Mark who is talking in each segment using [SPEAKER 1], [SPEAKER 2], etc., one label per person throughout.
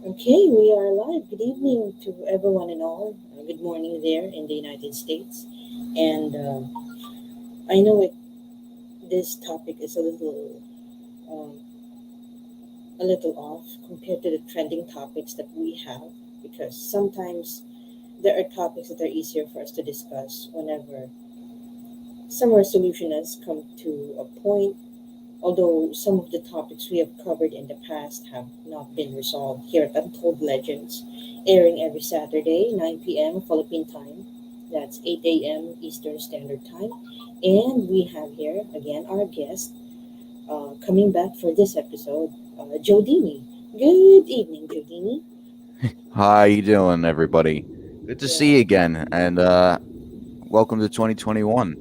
[SPEAKER 1] Okay, we are live. Good evening to everyone and all. Good morning there in the United States. And I know this topic is um, a little off compared to the trending topics that we have because sometimes there are topics that are easier for us to discuss whenever some resolution has come to a point. Although some of the topics we have covered in the past have not been resolved here at Untold Legends, airing every Saturday, 9 p.m. Philippine time. That's 8 a.m. Eastern Standard Time. And we have here again our guest coming back for this episode, Jodini. Good evening, Jodini.
[SPEAKER 2] How you doing, everybody? Good to see you
[SPEAKER 1] Yeah,
[SPEAKER 2] again, and welcome to 2021.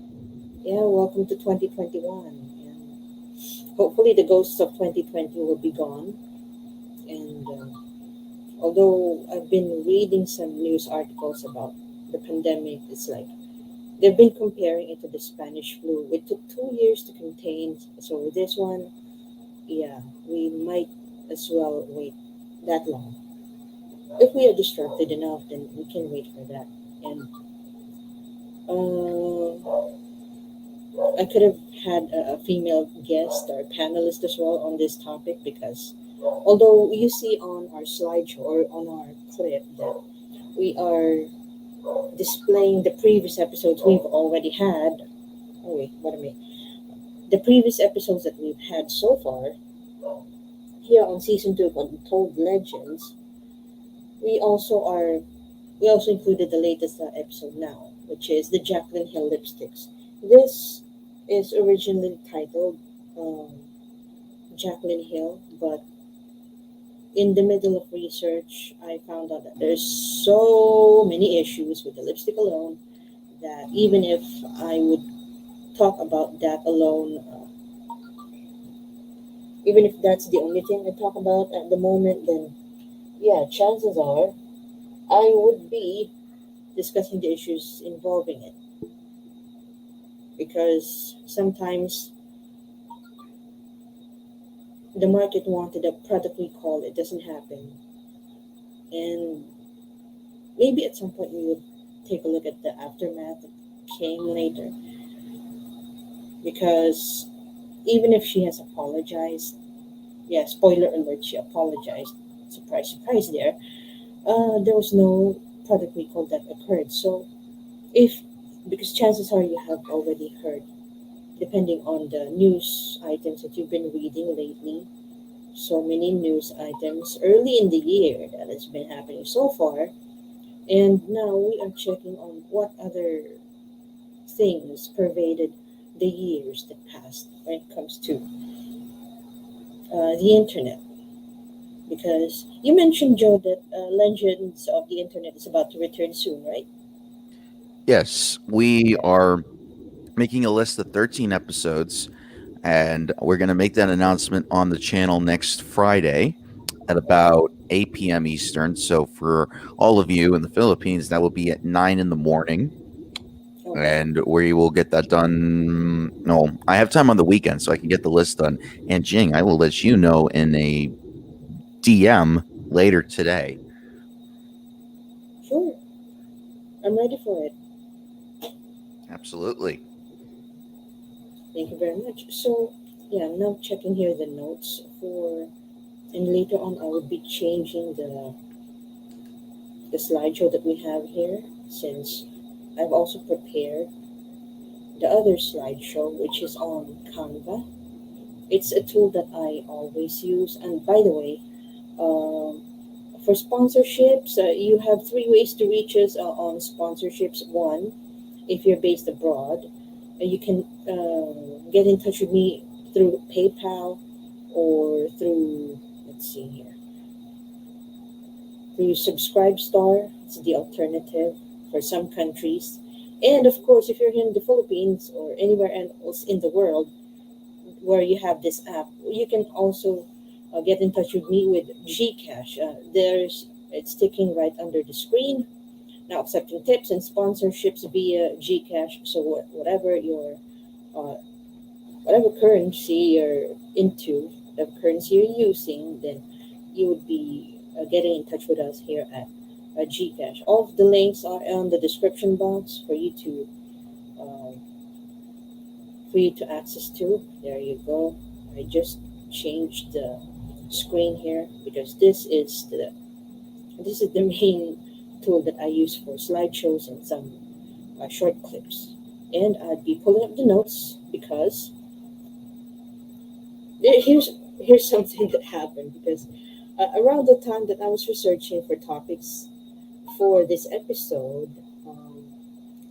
[SPEAKER 1] yeah, welcome to 2021. And hopefully, the ghosts of 2020 will be gone. And although I've been reading some news articles about the pandemic, it's like they've been comparing it to the Spanish flu. It took 2 years to contain, so with this one, yeah, we might as well wait that long. If we are distracted enough, then we can wait for that. And I could have had a female guest or panelist as well on this topic because although you see on our slideshow or on our clip that we are displaying the previous episodes we've already had. Oh wait, what I mean? The previous episodes that we've had so far here on season two of Untold Legends. We also are we also included the latest episode now, which is the Jaclyn Hill Lipsticks. This is originally titled um, Jaclyn Hill, but in the middle of research, I found out that there's so many issues with the lipstick alone that even if I would talk about that alone, even if that's the only thing I talk about at the moment, then yeah, chances are I would be discussing the issues involving it because sometimes the market wanted a product recall, it doesn't happen, and maybe at some point we would take a look at the aftermath that came later because even if she has apologized, yeah, spoiler alert, she apologized. Surprise, surprise there. There was no product recall that occurred. So, if because chances are you have already heard, depending on the news items that you've been reading lately, so many news items early in the year that has been happening so far, and now we are checking on what other things pervaded the years that passed when it comes to the internet. Because you mentioned, Joe, that Legends of the Internet is about to return soon, right?
[SPEAKER 2] Yes, we are making a list of 13 episodes, and we're going to make that announcement on the channel next Friday at about 8 p.m. Eastern. So for all of you in the Philippines, that will be at 9 in the morning.
[SPEAKER 1] Okay.
[SPEAKER 2] And we will get that done. No, I have time on the weekend, so I can get the list done. And Jing, I will let you know in a DM later today.
[SPEAKER 1] Sure. I'm ready for it.
[SPEAKER 2] Absolutely.
[SPEAKER 1] Thank you very much. So, yeah, I'm now checking here the notes for, and later on I will be changing the slideshow that we have here since I've also prepared the other slideshow, which is on Canva. It's a tool that I always use. And by the way, um, for sponsorships, you have three ways to reach us on sponsorships. One, if you're based abroad, you can get in touch with me through PayPal or through, let's see here, through Subscribestar. It's the alternative for some countries. And of course, if you're here in the Philippines or anywhere else in the world where you have this app, you can also get in touch with me with Gcash. It's ticking right under the screen. Now accepting tips and sponsorships via Gcash. So uh, whatever currency you're into, whatever currency you're using, then you would be getting in touch with us here at Gcash. All of the links are on the description box uh, for you to access to. There you go. I just changed the screen here because this is the main tool that I use for slideshows and some short clips. And I'd be pulling up the notes because here's something that happened because around the time that I was researching for topics for this episode,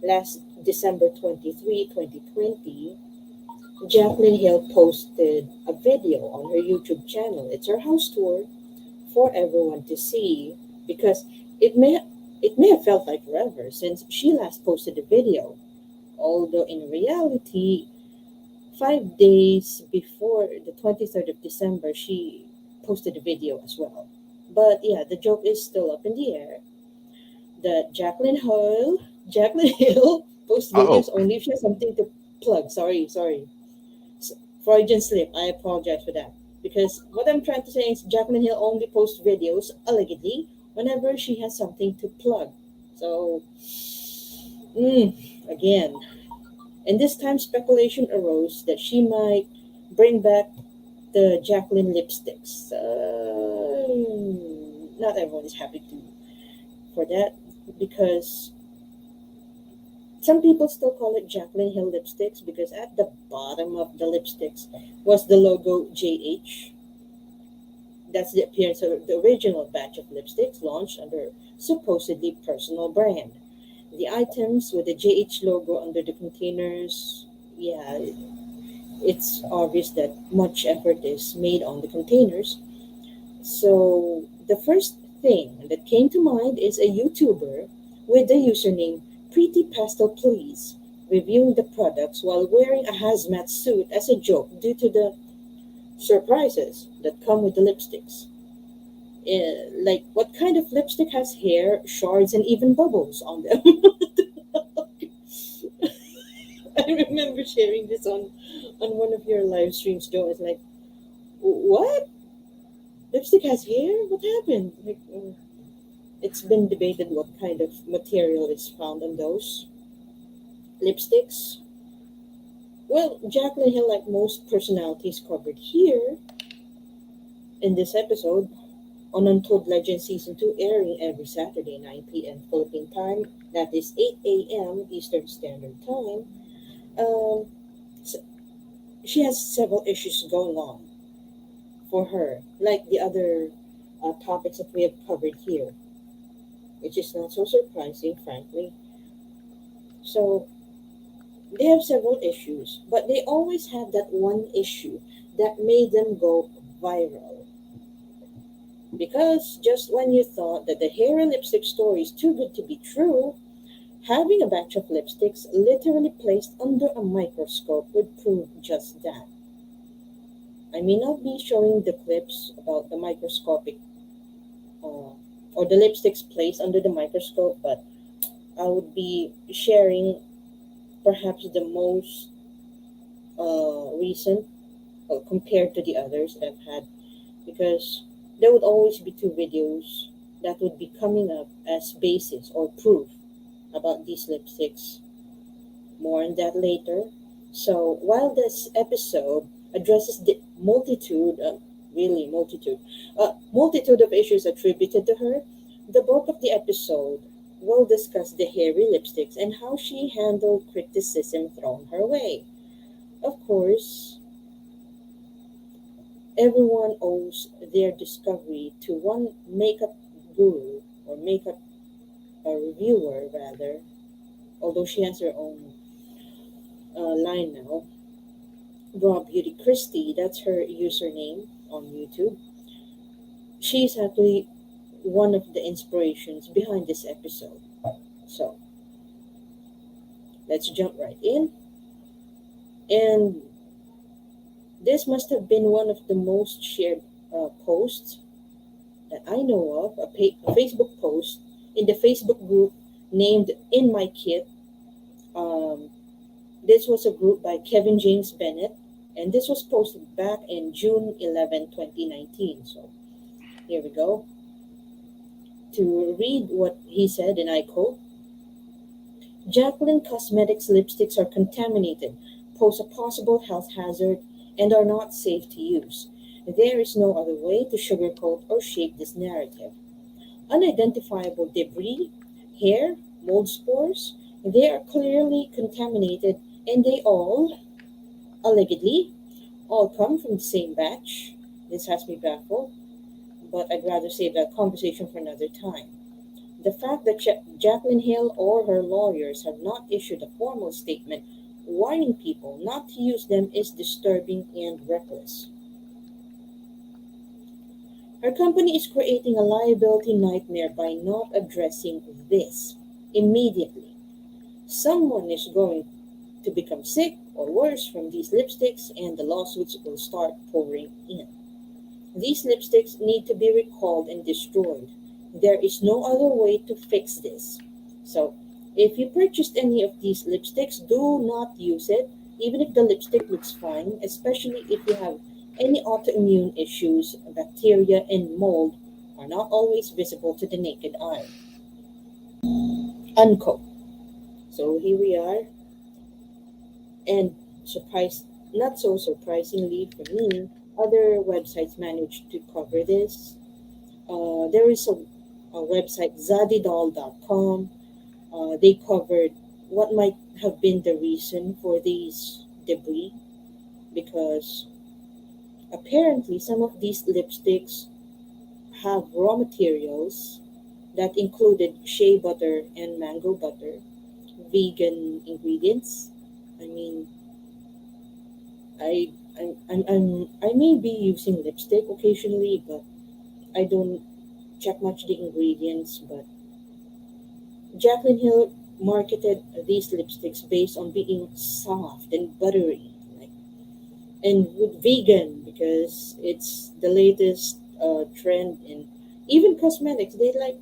[SPEAKER 1] last December 23, 2020, Jaclyn Hill posted a video on her YouTube channel. It's her house tour for everyone to see because it may it may have felt like forever since she last posted the video. Although in reality, 5 days before the 23rd of December, she posted a video as well. But yeah, the joke is still up in the air that Jaclyn Hill posts videos
[SPEAKER 2] Oh,
[SPEAKER 1] only if she has something to plug. Sorry. Freudian slip. I apologize for that. Because what I'm trying to say is Jaclyn Hill only posts videos allegedly whenever she has something to plug. So, again. And this time speculation arose that she might bring back the Jaclyn Lipsticks. Not everyone is happy for that because some people still call it Jaclyn Hill Lipsticks because at the bottom of the lipsticks was the logo JH. That's the appearance of the original batch of lipsticks launched under supposedly personal brand. The items with the JH logo under the containers, yeah, it's obvious that much effort is made on the containers. So the first thing that came to mind is a YouTuber with the username Pretty Pastel Please reviewing the products while wearing a hazmat suit as a joke due to the surprises that come with the lipsticks. Like, what kind of lipstick has hair, shards, and even bubbles on them? I remember sharing this on one of your live streams, Joe. It's like, what? Lipstick has hair? What happened? Like, it's been debated what kind of material is found on those lipsticks. Well, Jaclyn Hill, like most personalities covered here in this episode, on Untold Legend Season 2 airing every Saturday, 9 p.m. Philippine time. That is 8 a.m. Eastern Standard Time. Um, s she has several issues going on for her, like the other topics that we have covered here, which is not so surprising, frankly. So, they have several issues, but they always have that one issue that made them go viral. Because just when you thought that the hair and lipstick story is too good to be true, having a batch of lipsticks literally placed under a microscope would prove just that. I may not be showing the clips about the microscopic or the lipsticks placed under the microscope, but I would be sharing perhaps the most recent compared to the others that I've had because there would always be two videos that would be coming up as basis or proof about these lipsticks. More on that later. So while this episode addresses the multitude of issues attributed to her, the bulk of the episode will discuss the hairy lipsticks and how she handled criticism thrown her way. Of course, everyone owes their discovery to one makeup guru or makeup reviewer rather, although she has her own line now. Raw Beauty Christie, that's her username on YouTube. She's actually one of the inspirations behind this episode. So let's jump right in. And this must have been one of the most shared posts that I know of, a Facebook post in the Facebook group named In My Kit. Um, this was a group by Kevin James Bennett, and this was posted back in June 11, 2019. So here we go. to read what he said, and I quote: Jaclyn Cosmetics lipsticks are contaminated, pose a possible health hazard, and are not safe to use. There is no other way to sugarcoat or shape this narrative. Unidentifiable debris, hair, mold spores, they are clearly contaminated, and they all, allegedly, all come from the same batch. This has me baffled, but I'd rather save that conversation for another time. The fact that Jaclyn Hill or her lawyers have not issued a formal statement warning people not to use them is disturbing and reckless. Her company is creating a liability nightmare by not addressing this immediately. Someone is going to become sick or worse from these lipsticks, and the lawsuits will start pouring in. These lipsticks need to be recalled and destroyed. There is no other way to fix this. So, if you purchased any of these lipsticks, do not use it, even if the lipstick looks fine, especially if you have any autoimmune issues. Bacteria and mold are not always visible to the naked eye. Unquote. So here we are, and not so surprisingly for me, other websites managed to cover this. There is a website, zadidol.com. They covered what might have been the reason for these debris, because apparently some of these lipsticks have raw materials that included shea butter and mango butter, vegan ingredients. I mean, I may be using lipstick occasionally, but I don't check much the ingredients. But Jaclyn Hill marketed these lipsticks based on being soft and buttery, like, and with vegan, because it's the latest trend in even cosmetics. They like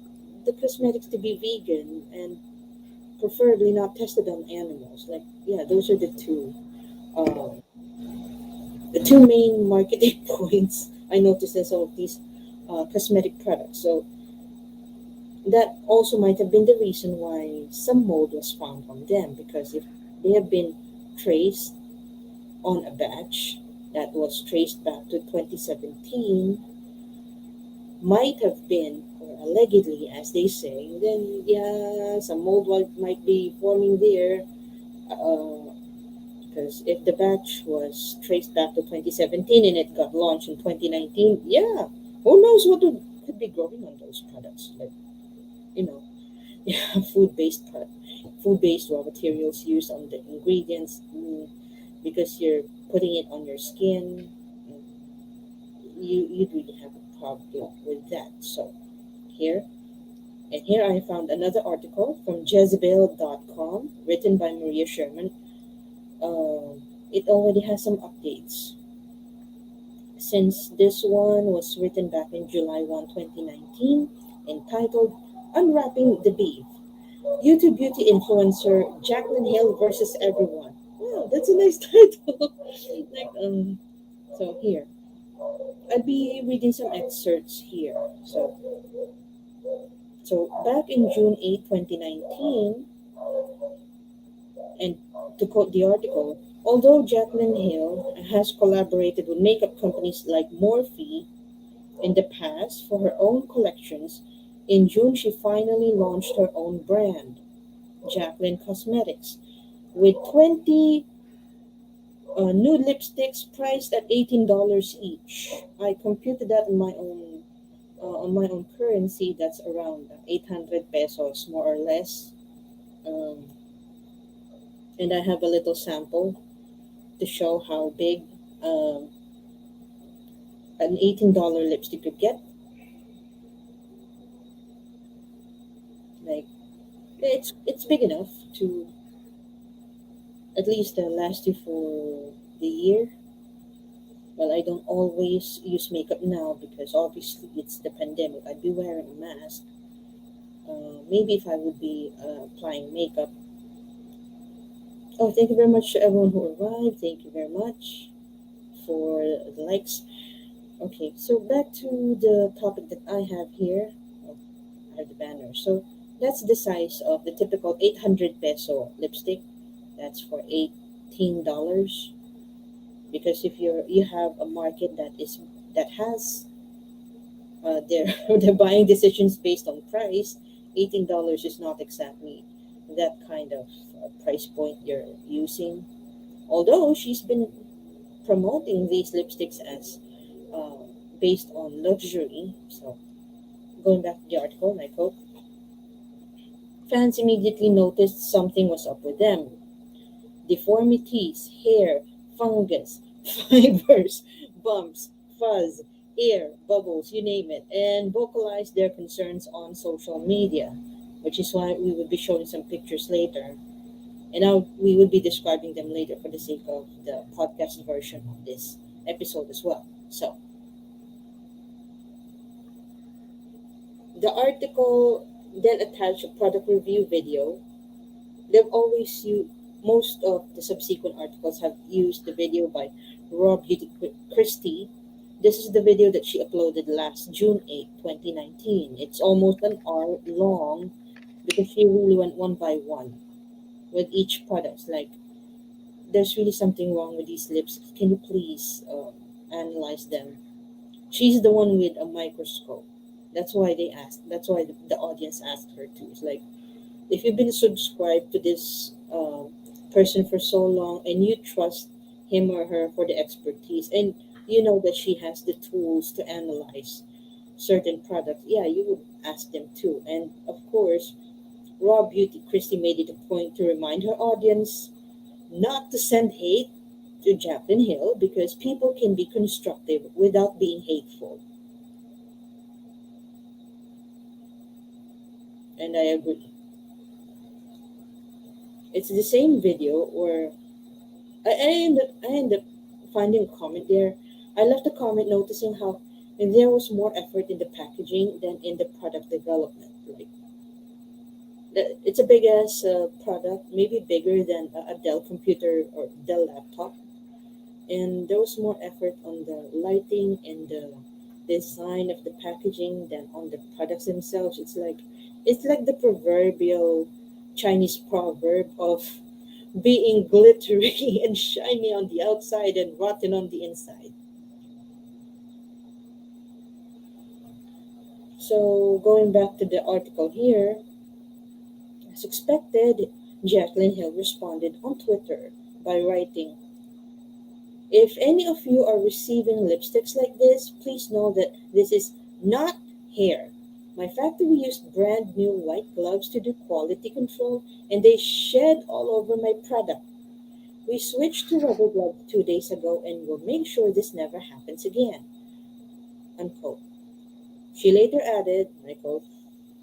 [SPEAKER 1] the cosmetics to be vegan and preferably not tested on animals. Like, yeah, those are uh, the two main marketing points I noticed in some of these cosmetic products. So that also might have been the reason why some mold was found on them, because if they have been traced on a batch that was traced back to 2017, might have been, or allegedly, as they say, then yeah, some mold might be forming there. Because if the batch was traced back to 2017 and it got launched in 2019, yeah, who knows what could be growing on those products? Like, you know, yeah, food-based raw materials used on the ingredients, because you're putting it on your skin. You'd really have a problem with that. So here here I found another article from Jezebel.com written by Maria Sherman. It already has some updates since this one was written back in July 1, 2019, entitled Unwrapping the Beef. YouTube beauty influencer Jaclyn Hill versus everyone. Wow, that's a nice title. like so here. I'll be reading some excerpts here. So back in June 8, 2019, and to quote the article, although Jaclyn Hill has collaborated with makeup companies like Morphe in the past for her own collections, in June she finally launched her own brand, Jaclyn Cosmetics, with 20 nude lipsticks priced at $18 each. I computed that on my own currency. That's around 800 pesos, more or less. Um, and I have a little sample to show how big um, an $18 lipstick could get. Like, it's big enough to at least last you for the year. Well, I don't always use makeup now because obviously it's the pandemic. I'd be wearing a mask. Maybe if I would be applying makeup. Oh, thank you very much to everyone who arrived. Thank you very much for the likes. Okay, so back to the topic that I have here. Oh, are the banners. So that's the size of the typical 800 peso lipstick. That's for $18. Because if you have a market that has their their buying decisions based on price, $18 is not exactly that kind of price point you're using. Although she's been promoting these lipsticks as uh, based on luxury. So going back to the article, I quote, fans immediately noticed something was up with them. Deformities, hair, fungus, fibers, bumps, fuzz, air, bubbles, you name it, and vocalized their concerns on social media, which is why we will be showing some pictures later. And now we will be describing them later for the sake of the podcast version of this episode as well. So, the article then attached a product review video. They've always used, most of the subsequent articles have used the video by Rob Beauty Christie. This is the video that she uploaded last June 8, 2019. It's almost an hour long because she really went one by one with each product. Like, there's really something wrong with these lips. Can you please analyze them? She's the one with a microscope. That's why they asked. That's why the audience asked her to. It's like, if you've been subscribed to this person for so long and you trust him or her for the expertise and you know that she has the tools to analyze certain products, yeah, you would ask them too. And of course, Raw Beauty Christie made it a point to remind her audience not to send hate to Jaclyn Hill because people can be constructive without being hateful. And I agree. It's the same video where I end up finding a comment there. I left a comment noticing how there was more effort in the packaging than in the product development. Like, it's a big ass product, maybe bigger than a Dell computer or Dell laptop, and there was more effort on the lighting and the design of the packaging than on the products themselves. It's like the proverbial Chinese proverb of being glittery and shiny on the outside and rotten on the inside. So going back to the article here, as expected, Jaclyn Hill responded on Twitter by writing, if any of you are receiving lipsticks like this, please know that this is not hair. My factory used brand new white gloves to do quality control and they shed all over my product. We switched to rubber gloves 2 days ago and will make sure this never happens again. Unquote. She later added, I quote,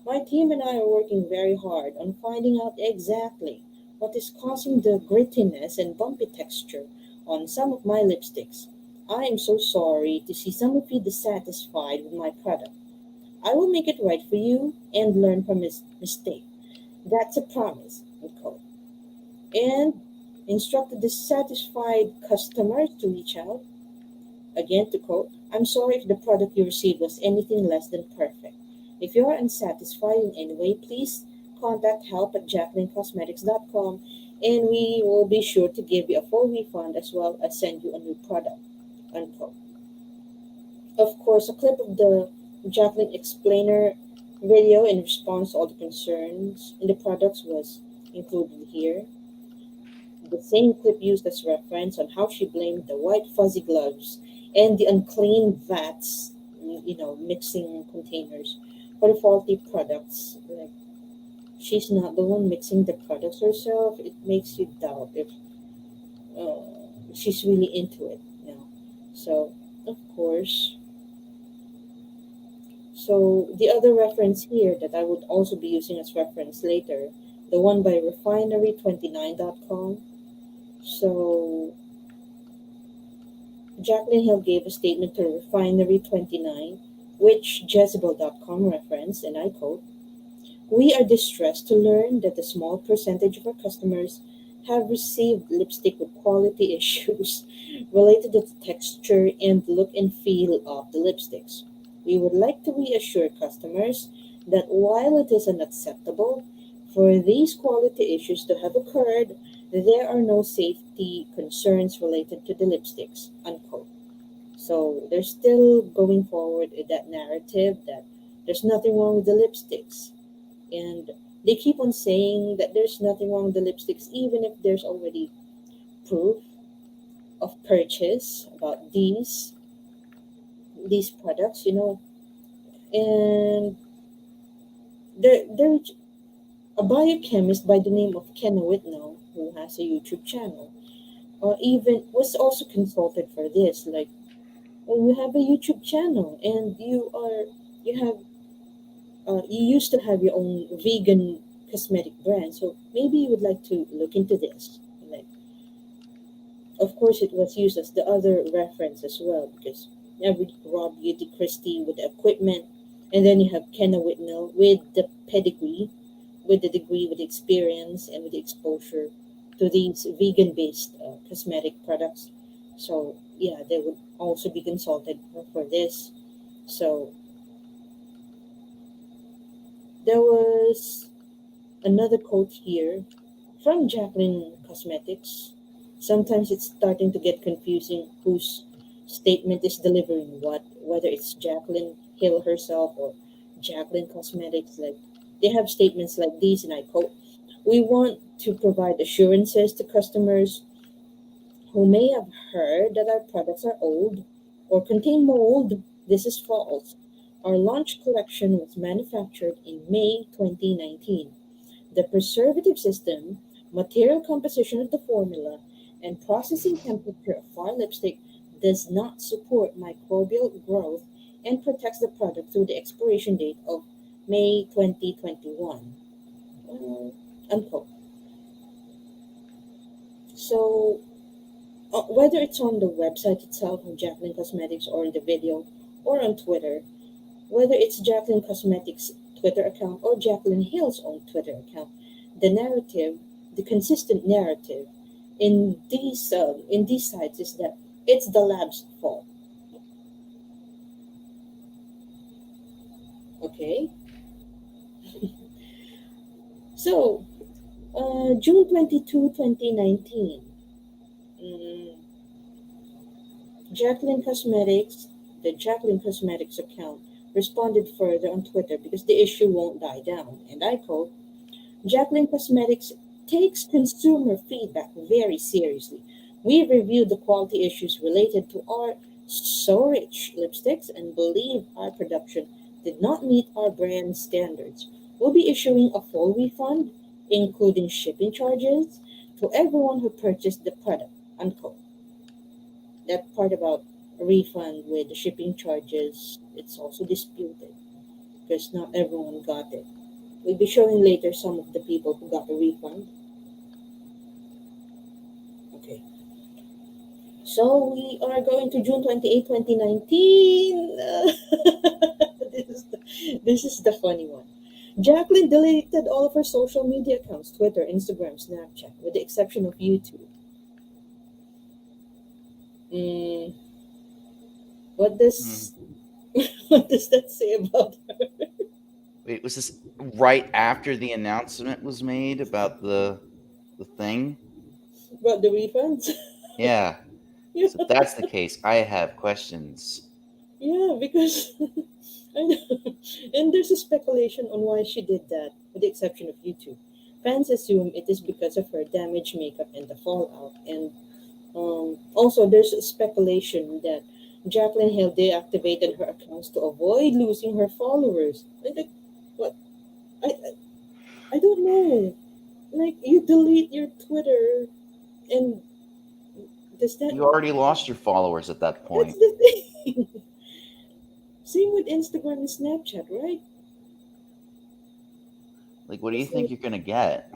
[SPEAKER 1] my team and I are working very hard on finding out exactly what is causing the grittiness and bumpy texture on some of my lipsticks. I am so sorry to see some of you dissatisfied with my product. I will make it right for you and learn from his mistake. That's a promise, unquote. And instructed dissatisfied customers to reach out. Again, to quote, I'm sorry if the product you received was anything less than perfect. If you are unsatisfied in any way, please contact help at jaclyncosmetics.com and we will be sure to give you a full refund as well as send you a new product. Unquote. Of course, a clip of the Jaclyn explainer video in response to all the concerns in the products was included here. The same clip used as reference on how she blamed the white fuzzy gloves and the unclean vats, mixing containers for the faulty products. Like, she's not the one mixing the products herself. It makes you doubt if she's really into it. So, of course, so the other reference here that I would also be using as reference later, the one by refinery29.com. So Jaclyn Hill gave a statement to Refinery 29, which Jezebel.com referenced, and I quote, we are distressed to learn that a small percentage of our customers have received lipstick with quality issues related to the texture and look and feel of the lipsticks. We would like to reassure customers that while it is unacceptable for these quality issues to have occurred, there are no safety concerns related to the lipsticks, unquote. So they're still going forward with that narrative that there's nothing wrong with the lipsticks. And they keep on saying that there's nothing wrong with the lipsticks, even if there's already proof of purchase about these products, And there's a biochemist by the name of Ken Whitnell who has a YouTube channel, or even was also consulted for this. Like, oh, you have a YouTube channel and you used to have your own vegan cosmetic brand, so maybe you would like to look into this. Like, of course, it was used as the other reference as well because every Rob Beauty Christie with the equipment, and then you have Kenna Whitnell with the pedigree, with the degree, with the experience, and with the exposure to these vegan-based cosmetic products. So yeah, they would also be consulted for this. So there was another quote here from Jaclyn Cosmetics. Sometimes it's starting to get confusing whose statement is delivering what, whether it's Jaclyn Hill herself or Jaclyn Cosmetics. Like, they have statements like these, and I quote, "We want to provide assurances to customers who may have heard that our products are old or contain mold. This is false. Our launch collection was manufactured in May 2019. The preservative system, material composition of the formula, and processing temperature of our lipstick does not support microbial growth and protects the product through the expiration date of May 2021." Unquote. So, whether it's on the website itself of Jaclyn Cosmetics or in the video or on Twitter, whether it's Jaclyn Cosmetics' Twitter account or Jaclyn Hill's own Twitter account, the narrative, the consistent narrative in these sites is that it's the lab's fault. Okay, so June 22, 2019, mm, Jaclyn Cosmetics, the Jaclyn Cosmetics account, responded further on Twitter because the issue won't die down. And I quote, "Jaclyn Cosmetics takes consumer feedback very seriously. We've reviewed the quality issues related to our So Rich lipsticks and believe our production did not meet our brand standards. We'll be issuing a full refund, including shipping charges, to everyone who purchased the product." Unquote. That part about a refund with the shipping charges, it's also disputed because not everyone got it. We'll be showing later some of the people who got a refund. Okay. So we are going to June 28, 2019. This is the funny one. Jaclyn deleted all of her social media accounts, Twitter, Instagram, Snapchat, with the exception of YouTube. Mm, what
[SPEAKER 2] Hmm.
[SPEAKER 1] does what does that say about her?
[SPEAKER 2] Wait, was this right after the announcement was made about the thing?
[SPEAKER 1] About the refunds?
[SPEAKER 2] Yeah.
[SPEAKER 1] Yeah,
[SPEAKER 2] So if that's the case, I have questions.
[SPEAKER 1] yeah, because I know. And there's a speculation on why she did that, with the exception of YouTube. Fans assume it is because of her damaged makeup and the fallout. And also, there's a speculation that Jaclyn Hill deactivated her accounts to avoid losing her followers. Like, what? I don't know. Like, you delete your Twitter, and does that?
[SPEAKER 2] You already lost your followers at that
[SPEAKER 1] That's
[SPEAKER 2] point.
[SPEAKER 1] the thing. Same with Instagram and Snapchat, right?
[SPEAKER 2] Like, what do you
[SPEAKER 1] It's
[SPEAKER 2] think
[SPEAKER 1] like,
[SPEAKER 2] you're gonna get?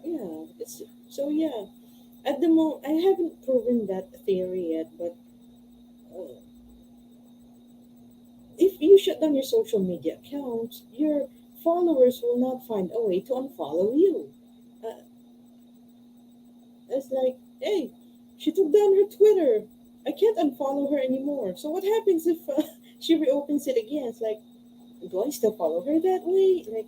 [SPEAKER 1] yeah, it's so yeah. At the moment, I haven't proven that theory yet, but uh, if you shut down your social media accounts, your followers will not find a way to unfollow you. Uh, it's like, hey, she took down her Twitter. I can't unfollow her anymore. So what happens if she reopens it again? It's like, do I still follow her that way? Like,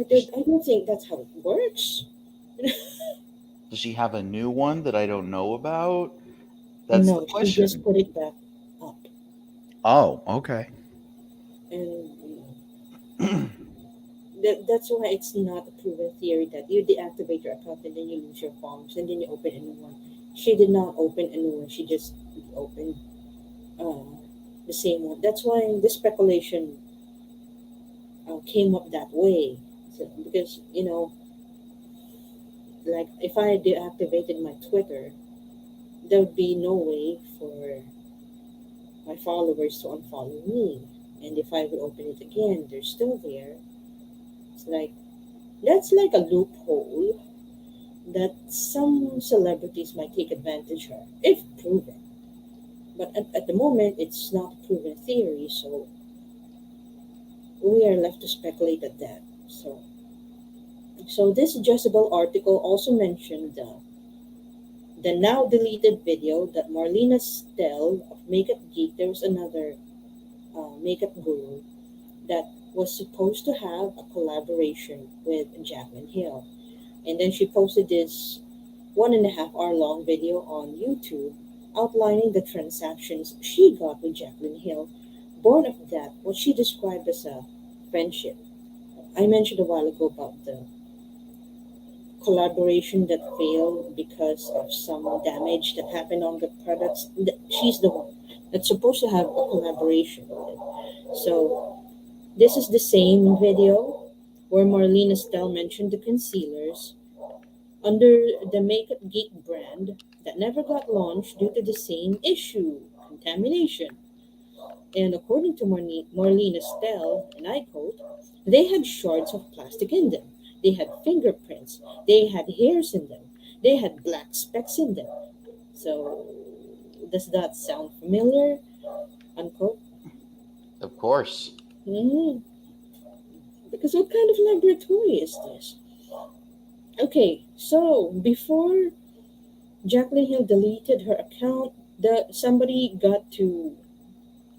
[SPEAKER 2] Does
[SPEAKER 1] I don't think that's how it works.
[SPEAKER 2] does she have a new one that I don't know about? That's the
[SPEAKER 1] No, she just
[SPEAKER 2] question.
[SPEAKER 1] put it back up.
[SPEAKER 2] Oh, okay.
[SPEAKER 1] And that's why it's not a proven theory that you deactivate your account and then you lose your followers and then you open a new one. She did not open a new one. She just opened uh, the same one. That's why the speculation came up that way. So, because like if I deactivated my Twitter, there would be no way for my followers to unfollow me. And if I would open it again, they're still there. It's like that's like a loophole that some celebrities might take advantage of if proven. But at the moment, it's not a proven theory, so we are left to speculate at that. So this Jezebel article also mentioned the now deleted video that Marlena Stell of Makeup Geek. There was another makeup guru that was supposed to have a collaboration with Jaclyn Hill, and then she posted this 1.5 hour long video on YouTube outlining the transactions she got with Jaclyn Hill, born of that, what she described as a friendship. I mentioned a while ago about the collaboration that failed because of some damage that happened on the products. She's the one that's supposed to have a collaboration with it. So this is the same video where Marlene Estelle mentioned the concealers under the Makeup Geek brand that never got launched due to the same issue, contamination. And according to Marlene Estelle, and I quote, they had shards of plastic in them. They had fingerprints. They had hairs in them. They had black specks in them. So, does that sound familiar? Unquote.
[SPEAKER 2] Of course.
[SPEAKER 1] Mhm. Because what kind of laboratory is this? Okay, so before Jaclyn Hill deleted her account, somebody got to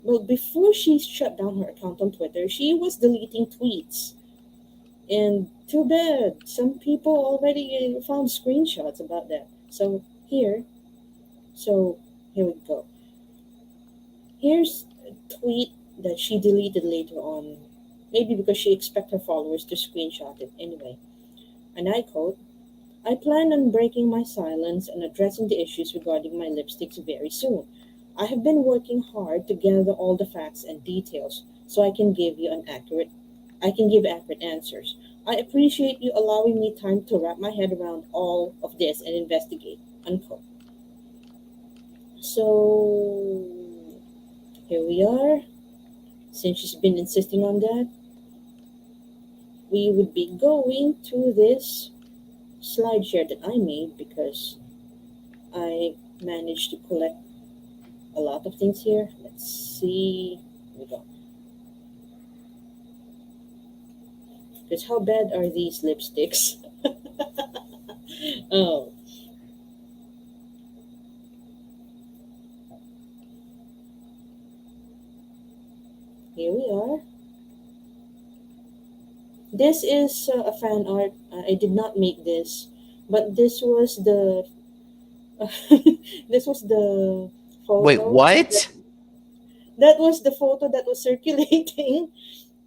[SPEAKER 1] well before she shut down her account on Twitter, she was deleting tweets. And too bad, some people already found screenshots about that. So here we go. Here's a tweet that she deleted later on, maybe because she expected her followers to screenshot it anyway. And I quote, I plan on breaking my silence and addressing the issues regarding my lipsticks very soon. I have been working hard to gather all the facts and details so I can give accurate answers. I appreciate you allowing me time to wrap my head around all of this and investigate. Unquote. So here we are. Since she's been insisting on that, we would be going to this slide share that I made because I managed to collect a lot of things here. Let's see. Here we go. Because how bad are these lipsticks? Oh, here we are. This is a fan art. I did not make this, but this was the this was the
[SPEAKER 2] Wait,
[SPEAKER 1] photo
[SPEAKER 2] what?
[SPEAKER 1] that was the photo that was circulating.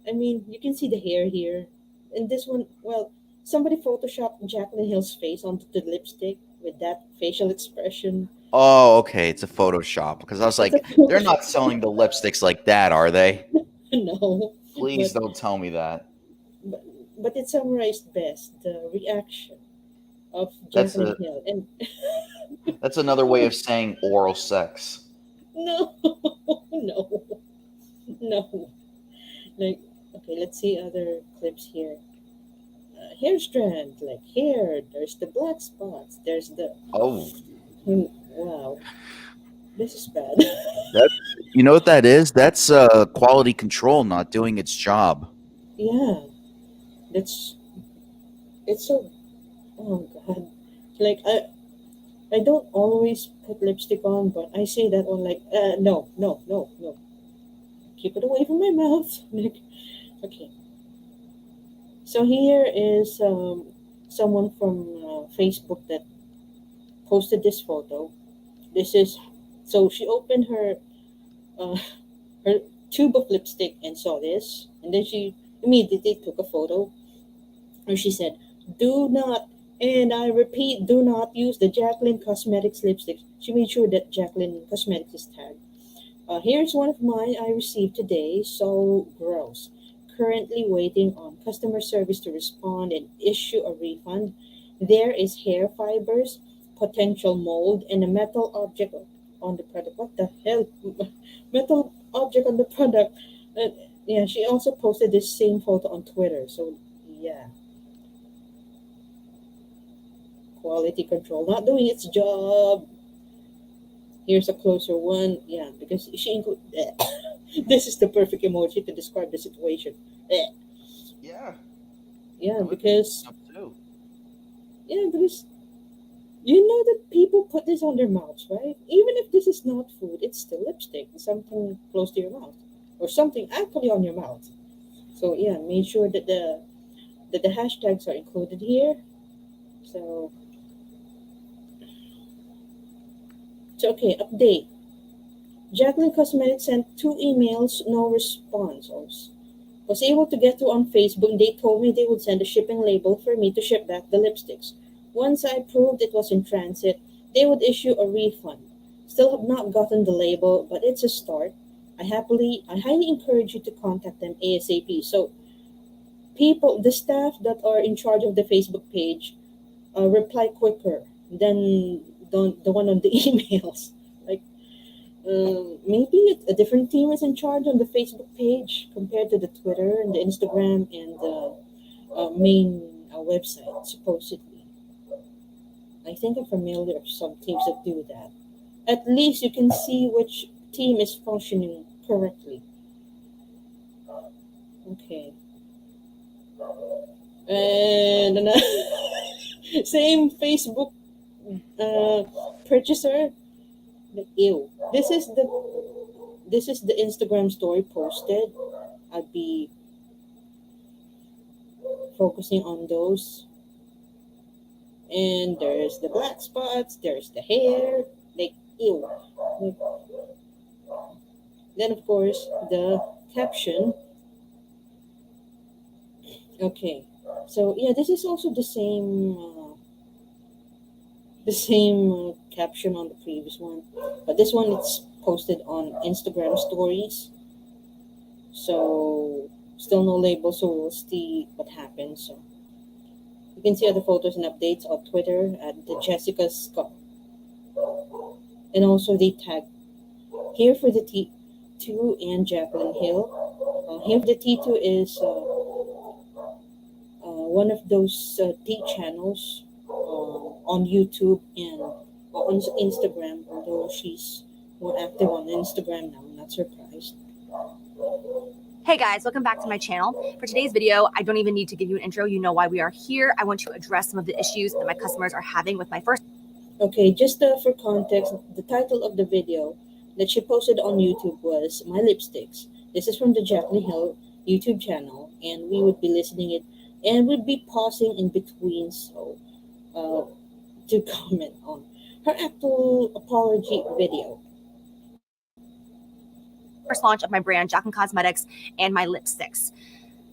[SPEAKER 1] I mean, you can see the hair here. And this one, well, somebody photoshopped Jaclyn Hill's face onto the lipstick with that facial expression.
[SPEAKER 2] Oh, okay. It's a Photoshop because I was
[SPEAKER 1] It's a
[SPEAKER 2] like, they're not
[SPEAKER 1] Photoshop.
[SPEAKER 2] selling the lipsticks like that, are they?
[SPEAKER 1] No,
[SPEAKER 2] Please
[SPEAKER 1] but,
[SPEAKER 2] don't tell me that.
[SPEAKER 1] but but it summarized best the reaction of
[SPEAKER 2] That's
[SPEAKER 1] Jaclyn
[SPEAKER 2] a
[SPEAKER 1] Hill. And
[SPEAKER 2] that's another way of saying oral sex.
[SPEAKER 1] no, no, no. Like, okay, let's see other clips here. Hair strand, like hair. There's the black spots. There's the
[SPEAKER 2] Oh,
[SPEAKER 1] wow. This is bad.
[SPEAKER 2] that you know what that is? That's quality control not doing its job.
[SPEAKER 1] Yeah, that's it's so. Oh God, like I don't always put lipstick on, but I say that on like no, no, no, no. keep it away from my mouth. Like, okay. So here is someone from Facebook that posted this photo. This is so she opened uh, her tube of lipstick and saw this, and then she immediately took a photo where she said, "Do not." And I repeat, do not use the Jaclyn Cosmetics lipstick. She made sure that Jaclyn Cosmetics is tagged. Here's one of mine I received today. So gross. Currently waiting on customer service to respond and issue a refund. There is hair fibers, potential mold, and a metal object on the product. What the hell? Metal object on the product. Uh, yeah, she also posted this same photo on Twitter. So, yeah, quality control not doing its job. Here's a closer one. Yeah, because she include. This is the perfect emoji to describe the situation. Eh.
[SPEAKER 2] Yeah,
[SPEAKER 1] Yeah,
[SPEAKER 2] that would be
[SPEAKER 1] because
[SPEAKER 2] up too.
[SPEAKER 1] yeah, because you know that people put this on their mouths, right? Even if this is not food, it's still lipstick, something close to your mouth, or something actually on your mouth. So yeah, make sure that the hashtags are included here. So okay, update. Jaclyn Cosmetics sent two emails, no response. Was able to get to on Facebook. They told me they would send a shipping label for me to ship back the lipsticks. Once I proved it was in transit, they would issue a refund. Still have not gotten the label, but it's a start. I highly encourage you to contact them ASAP. So people, the staff that are in charge of the Facebook page, reply quicker than the one on the emails. Like maybe a different team is in charge on the Facebook page compared to the Twitter and the Instagram and the main website, supposedly. I think I'm familiar with some teams that do that. At least you can see which team is functioning correctly. Okay. And same Facebook uh, purchaser. Like, ew. This is the Instagram story posted. I'd be focusing on those. And there's the black spots, there's the hair, like ew. Like, then of course the caption. Okay, so yeah, this is also the same caption on the previous one, but this one it's posted on Instagram stories. So still no label, so we'll see what happens. So you can see other photos and updates on Twitter at the Jessica Scott. And also they tag here for the T2 and Jaclyn Hill. Here for the T2 is one of those tea channels on YouTube and on Instagram, although she's more active on Instagram now. I'm not surprised.
[SPEAKER 3] Hey guys, welcome back to my channel. For today's video, I don't even need to give you an intro. You know why we are here. I want to address some of the issues that my customers are having with my first.
[SPEAKER 1] Okay, just for context, the title of the video that she posted on YouTube was My Lipsticks. This is from the Jaclyn Hill YouTube channel, and we would be listening it, and we'd be pausing in between so to comment on her actual apology video.
[SPEAKER 3] First launch of my brand, Jaclyn Cosmetics, and my lipsticks.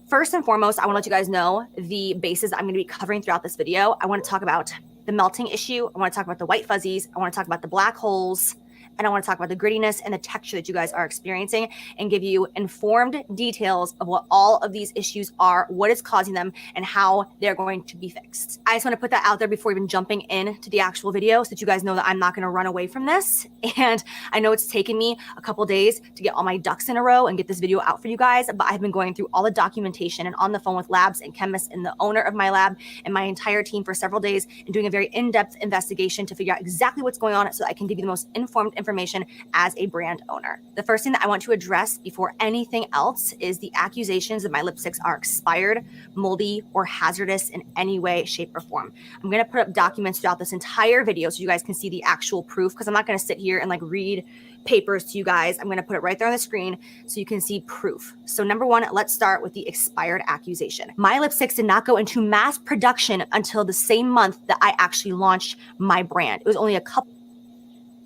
[SPEAKER 3] First and foremost, I want to let you guys know the bases I'm going to be covering throughout this video. I want to talk about the melting issue. I want to talk about the white fuzzies. I want to talk about the black holes. And I want to talk about the grittiness and the texture that you guys are experiencing and give you informed details of what all of these issues are, what is causing them, and how they're going to be fixed. I just want to put that out there before even jumping into the actual video so that you guys know that I'm not going to run away from this. And I know it's taken me a couple days to get all my ducks in a row and get this video out for you guys, but I've been going through all the documentation and on the phone with labs and chemists and the owner of my lab and my entire team for several days and doing a very in-depth investigation to figure out exactly what's going on so I can give you the most informed information as a brand owner. The first thing that I want to address before anything else is the accusations that my lipsticks are expired, moldy, or hazardous in any way, shape, or form. I'm going to put up documents throughout this entire video so you guys can see the actual proof, because I'm not going to sit here and like read papers to you guys. I'm going to put it right there on the screen so you can see proof. So number one, let's start with the expired accusation. My lipsticks did not go into mass production until the same month that I actually launched my brand. It was only a couple.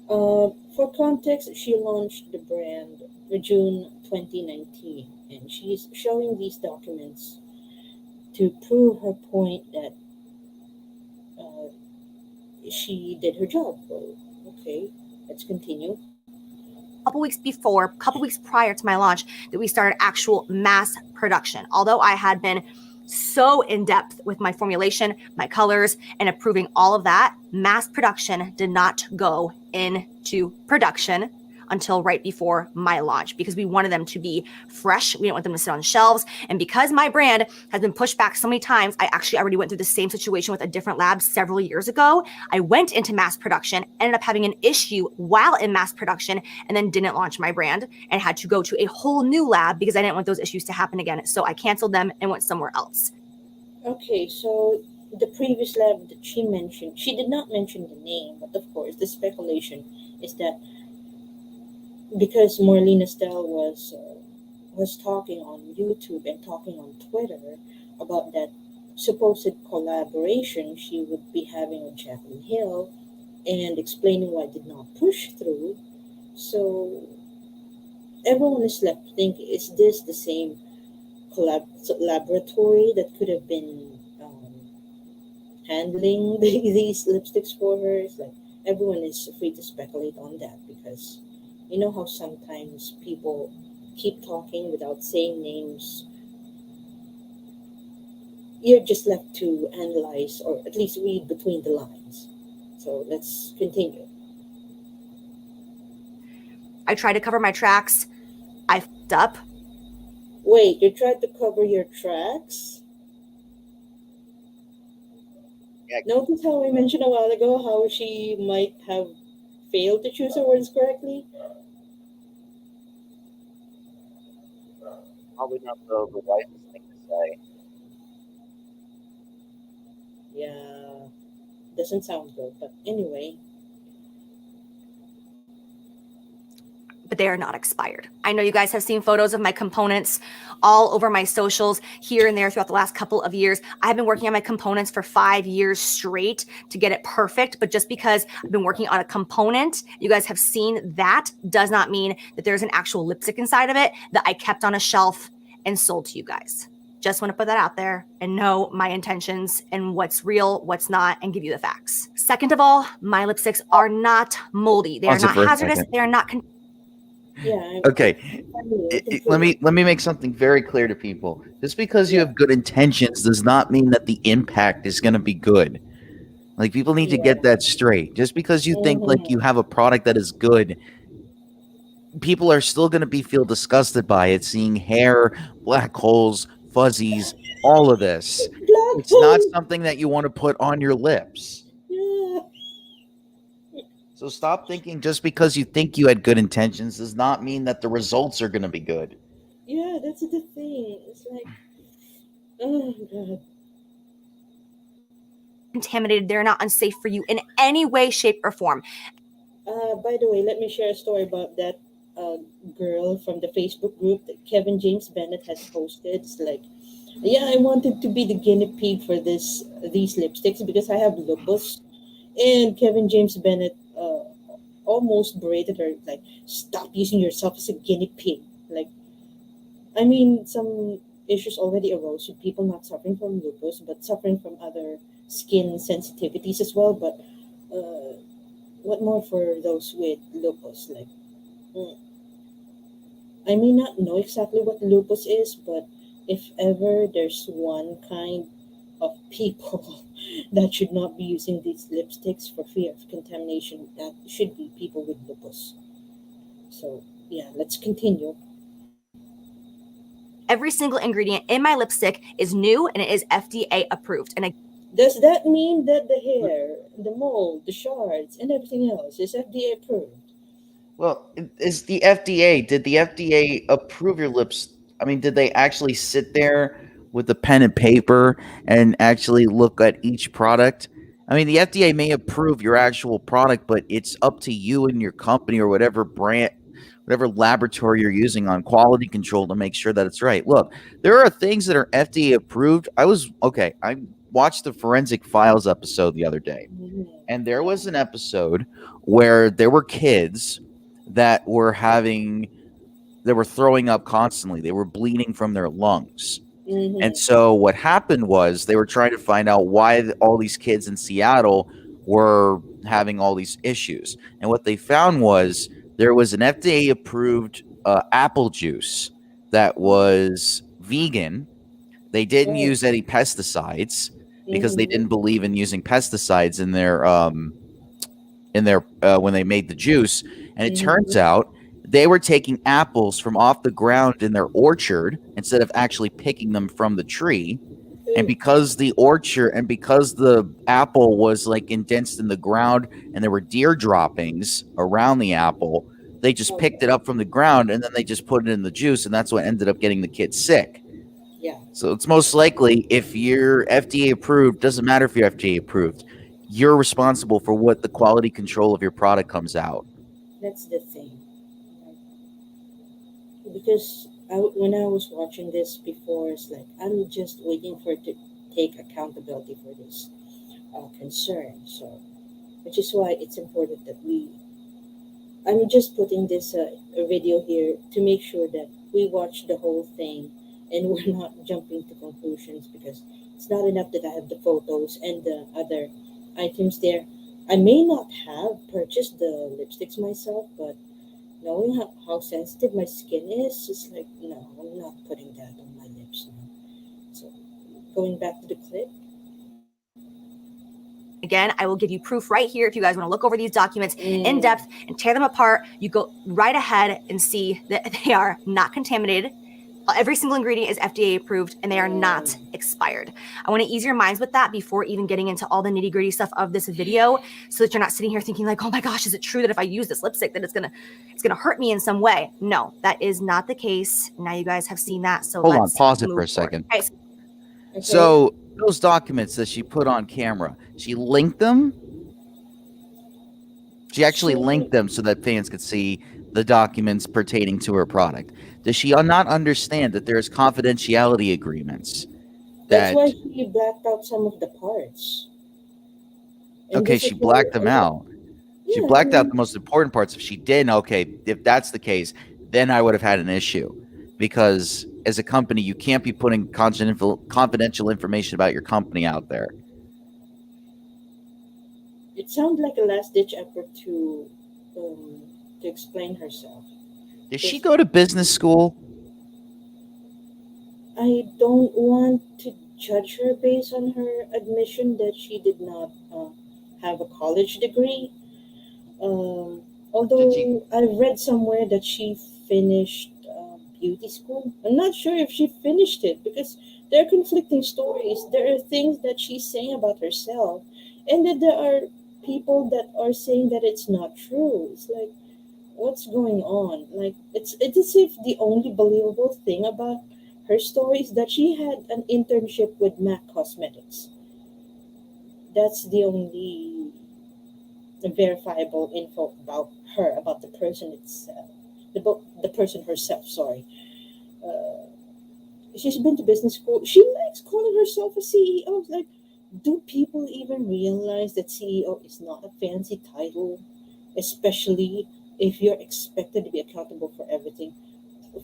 [SPEAKER 1] For context, she launched the brand in June 2019, and she's showing these documents to prove her point that she did her job. Well, okay, let's continue.
[SPEAKER 3] Couple weeks prior to my launch, that we started actual mass production. Although I had been so in depth with my formulation, my colors, and approving all of that, mass production did not go into production until right before my launch, because we wanted them to be fresh. We didn't want them to sit on shelves. And because my brand has been pushed back so many times, I actually already went through the same situation with a different lab several years ago. I went into mass production, ended up having an issue while in mass production, and then didn't launch my brand and had to go to a whole new lab because I didn't want those issues to happen again. So I canceled them and went somewhere else.
[SPEAKER 1] Okay, so the previous lab that she mentioned, she did not mention the name, but of course the speculation is that because Marlene Estelle was talking on YouTube and talking on Twitter about that supposed collaboration she would be having with Jaclyn Hill and explaining why it did not push through. So everyone is left thinking, is this the same laboratory that could have been handling these lipsticks for her? It's like everyone is free to speculate on that, because you know how sometimes people keep talking without saying names. You're just left to analyze or at least read between the lines. So let's continue.
[SPEAKER 3] I tried to cover my tracks. I f***ed up.
[SPEAKER 1] Wait, you tried to cover your tracks?
[SPEAKER 2] Yeah.
[SPEAKER 1] Notice how I mentioned a while ago how she might have failed to choose her words correctly?
[SPEAKER 2] Probably not the wisest thing to say.
[SPEAKER 1] Yeah, doesn't sound good, but anyway.
[SPEAKER 3] But they are not expired. I know you guys have seen photos of my components all over my socials here and there throughout the last couple of years. I've been working on my components for 5 years straight to get it perfect. But just because I've been working on a component, you guys have seen that, does not mean that there's an actual lipstick inside of it that I kept on a shelf and sold to you guys. Just want to put that out there and know my intentions and what's real, what's not, and give you the facts. Second of all, my lipsticks are not moldy. They are not hazardous. They are not.
[SPEAKER 1] Yeah.
[SPEAKER 2] Okay. Let me make something very clear to people. Just because you have good intentions does not mean that the impact is going to be good. Like, people need to get that straight. Just because you think like you have a product that is good, people are still going to feel disgusted by it, seeing hair, black holes, fuzzies, all of this. It's not something that you want to put on your lips.
[SPEAKER 1] Yeah.
[SPEAKER 2] So stop thinking just because you think you had good intentions does not mean that the results are going to be good.
[SPEAKER 1] Yeah, that's the thing. It's like, oh God.
[SPEAKER 3] Contaminated. They're not unsafe for you in any way, shape, or form.
[SPEAKER 1] By the way, let me share a story about that girl from the Facebook group that Kevin James Bennett has posted. It's like, yeah, I wanted to be the guinea pig for these lipsticks because I have lupus. And Kevin James Bennett almost berated her, like, stop using yourself as a guinea pig. Like, I mean, some issues already arose with people not suffering from lupus, but suffering from other skin sensitivities as well. But what more for those with lupus? Like, I may not know exactly what lupus is, but if ever there's one kind of people that should not be using these lipsticks for fear of contamination, that should be people with lupus. So yeah, let's continue.
[SPEAKER 3] Every single ingredient in my lipstick is new and it is FDA approved. And
[SPEAKER 1] does that mean that the hair, the mold, the shards, and everything else is FDA approved?
[SPEAKER 2] Well, is the FDA, did the FDA approve your lips? I mean, did they actually sit there with a pen and paper and actually look at each product? I mean, the FDA may approve your actual product, but it's up to you and your company or whatever brand, whatever laboratory you're using on quality control to make sure that it's right. Look, there are things that are FDA approved. I watched the Forensic Files episode the other day,
[SPEAKER 1] Mhm.
[SPEAKER 2] and there was an episode where there were kids that were throwing up constantly. They were bleeding from their lungs. And
[SPEAKER 1] Mhm.
[SPEAKER 2] so what happened was they were trying to find out why all these kids in Seattle were having all these issues. And what they found was there was an FDA approved apple juice that was vegan. They didn't
[SPEAKER 1] Right.
[SPEAKER 2] use any pesticides because they
[SPEAKER 1] Mhm.
[SPEAKER 2] didn't believe in using pesticides in their when they made the juice. And it turns
[SPEAKER 1] Mhm.
[SPEAKER 2] out they were taking apples from off the ground in their orchard instead of actually picking them from the tree. And
[SPEAKER 1] Ooh.
[SPEAKER 2] because the apple was like indensed in the ground and there were deer droppings around the apple, they just picked it
[SPEAKER 1] Okay.
[SPEAKER 2] up from the ground and then they just put it in the juice, and that's what ended up getting the kids sick.
[SPEAKER 1] Yeah.
[SPEAKER 2] So it's most likely, if you're FDA approved, doesn't matter if you're FDA approved, you're responsible for what the quality control of your product comes out.
[SPEAKER 1] That's the thing. Because when I was watching this before, it's like I'm just waiting for it to take accountability for this concern. So, which is why it's important that we. I'm just putting this a video here to make sure that we watch the whole thing and we're not jumping to conclusions, because it's not enough that I have the photos and the other items there. I may not have purchased the lipsticks myself, but knowing how sensitive my skin is, it's like, no, I'm not putting that on my lips now. So, going back to the clip.
[SPEAKER 3] Again, I will give you proof right here if you guys want to look over these documents in
[SPEAKER 1] Mm,
[SPEAKER 3] depth and tear them apart. You go right ahead and see that they are not contaminated. Every single ingredient is FDA approved and they are not expired. I want to ease your minds with that before even getting into all the nitty gritty stuff of this video, so that you're not sitting here thinking like, oh my gosh, is it true that if I use this lipstick that it's gonna hurt me in some way? No, that is not the case. Now you guys have seen that, so
[SPEAKER 2] Hold on,
[SPEAKER 3] let's
[SPEAKER 2] pause it for
[SPEAKER 3] move
[SPEAKER 2] a
[SPEAKER 3] forward.
[SPEAKER 2] second.
[SPEAKER 3] Okay,
[SPEAKER 1] okay.
[SPEAKER 2] So those documents that she put on camera, she linked them. She actually linked them so that fans could see the documents pertaining to her product. Does she not understand that there's confidentiality agreements?
[SPEAKER 1] That's
[SPEAKER 2] That
[SPEAKER 1] why he blacked out some of the parts. And
[SPEAKER 2] okay,
[SPEAKER 1] this
[SPEAKER 2] she
[SPEAKER 1] is why,
[SPEAKER 2] blacked them out. She
[SPEAKER 1] yeah, I
[SPEAKER 2] blacked out the
[SPEAKER 1] mean,
[SPEAKER 2] most important parts. If she didn't, okay, if that's the case, then I would have had an issue, because as a company, you can't be putting confidential information about your company out there.
[SPEAKER 1] it sounds like a last ditch effort to explain herself.
[SPEAKER 2] Did she
[SPEAKER 1] Because
[SPEAKER 2] go to business school?
[SPEAKER 1] I don't want to judge her based on her admission that she did not have a college degree.
[SPEAKER 2] Did she?
[SPEAKER 1] Although I've read somewhere that she finished beauty school. I'm not sure if she finished it, because there are conflicting stories. There are things that she's saying about herself, and then there are people that are saying that it's not true. It's like, what's going on? Like, it's as if the only believable thing about her story is that she had an internship with MAC Cosmetics. That's the only verifiable info about her, about the person itself, the person herself. Sorry, uh, she's been to business school. She likes calling herself a CEO. Like, do people even realize that CEO is not a fancy title, especially if you're expected to be accountable for everything?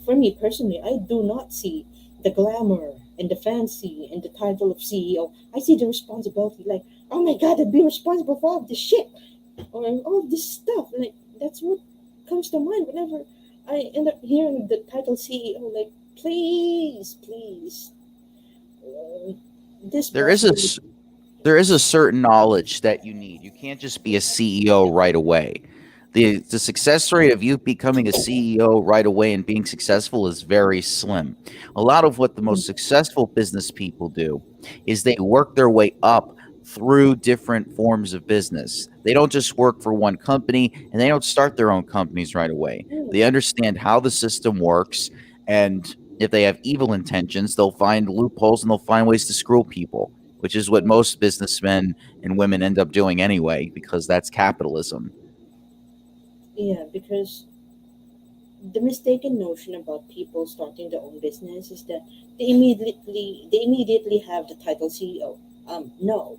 [SPEAKER 1] For me personally, I do not see the glamour and the fancy and the title of CEO. I see the responsibility. Like, oh my God, I'd be responsible for all of this shit or all of this stuff. Like, that's what comes to mind whenever I end up hearing the title CEO. Like, please, please, this
[SPEAKER 2] There is a
[SPEAKER 1] boss.
[SPEAKER 2] there is a certain knowledge that you need. You can't just be a CEO right away. The success rate of you becoming a CEO right away and being successful is very slim. A lot of what the most successful business people do is they work their way up through different forms of business. They don't just work for one company, and they don't start their own companies right away. They understand how the system works, and if they have evil intentions, they'll find loopholes and they'll find ways to screw people, which is what most businessmen and women end up doing anyway, because that's capitalism.
[SPEAKER 1] Yeah, because the mistaken notion about people starting their own business is that they immediately have the title CEO. No,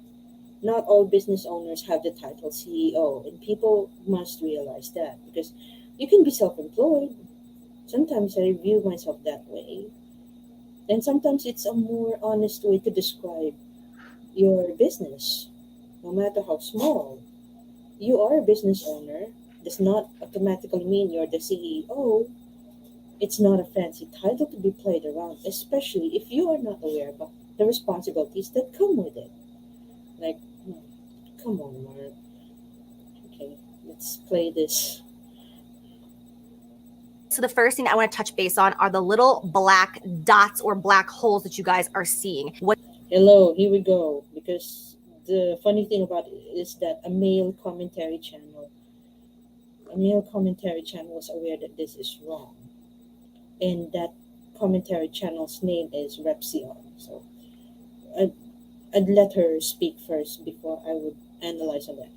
[SPEAKER 1] not all business owners have the title CEO, and people must realize that because you can be self-employed. Sometimes I view myself that way, and sometimes it's a more honest way to describe your business, no matter how small. You are a business owner does not automatically mean you're the CEO. It's not a fancy title to be played around, especially if you are not aware about the responsibilities that come with it. Like, come on, Mark. Okay, let's play this.
[SPEAKER 3] So the first thing I want to touch base on are the little black dots or black holes that you guys are seeing. What
[SPEAKER 1] Hello, here we go. Because the funny thing about it is that a male commentary channel was aware that this is wrong, and that commentary channel's name is Repsion. So I'd, I'd let her speak first before I would analyze on that.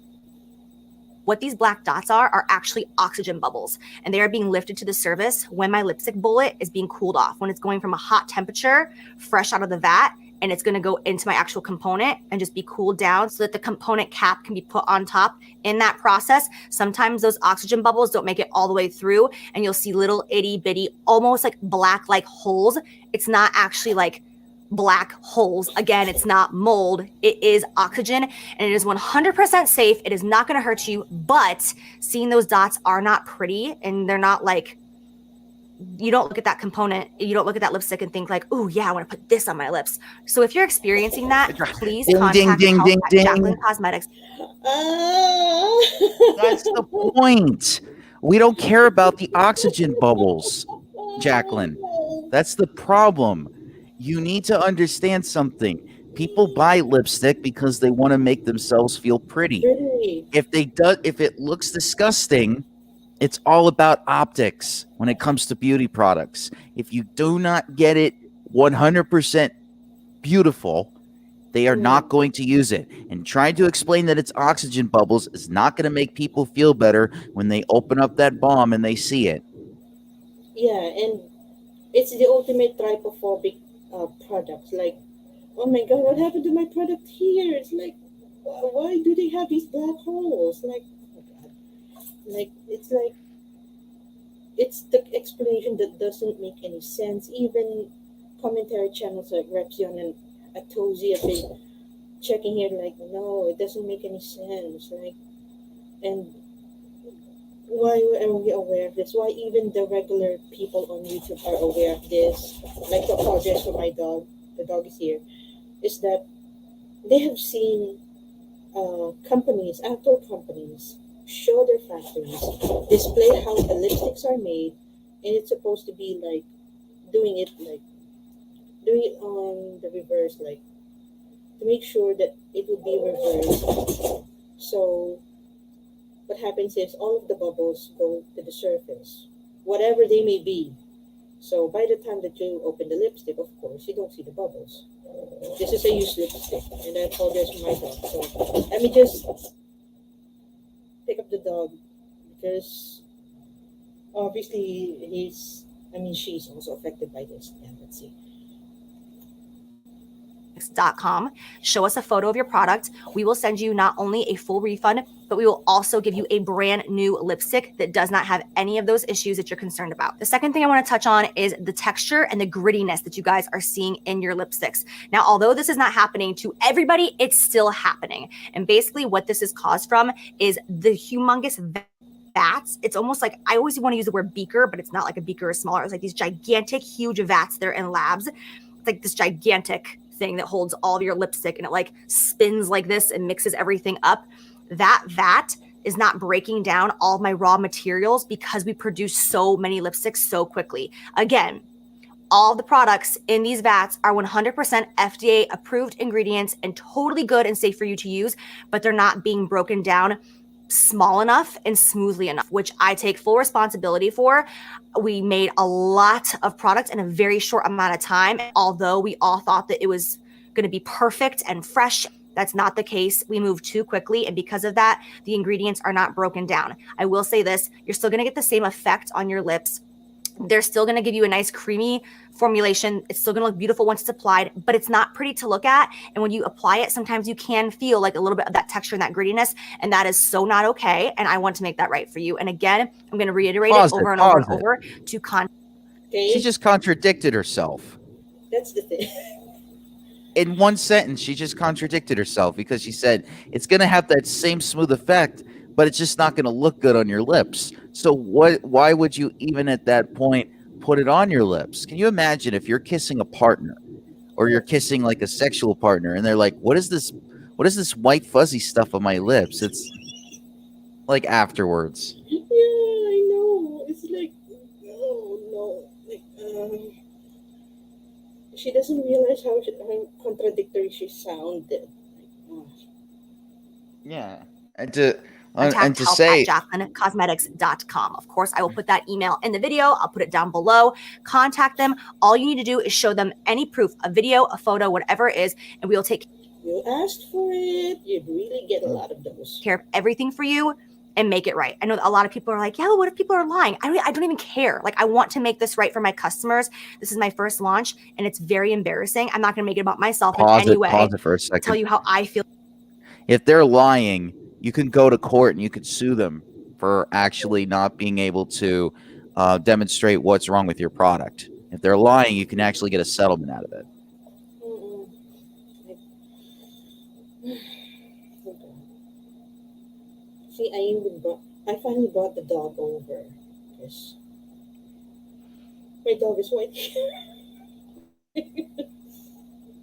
[SPEAKER 3] what these black dots are actually oxygen bubbles, and they are being lifted to the surface when my lipstick bullet is being cooled off, when it's going from a hot temperature fresh out of the vat, and it's going to go into my actual component and just be cooled down so that the component cap can be put on top. In that process, sometimes those oxygen bubbles don't make it all the way through, and you'll see little itty bitty, almost like black like holes. It's not actually like black holes. Again, it's not mold. It is oxygen, and it is 100% safe. It is not going to hurt you, but seeing those dots are not pretty, and they're not like, you don't look at that component, you don't look at that lipstick and think like, oh yeah, I want to put this on my lips. So if you're experiencing that, please contact help at Jaclyn Cosmetics.
[SPEAKER 2] That's the point. We don't care about the oxygen bubbles, Jaclyn. That's the problem. You need to understand something. People buy lipstick because they want to make themselves feel pretty. If it looks disgusting, it's all about optics when it comes to beauty products. If you do not get it 100% beautiful, they are not going to use it. And trying to explain that it's oxygen bubbles is not going to make people feel better when they open up that bomb and they see it.
[SPEAKER 1] Yeah, and it's the ultimate trypophobic product. Like, oh my god, what happened to my product here? It's like, why do they have these black holes? Like, oh god, it's the explanation that doesn't make any sense. Even commentary channels like Repsion and Atozi have been checking here. Like, no, it doesn't make any sense. Like, and why are we aware of this? Why even the regular people on YouTube are aware of this? Like, to apologize for my dog. The dog is here. Is that they have seen companies, actual companies, show their factories, display how the lipsticks are made, and it's supposed to be like doing it on the reverse, like to make sure that it would be reversed. So what happens is all of the bubbles go to the surface, whatever they may be. So by the time that you open the lipstick, of course, you don't see the bubbles. This is a used lipstick, and I apologize for my dog. So let me just pick up the dog because obviously she's also affected by this. Yeah, let's see.
[SPEAKER 3] .com. Show us a photo of your product. We will send you not only a full refund, but we will also give you a brand new lipstick that does not have any of those issues that you're concerned about. The second thing I want to touch on is the texture and the grittiness that you guys are seeing in your lipsticks. Now, although this is not happening to everybody, it's still happening. And basically what this is caused from is the humongous vats. It's almost like, I always want to use the word beaker, but it's not like a beaker, it's smaller. It's like these gigantic, huge vats that are in labs. It's like this gigantic thing that holds all of your lipstick, and it like spins like this and mixes everything up. That vat is not breaking down all of my raw materials because we produce so many lipsticks so quickly. Again, all the products in these vats are 100% FDA approved ingredients and totally good and safe for you to use, but they're not being broken down small enough and smoothly enough, which I take full responsibility for. We made a lot of product in a very short amount of time. Although we all thought that it was going to be perfect and fresh, that's not the case. We moved too quickly, and because of that, the ingredients are not broken down. I will say this, you're still going to get the same effect on your lips. They're still going to give you a nice creamy formulation. It's still going to look beautiful once it's applied, but it's not pretty to look at. And when you apply it, sometimes you can feel like a little bit of that texture and that grittiness, and that is so not okay. And I want to make that right for you. And again, I'm going to reiterate it over and over and over to
[SPEAKER 1] Okay,
[SPEAKER 2] She just contradicted herself.
[SPEAKER 1] that's the thing.
[SPEAKER 2] In one sentence, she just contradicted herself because she said it's going to have that same smooth effect, but it's just not going to look good on your lips. So why would you even at that point put it on your lips? Can you imagine if you're kissing a partner or you're kissing like a sexual partner and they're like, what is this white fuzzy stuff on my lips? It's like afterwards.
[SPEAKER 1] Yeah, I know. It's like, oh no. Like, she doesn't realize how contradictory she sounded. Like, oh.
[SPEAKER 2] Yeah. And to
[SPEAKER 3] contact help
[SPEAKER 2] say
[SPEAKER 3] at jaclyncosmetics.com. Of course, I will put that email in the video. I'll put it down below. Contact them. All you need to do is show them any proof, a video, a photo, whatever it is, and we will take
[SPEAKER 1] You asked for it. You really get a lot of those.
[SPEAKER 3] care of everything for you and make it right. I know a lot of people are like, yeah, well, what if people are lying? I don't even care. Like, I want to make this right for my customers. This is my first launch, and it's very embarrassing. I'm not going to make it about myself in any way.
[SPEAKER 2] Pause it for a second.
[SPEAKER 3] Tell you how I feel.
[SPEAKER 2] If they're lying, you can go to court and you could sue them for actually not being able to demonstrate what's wrong with your product. If they're lying, you can actually get a settlement out of it.
[SPEAKER 1] See, I finally brought the dog over because my dog is white.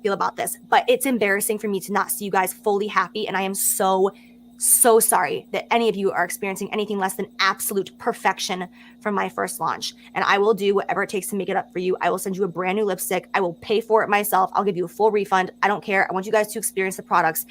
[SPEAKER 3] Feel about this, but it's embarrassing for me to not see you guys fully happy, and I am so sorry that any of you are experiencing anything less than absolute perfection from my first launch. And I will do whatever it takes to make it up for you. I will send you a brand new lipstick. I will pay for it myself. I'll give you a full refund. I don't care. I want you guys to experience the products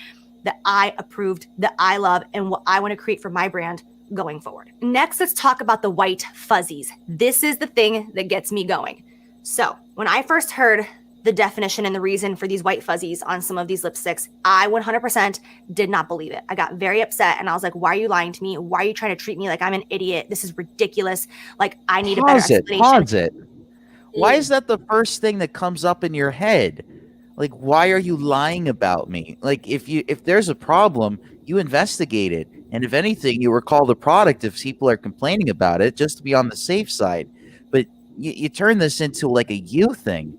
[SPEAKER 3] that I approved, that I love, and what I want to create for my brand going forward. Next, let's talk about the white fuzzies. This is the thing that gets me going. So when I first heard the definition and the reason for these white fuzzies on some of these lipsticks, I 100% did not believe it. I got very upset and I was like, why are you lying to me? Why are you trying to treat me like I'm an idiot? This is ridiculous. Like, I need a better explanation.
[SPEAKER 2] Pause it. Why is that the first thing that comes up in your head? Like, why are you lying about me? Like, if there's a problem, you investigate it. And if anything, you recall the product if people are complaining about it, just to be on the safe side. But you turn this into like a you thing.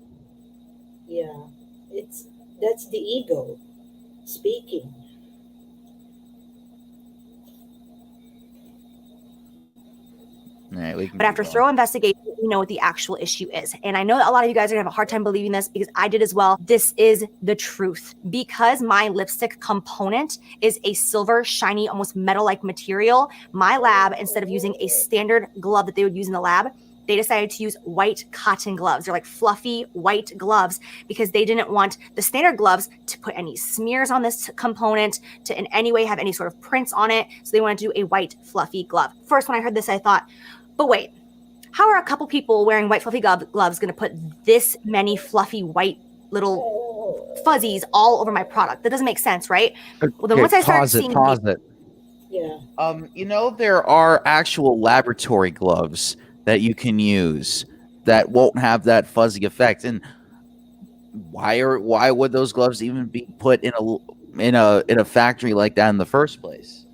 [SPEAKER 1] Yeah, that's the ego speaking.
[SPEAKER 2] All right,
[SPEAKER 3] but after thorough investigation, we know what the actual issue is. And I know that a lot of you guys are gonna have a hard time believing this because I did as well. This is the truth. Because my lipstick component is a silver, shiny, almost metal-like material, my lab, instead of using a standard glove that they would use in the lab, they decided to use white cotton gloves. They're like fluffy white gloves because they didn't want the standard gloves to put any smears on this component, to in any way have any sort of prints on it. So they wanted to do a white fluffy glove. First, when I heard this, I thought, but wait, how are a couple people wearing white fluffy gloves going to put this many fluffy white little fuzzies all over my product? That doesn't make sense, right? Well, then once I started seeing
[SPEAKER 2] pause it.
[SPEAKER 1] Yeah.
[SPEAKER 2] You know, there are actual laboratory gloves that you can use that won't have that fuzzy effect. And why would those gloves even be put in a factory like that in the first place?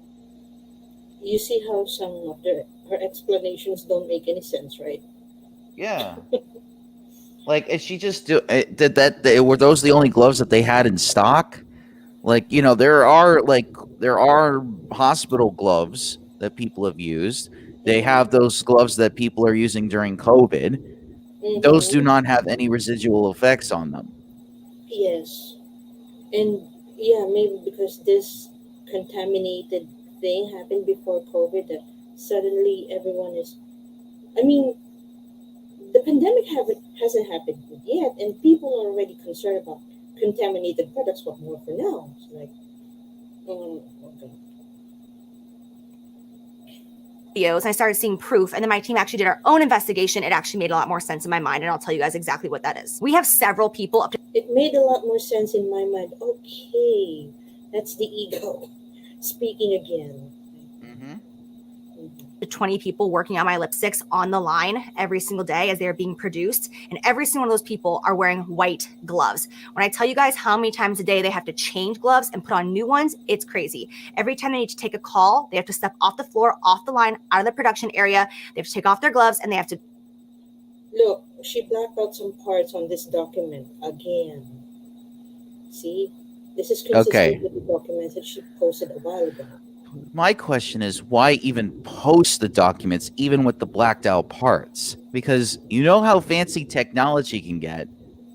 [SPEAKER 1] You see how some of her explanations don't make any sense, right?
[SPEAKER 2] Yeah. Like, is she just were those the only gloves that they had in stock? Like, you know, there are hospital gloves that people have used. They have those gloves that people are using during COVID.
[SPEAKER 1] Mm-hmm.
[SPEAKER 2] Those do not have any residual effects on them.
[SPEAKER 1] Yes. And yeah, maybe because this contaminated thing happened before COVID, that suddenly everyone is, I mean, the pandemic hasn't happened yet, and people are already concerned about contaminated products. What more for now? It's like, oh God.
[SPEAKER 3] videos and I started seeing proof, and then my team actually did our own investigation, it actually made a lot more sense in my mind, and I'll tell you guys exactly what that is. We have several people up to
[SPEAKER 1] It made a lot more sense in my mind. Okay, that's the ego speaking again.
[SPEAKER 3] 20 people working on my lipsticks on the line every single day as they're being produced, and every single one of those people are wearing white gloves. When I tell you guys how many times a day they have to change gloves and put on new ones, it's crazy. Every time they need to take a call, they have to step off the floor, off the line, out of the production area, they have to take off their gloves, and they have to...
[SPEAKER 1] Look, she blacked out some parts on this document again. See? This is consistent
[SPEAKER 2] Okay.
[SPEAKER 1] with the documents that she posted a while ago.
[SPEAKER 2] My question is, why even post the documents, even with the blacked out parts? Because you know how fancy technology can get.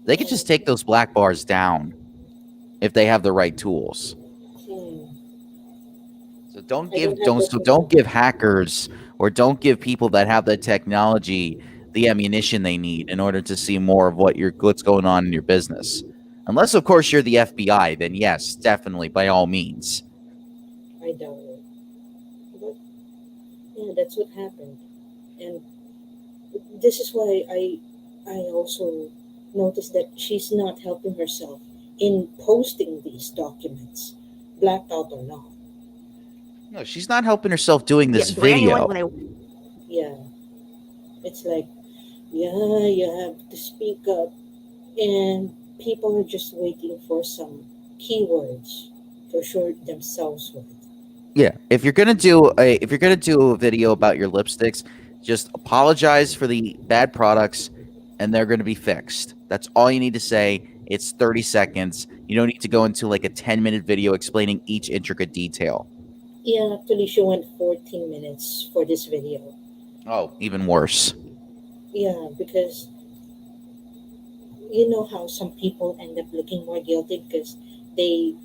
[SPEAKER 2] They could just take those black bars down if they have the right tools. So don't give hackers or don't give people that have the technology the ammunition they need in order to see more of what's going on in your business. Unless, of course, you're the FBI, then yes, definitely, by all means.
[SPEAKER 1] I doubt it. But yeah, that's what happened. And this is why I also noticed that she's not helping herself in posting these documents, blacked out or not.
[SPEAKER 2] No, she's not helping herself doing this
[SPEAKER 3] brand new
[SPEAKER 2] video.
[SPEAKER 3] ones when
[SPEAKER 1] Yeah. It's like, yeah, you have to speak up, and people are just waiting for some keywords to assure themselves with.
[SPEAKER 2] Yeah, if you're gonna do a video about your lipsticks, just apologize for the bad products, and they're gonna be fixed. That's all you need to say. It's 30 seconds. You don't need to go into like a 10-minute video explaining each intricate detail.
[SPEAKER 1] Yeah, actually, she went 14 minutes for this video.
[SPEAKER 2] Oh, even worse.
[SPEAKER 1] Yeah, because you know how some people end up looking more guilty because they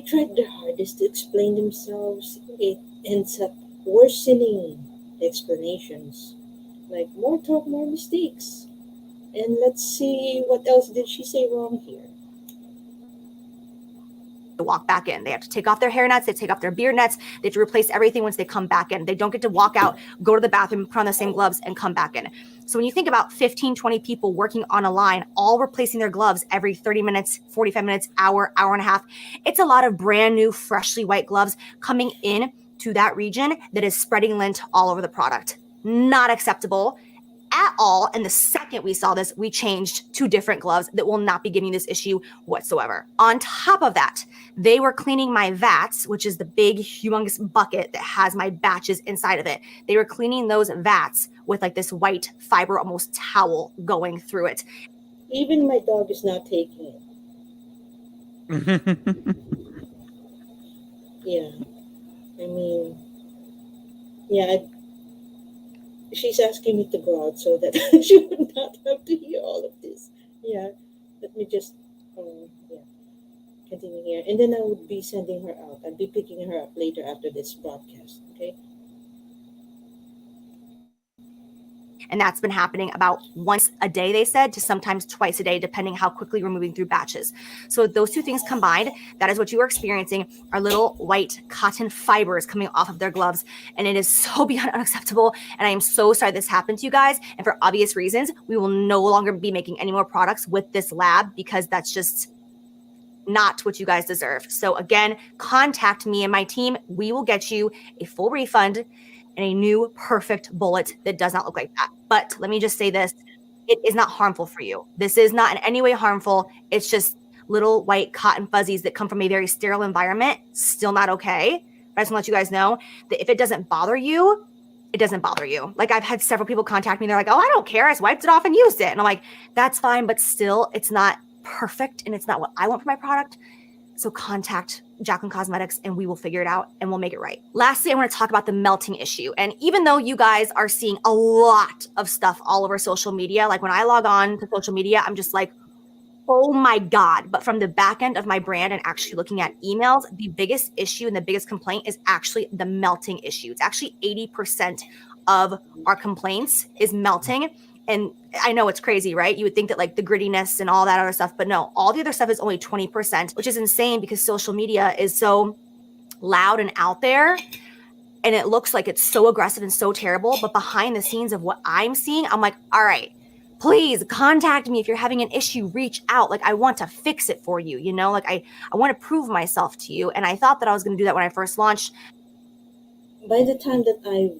[SPEAKER 1] tried their hardest to explain themselves. It ends up worsening the explanations. Like, more talk, more mistakes. And let's see, what else did she say wrong here?
[SPEAKER 3] walk back in. They have to take off their hair nets, they take off their beard nets, they have to replace everything once they come back in. They don't get to walk out, go to the bathroom, put on the same gloves, and come back in. So when you think about 15, 20 people working on a line, all replacing their gloves every 30 minutes, 45 minutes, hour and a half, it's a lot of brand new, freshly white gloves coming in to that region that is spreading lint all over the product. Not acceptable at all. And the second we saw this, we changed to different gloves that will not be giving this issue whatsoever. On top of that, they were cleaning my vats, which is the big, humongous bucket that has my batches inside of it. They were cleaning those vats with like this white fiber, almost towel going through it.
[SPEAKER 1] Even my dog is not taking it. Yeah. I mean, yeah, she's asking me to go out so that she would not have to hear all of this. Yeah, let me just continue here. And then I would be sending her out. I'll be picking her up later after this broadcast, okay?
[SPEAKER 3] And that's been happening about once a day, they said, to sometimes twice a day, depending how quickly we're moving through batches. So those two things combined, that is what you are experiencing, are little white cotton fibers coming off of their gloves. And it is so beyond unacceptable. And I am so sorry this happened to you guys. And for obvious reasons, we will no longer be making any more products with this lab because that's just not what you guys deserve. So again, contact me and my team. We will get you a full refund and a new perfect bullet that does not look like that. But let me just say this, it is not harmful for you. This is not in any way harmful. It's just little white cotton fuzzies that come from a very sterile environment. Still not okay. But I just want to let you guys know that if it doesn't bother you, it doesn't bother you. Like I've had several people contact me. They're like, oh, I don't care. I just wiped it off and used it. And I'm like, that's fine. But still, it's not perfect. And it's not what I want for my product. So contact Jaclyn Cosmetics and we will figure it out and we'll make it right. Lastly, I want to talk about the melting issue. And even though you guys are seeing a lot of stuff all over social media, like when I log on to social media, I'm just like, oh my God. But from the back end of my brand and actually looking at emails, the biggest issue and the biggest complaint is actually the melting issue. It's actually 80% of our complaints is melting. And I know it's crazy, right? You would think that like the grittiness and all that other stuff, but no, all the other stuff is only 20%, which is insane because social media is so loud and out there. and it looks like it's so aggressive and so terrible, but behind the scenes of what I'm seeing, I'm like, all right, please contact me if you're having an issue, reach out. Like, I want to fix it for you, you know, like I want to prove myself to you. And I thought that I was going to do that when I first launched.
[SPEAKER 1] By the time that I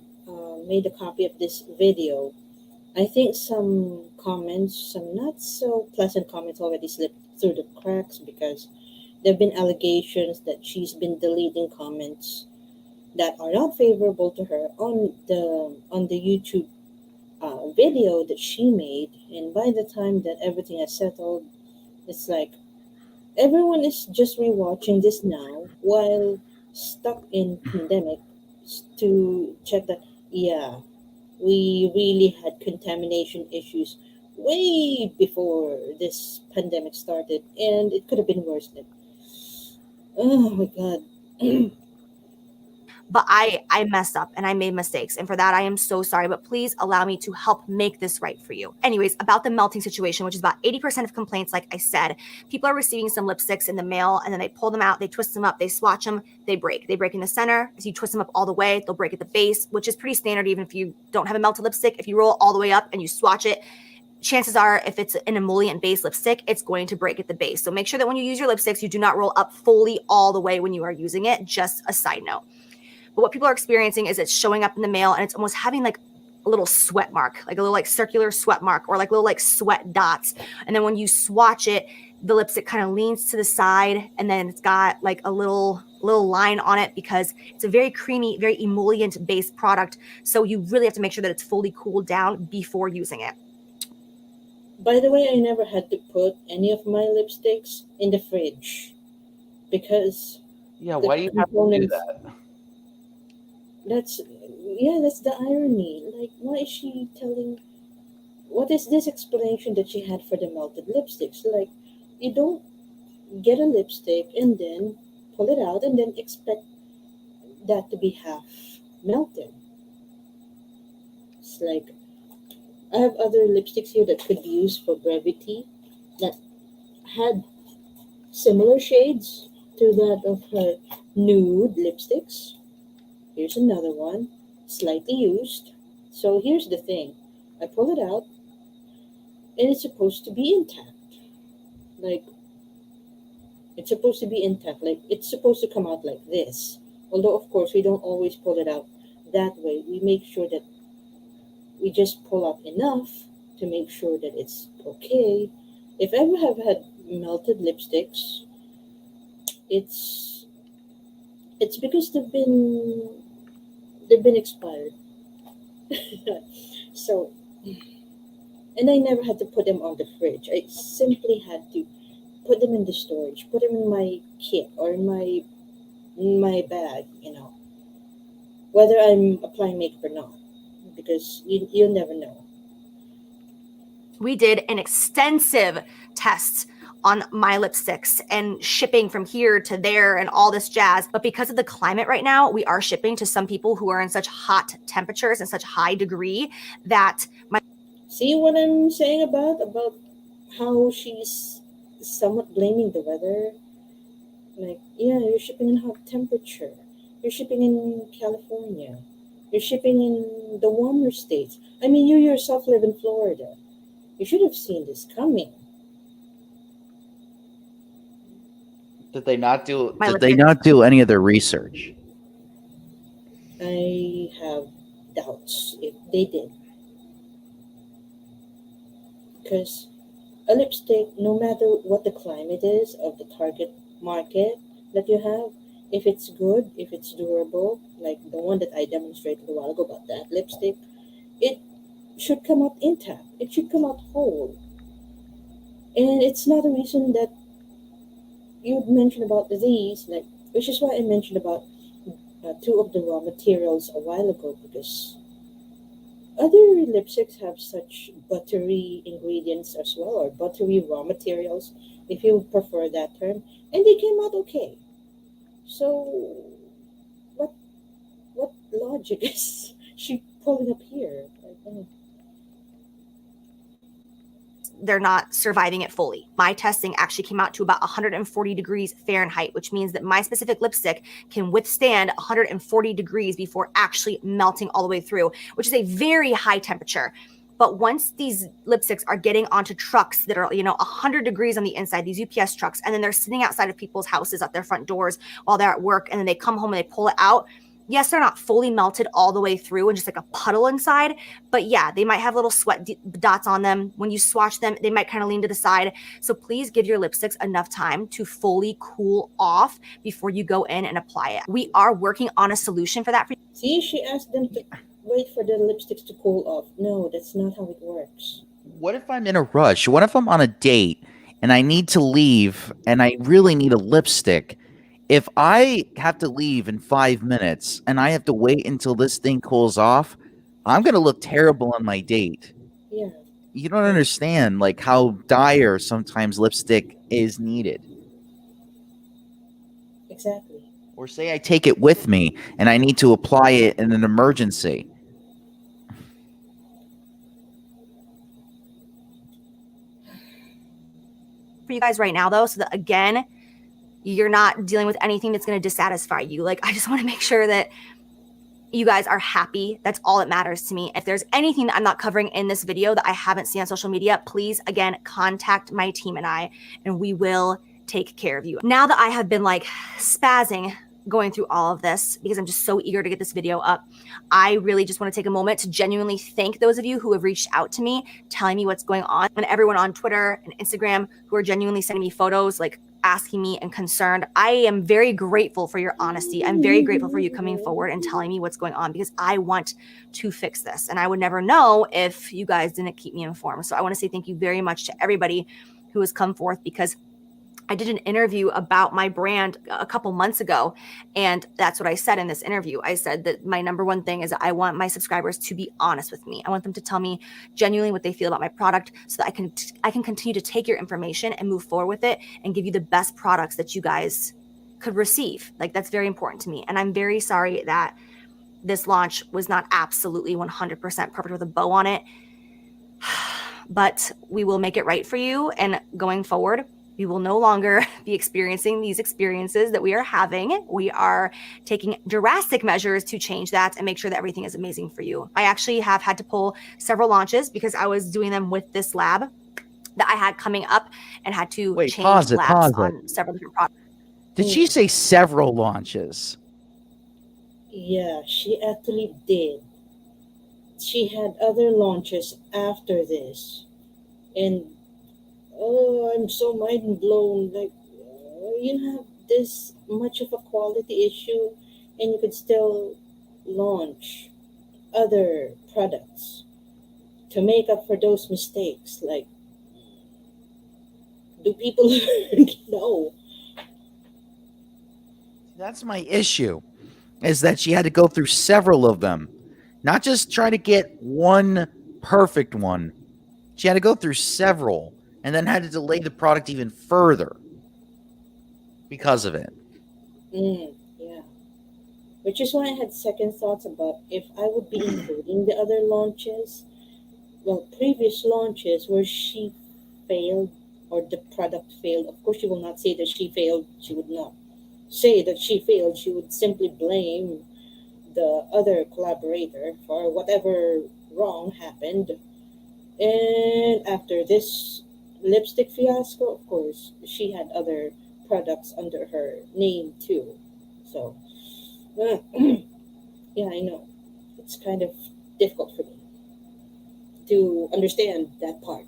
[SPEAKER 1] made a copy of this video, I think some comments, some not so pleasant comments, already slipped through the cracks because there have been allegations that she's been deleting comments that are not favorable to her on the YouTube video that she made. And by the time that everything has settled, it's like everyone is just rewatching this now while stuck in pandemic to check that, yeah, we really had contamination issues way before this pandemic started, and it could have been worse. Than, oh my god.
[SPEAKER 3] But I messed up and I made mistakes. And for that, I am so sorry. But please allow me to help make this right for you. Anyways, about the melting situation, which is about 80% of complaints, like I said, people are receiving some lipsticks in the mail and then they pull them out, they twist them up, they swatch them, they break. They break in the center. As you twist them up all the way, they'll break at the base, which is pretty standard even if you don't have a melted lipstick. If you roll all the way up and you swatch it, chances are if it's an emollient-based lipstick, it's going to break at the base. So make sure that when you use your lipsticks, you do not roll up fully all the way when you are using it. Just a side note. But what people are experiencing is it's showing up in the mail and it's almost having like a little sweat mark, like a little like circular sweat mark or like little like sweat dots. And then when you swatch it, the lipstick kind of leans to the side and then it's got like a little line on it because it's a very creamy, very emollient based product. So you really have to make sure that it's fully cooled down before using it.
[SPEAKER 1] By the way, I never had to put any of my lipsticks in the fridge because
[SPEAKER 4] Yeah,
[SPEAKER 1] the
[SPEAKER 4] why do you have to do
[SPEAKER 1] components.
[SPEAKER 4] that?
[SPEAKER 1] That's that's the irony. Like, why is she telling? What is this explanation that she had for the melted lipsticks? Like, you don't get a lipstick and then pull it out and then expect that to be half melted. It's like I have other lipsticks here that could be used for brevity that had similar shades to that of her nude lipsticks. Here's another one, slightly used. So here's the thing. I pull it out and it's supposed to be intact. Like, it's supposed to be intact. Like, it's supposed to come out like this. Although, of course, we don't always pull it out that way. We make sure that we just pull out enough to make sure that it's okay. If I ever have had melted lipsticks, it's it's because they've been expired. So, and I never had to put them on the fridge. I simply had to put them in the storage, put them in my kit or in my bag, whether I'm applying makeup or not, because you'll never know.
[SPEAKER 3] We did an extensive test on my lipsticks and shipping from here to there and all this jazz. But because of the climate right now, we are shipping to some people who are in such hot temperatures and such high degree that my
[SPEAKER 1] See what I'm saying about how she's somewhat blaming the weather? Like, yeah, you're shipping in hot temperature. You're shipping in California. You're shipping in the warmer states. I mean, you yourself live in Florida. You should have seen this coming.
[SPEAKER 4] Did they not do?
[SPEAKER 3] my
[SPEAKER 2] Did they
[SPEAKER 3] lipstick
[SPEAKER 2] not do any of their research?
[SPEAKER 1] I have doubts if they did. Because a lipstick, no matter what the climate is of the target market that you have, if it's good, if it's durable, like the one that I demonstrated a while ago about that lipstick, it should come out intact. It should come out whole. And it's not a reason that you'd mention about these, like, which is why I mentioned about two of the raw materials a while ago, because other lipsticks have such buttery ingredients as well, or buttery raw materials, if you prefer that term, and they came out okay. So, what what logic is she pulling up here? Like,
[SPEAKER 3] they're not surviving it fully. My testing actually came out to about 140 degrees Fahrenheit, which means that my specific lipstick can withstand 140 degrees before actually melting all the way through, which is a very high temperature. But once these lipsticks are getting onto trucks that are, 100 degrees on the inside, these UPS trucks, and then they're sitting outside of people's houses at their front doors while they're at work, and then they come home and they pull it out. Yes, they're not fully melted all the way through and just like a puddle inside, but yeah, they might have little sweat dots on them. When you swatch them, they might kind of lean to the side. So please give your lipsticks enough time to fully cool off before you go in and apply it. We are working on a solution for that.
[SPEAKER 1] See, she asked them to wait for the lipsticks to cool off. No, that's not how it works.
[SPEAKER 2] What if I'm in a rush? What if I'm on a date and I need to leave and I really need a lipstick? If I have to leave in 5 minutes and I have to wait until this thing cools off, I'm going to look terrible on my date.
[SPEAKER 1] Yeah.
[SPEAKER 2] You don't understand like how dire sometimes lipstick is needed.
[SPEAKER 1] Exactly.
[SPEAKER 2] Or say I take it with me and I need to apply it in an emergency.
[SPEAKER 3] For you guys right now though, so that again, you're not dealing with anything that's going to dissatisfy you. Like, I just want to make sure that you guys are happy. That's all that matters to me. If there's anything that I'm not covering in this video that I haven't seen on social media, please, again, contact my team and we will take care of you. Now that I have been like spazzing going through all of this because I'm just so eager to get this video up, I really just want to take a moment to genuinely thank those of you who have reached out to me, telling me what's going on, and everyone on Twitter and Instagram who are genuinely sending me photos, like asking me and concerned. I am very grateful for your honesty. I'm very grateful for you coming forward and telling me what's going on because I want to fix this. And I would never know if you guys didn't keep me informed. So I want to say thank you very much to everybody who has come forth, because I did an interview about my brand a couple months ago, and that's what I said in this interview. I said that my number one thing is that I want my subscribers to be honest with me. I want them to tell me genuinely what they feel about my product so that I can continue to take your information and move forward with it and give you the best products that you guys could receive. Like, that's very important to me. And I'm very sorry that this launch was not absolutely 100% perfect with a bow on it, but we will make it right for you. And going forward, we will no longer be experiencing these experiences that we are having. We are taking drastic measures to change that and make sure that everything is amazing for you. I actually have had to pull several launches because I was doing them with this lab that I had coming up and had to change labs on several different products.
[SPEAKER 5] Did she say several launches?
[SPEAKER 1] Yeah, she actually did. She had other launches after this. And I'm so mind blown. Like, you have this much of a quality issue and you could still launch other products to make up for those mistakes. Like, do people learn? No.
[SPEAKER 2] That's my issue, is that she had to go through several of them, not just try to get one perfect one. She had to go through several and then had to delay the product even further because of it.
[SPEAKER 1] Yeah. Which is why I had second thoughts about if I would be including the other launches. Well, previous launches where she failed or the product failed. Of course, she will not say that she failed. She would not say that she failed. She would simply blame the other collaborator for whatever wrong happened. And after this lipstick fiasco, of course, she had other products under her name too. So, yeah, I know. It's kind of difficult for me to understand that part.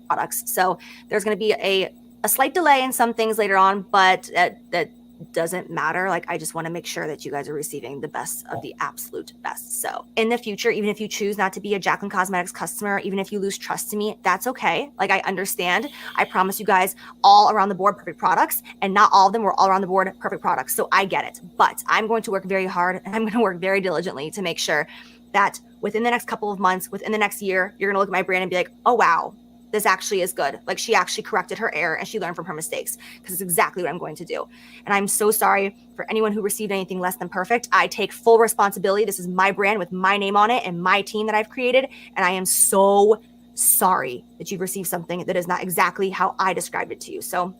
[SPEAKER 3] Products. So there's going to be a slight delay in some things later on, but that doesn't matter. Like, I just want to make sure that you guys are receiving the best of the absolute best. So in the future, even if you choose not to be a Jaclyn Cosmetics customer, even if you lose trust in me, that's okay. Like, I understand. I promise you guys all around the board perfect products, and not all of them were all around the board perfect products. So I get it, but I'm going to work very hard and I'm going to work very diligently to make sure that within the next couple of months, within the next year, you're going to look at my brand and be like, oh, wow, this actually is good. Like, she actually corrected her error and she learned from her mistakes, because it's exactly what I'm going to do. And I'm so sorry for anyone who received anything less than perfect. I take full responsibility. This is my brand with my name on it and my team that I've created. And I am so sorry that you've received something that is not exactly how I described it to you. So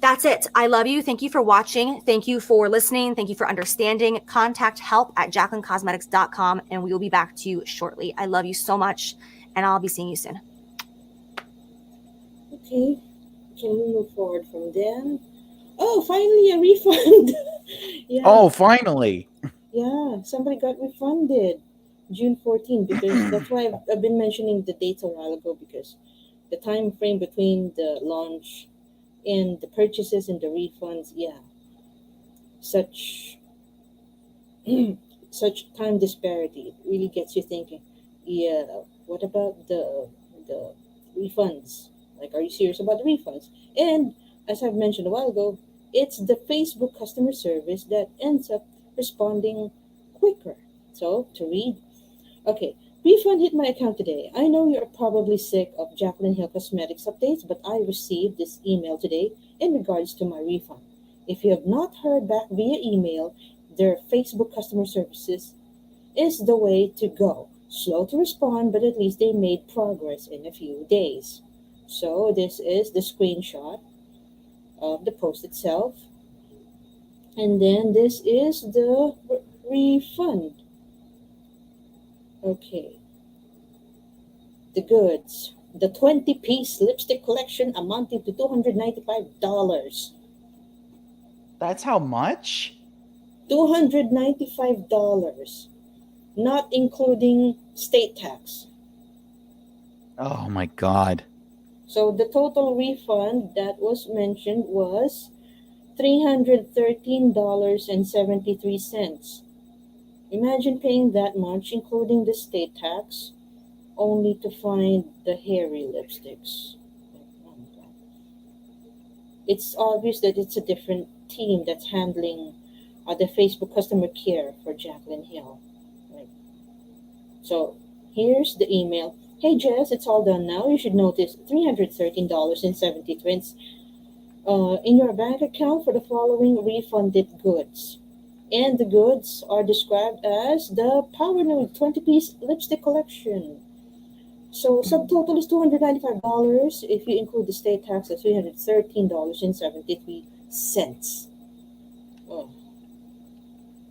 [SPEAKER 3] that's it. I love you. Thank you for watching. Thank you for listening. Thank you for understanding. Contact help at jaclyncosmetics.com, and we will be back to you shortly. I love you so much, and I'll be seeing you soon.
[SPEAKER 1] Okay, can we move forward from then? Oh, finally a refund. Yeah.
[SPEAKER 5] Oh, finally.
[SPEAKER 1] Yeah, somebody got refunded June 14 because that's why I've been mentioning the dates a while ago, because the time frame between the launch and the purchases and the refunds, yeah, such such time disparity, it really gets you thinking. Yeah, what about the refunds? Like, are you serious about the refunds? And as I've mentioned a while ago, it's the Facebook customer service that ends up responding quicker. So to read, okay, refund hit my account today. I know you're probably sick of Jaclyn Hill Cosmetics updates, but I received this email today in regards to my refund. If you have not heard back via email, their Facebook customer services is the way to go. Slow to respond, but at least they made progress in a few days. So this is the screenshot of the post itself. And then this is the refund. Okay. The goods. The 20-piece lipstick collection amounting to $295.
[SPEAKER 5] That's how much?
[SPEAKER 1] $295. Not including state tax.
[SPEAKER 5] Oh my God.
[SPEAKER 1] So the total refund that was mentioned was $313.73. Imagine paying that much, including the state tax, only to find the hairy lipsticks. Oh my God. It's obvious that it's a different team that's handling the Facebook customer care for Jaclyn Hill. Right. So here's the email. Hey Jess, it's all done now. You should notice $313.70 in your bank account for the following refunded goods. And the goods are described as the Power Nude 20-piece lipstick collection. So subtotal is $295 if you include the state tax of $313.73. Oh.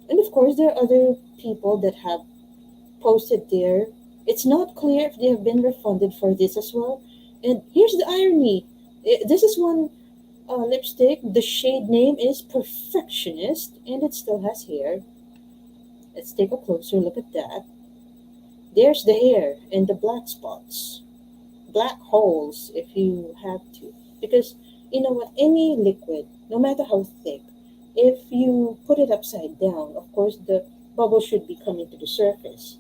[SPEAKER 1] And of course, there are other people that have posted there. It's not clear if they have been refunded for this as well. And here's the irony. This is one lipstick. The shade name is Perfectionist, and it still has hair. Let's take a closer look at that. There's the hair and the black spots. Black holes, if you have to. Because, you know what, any liquid, no matter how thick, if you put it upside down, of course, the bubbles should be coming to the surface.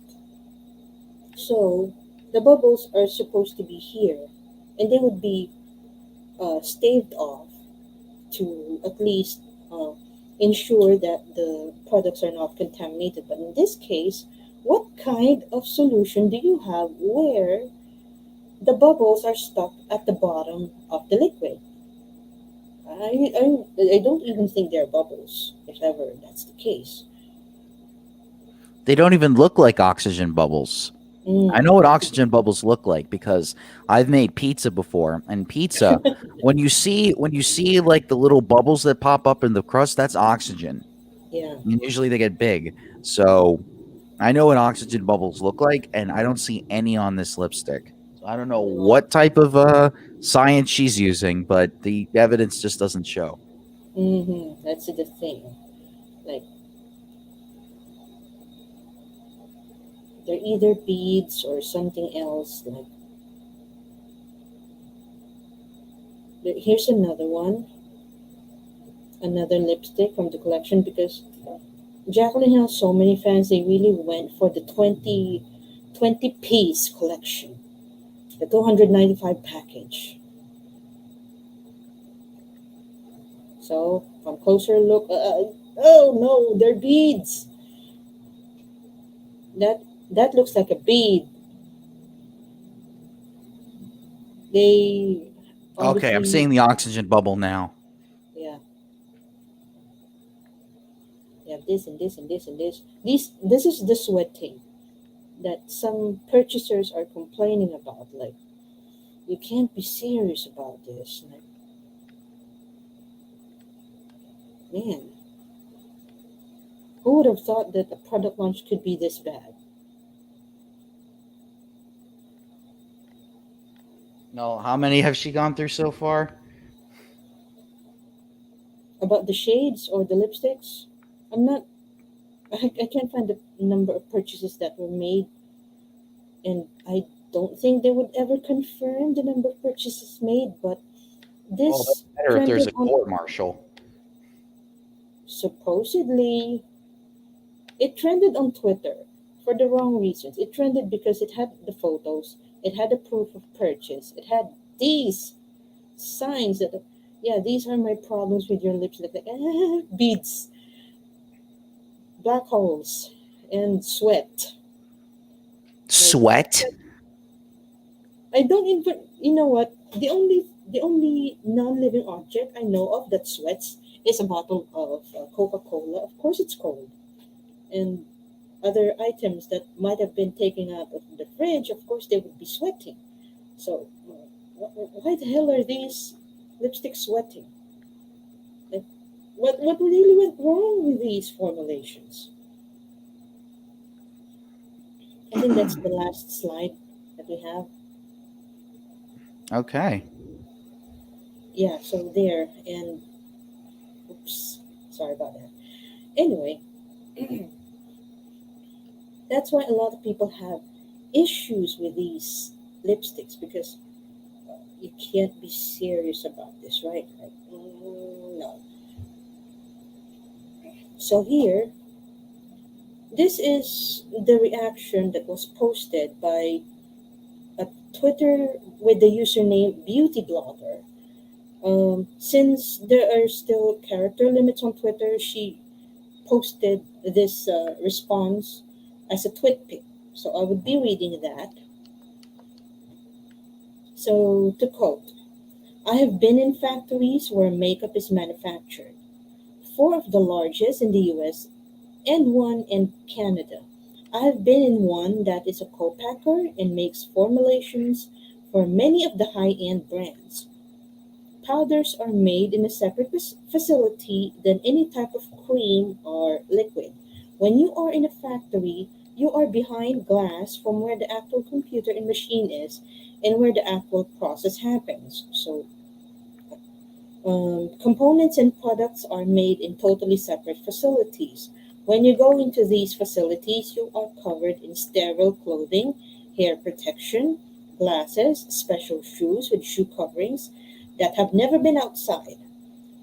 [SPEAKER 1] So the bubbles are supposed to be here, and they would be staved off to at least ensure that the products are not contaminated. But in this case, what kind of solution do you have where the bubbles are stuck at the bottom of the liquid? I don't even think they're bubbles, if ever that's the case.
[SPEAKER 5] They don't even look like oxygen bubbles.
[SPEAKER 1] Mm.
[SPEAKER 5] I know what oxygen bubbles look like because I've made pizza before, and pizza, when you see like the little bubbles that pop up in the crust, that's oxygen.
[SPEAKER 1] Yeah.
[SPEAKER 5] And usually they get big. So I know what oxygen bubbles look like, and I don't see any on this lipstick. So I don't know what type of science she's using, but the evidence just doesn't show.
[SPEAKER 1] Mm-hmm. That's the thing. Like, they're either beads or something else. Like, here's another one, another lipstick from the collection, because Jaclyn has so many fans. They really went for the 20 piece collection, the 295 package. So from closer look, oh no, they're beads. That looks like a bead. They
[SPEAKER 5] Okay, I'm
[SPEAKER 1] obviously-
[SPEAKER 5] seeing the oxygen bubble now.
[SPEAKER 1] Yeah. You have this and this and this and this. This is the sweat tape. that some purchasers are complaining about. Like, you can't be serious about this. Like, man, who would have thought that a product launch could be this bad?
[SPEAKER 5] No, how many have she gone through so far?
[SPEAKER 1] About the shades or the lipsticks? I'm not, I can't find the number of purchases that were made, and I don't think they would ever confirm the number of purchases made, but
[SPEAKER 5] Well, that's
[SPEAKER 1] this
[SPEAKER 5] better if there's
[SPEAKER 1] trended
[SPEAKER 5] a
[SPEAKER 1] on,
[SPEAKER 5] court martial.
[SPEAKER 1] supposedly, it trended on Twitter for the wrong reasons. It trended because it had the photos, it had the proof of purchase, it had these signs that, yeah, these are my problems with your lips, like beads, black holes, and sweat. Like,
[SPEAKER 5] Sweat?
[SPEAKER 1] I don't even, you know what? The only non-living object I know of that sweats is a bottle of Coca-Cola. Of course, it's cold, and other items that might have been taken out of the fridge. Of course, they would be sweating. So, why the hell are these lipsticks sweating? Like, what really went wrong with these formulations? I think that's the last slide that we have.
[SPEAKER 5] Okay.
[SPEAKER 1] Yeah, so there, and oops, sorry about that. Anyway, that's why a lot of people have issues with these lipsticks because you can't be serious about this, right? Like, no. So here, this is the reaction that was posted by a Twitter with the username Beauty Blogger. Since there are still character limits on Twitter, she posted this response as a twit pic. So I would be reading that. So to quote, I have been in factories where makeup is manufactured, four of the largest in the US and one in Canada. I have been in one that is a co-packer and makes formulations for many of the high-end brands. Powders are made in a separate facility than any type of cream or liquid. When you are in a factory, you are behind glass from where the actual computer and machine is and where the actual process happens. So, components and products are made in totally separate facilities. When you go into these facilities, you are covered in sterile clothing, hair protection, glasses, special shoes with shoe coverings that have never been outside.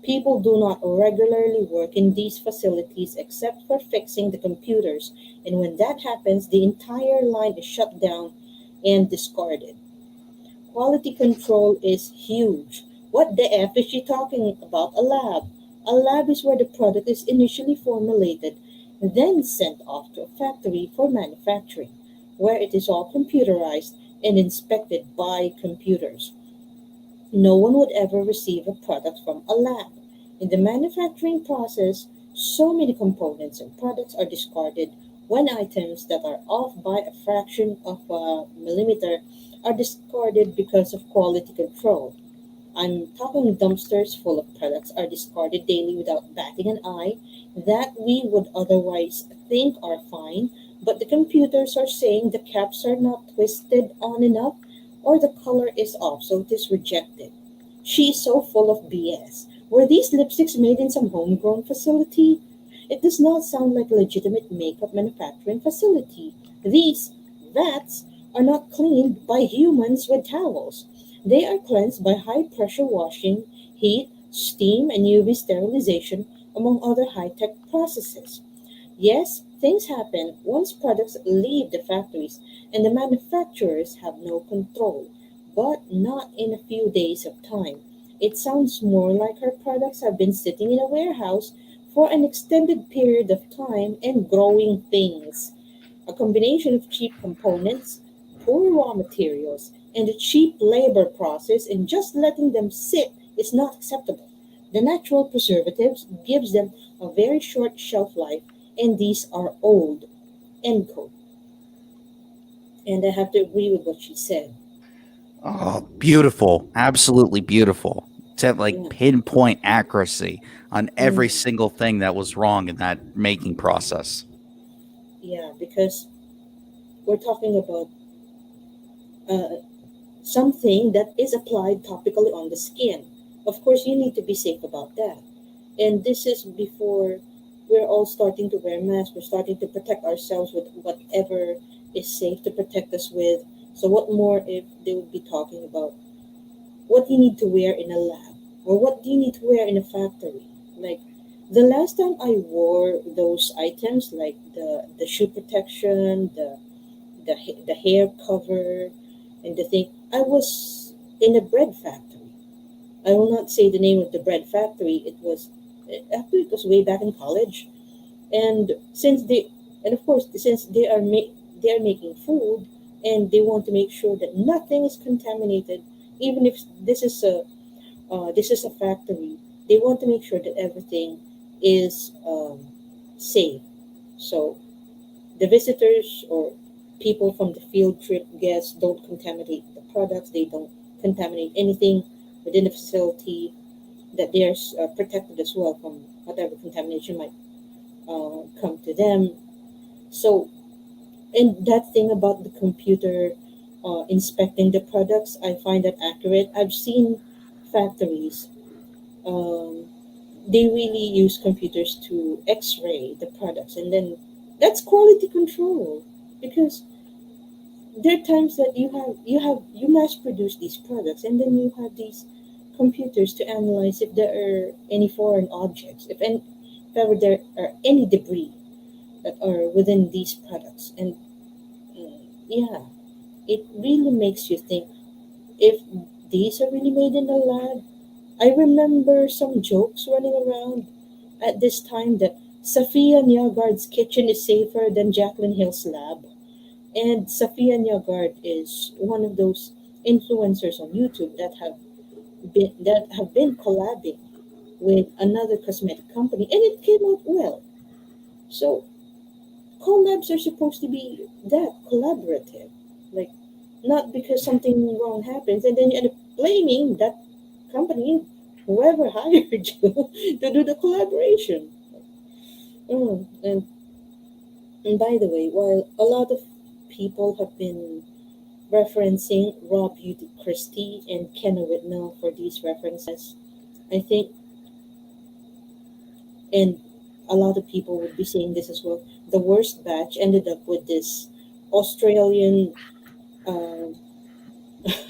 [SPEAKER 1] People do not regularly work in these facilities except for fixing the computers, and when that happens, the entire line is shut down and discarded. Quality control is huge. What the F is she talking about? A lab. A lab is where the product is initially formulated, then sent off to a factory for manufacturing, where it is all computerized and inspected by computers. No one would ever receive a product from a lab. In the manufacturing process, so many components and products are discarded when items that are off by a fraction of a millimeter are discarded because of quality control. I'm talking dumpsters full of products are discarded daily without batting an eye that we would otherwise think are fine, but the computers are saying the caps are not twisted on enough or the color is off, so it is rejected. She's so full of BS. Were these lipsticks made in some homegrown facility? It does not sound like a legitimate makeup manufacturing facility. These vats are not cleaned by humans with towels. They are cleansed by high pressure washing, heat, steam, and UV sterilization, among other high tech processes. Yes, things happen once products leave the factories and the manufacturers have no control, but not in a few days of time. It sounds more like her products have been sitting in a warehouse for an extended period of time and growing things. A combination of cheap components, poor raw materials, and a cheap labor process, and just letting them sit is not acceptable. The natural preservatives gives them a very short shelf life, and these are old. End quote. And I have to agree with what she said.
[SPEAKER 5] Oh, beautiful. Absolutely beautiful. To have like
[SPEAKER 1] Yeah.
[SPEAKER 5] pinpoint accuracy on every
[SPEAKER 1] Mm,
[SPEAKER 5] single thing that was wrong in that making process.
[SPEAKER 1] yeah, because we're talking about uh, something that is applied topically on the skin. Of course, you need to be safe about that. And this is before we're all starting to wear masks. We're starting to protect ourselves with whatever is safe to protect us with. So, what more if they would be talking about what you need to wear in a lab or what do you need to wear in a factory? Like the last time I wore those items, like the shoe protection, the hair cover, and the thing, I was in a bread factory. I will not say the name of the bread factory. Actually it was way back in college, and of course since they are making food, and they want to make sure that nothing is contaminated, even if this is a factory. They want to make sure that everything is safe. So the visitors or people from the field trip guests don't contaminate the products. They don't contaminate anything within the facility. That they're protected as well from whatever contamination might come to them. So, and that thing about the computer inspecting the products, I find that accurate. I've seen factories. Um, they really use computers to X-ray the products, and then that's quality control because there are times that you mass produce these products, and then you have these computers to analyze if there are any foreign objects, if ever there are any debris that are within these products, and yeah, it really makes you think if these are really made in the lab. I remember some jokes running around at this time that Safia Nyagard's kitchen is safer than Jaclyn Hill's lab. And Safia Nyagard is one of those influencers on YouTube that have been collabing with another cosmetic company, and it came out well. So collabs are supposed to be that collaborative, like not because something wrong happens and then you end up blaming that company, whoever hired you to do the collaboration. And by the way, while a lot of people have been referencing Raw Beauty Christie and Kenna Whitnell for these references, I think, and a lot of people would be saying this as well, the worst batch ended up with this Australian uh,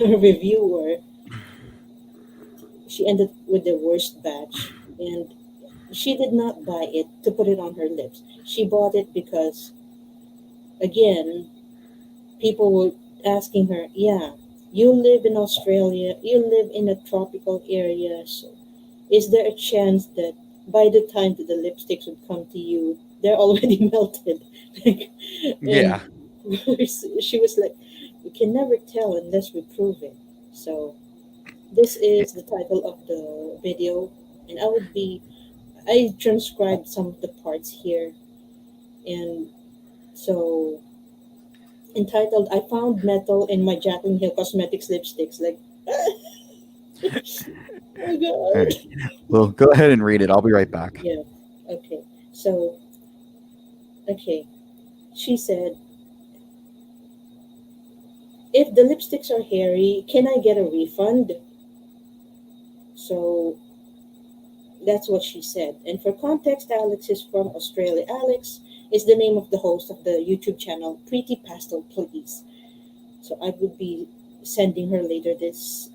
[SPEAKER 1] reviewer. She ended with the worst batch, and she did not buy it to put it on her lips. She bought it because, again, people were asking her, yeah, you live in Australia, you live in a tropical area, so is there a chance that by the time that the lipsticks would come to you, they're already melted? Like, and
[SPEAKER 5] Yeah.
[SPEAKER 1] she was like, we can never tell unless we prove it. So this is the title of the video, and I transcribed some of the parts here, and so entitled "I found metal in my Jaclyn Hill Cosmetics lipsticks." Like, oh my
[SPEAKER 5] All
[SPEAKER 1] god.
[SPEAKER 5] right. Well, go ahead and read it. I'll be right back.
[SPEAKER 1] Yeah. Okay. So, okay. She said, "If the lipsticks are hairy, can I get a refund?" So that's what she said. And for context, Alex is from Australia. Alex is the name of the host of the YouTube channel Pretty Pastel Please. So I would be sending her later this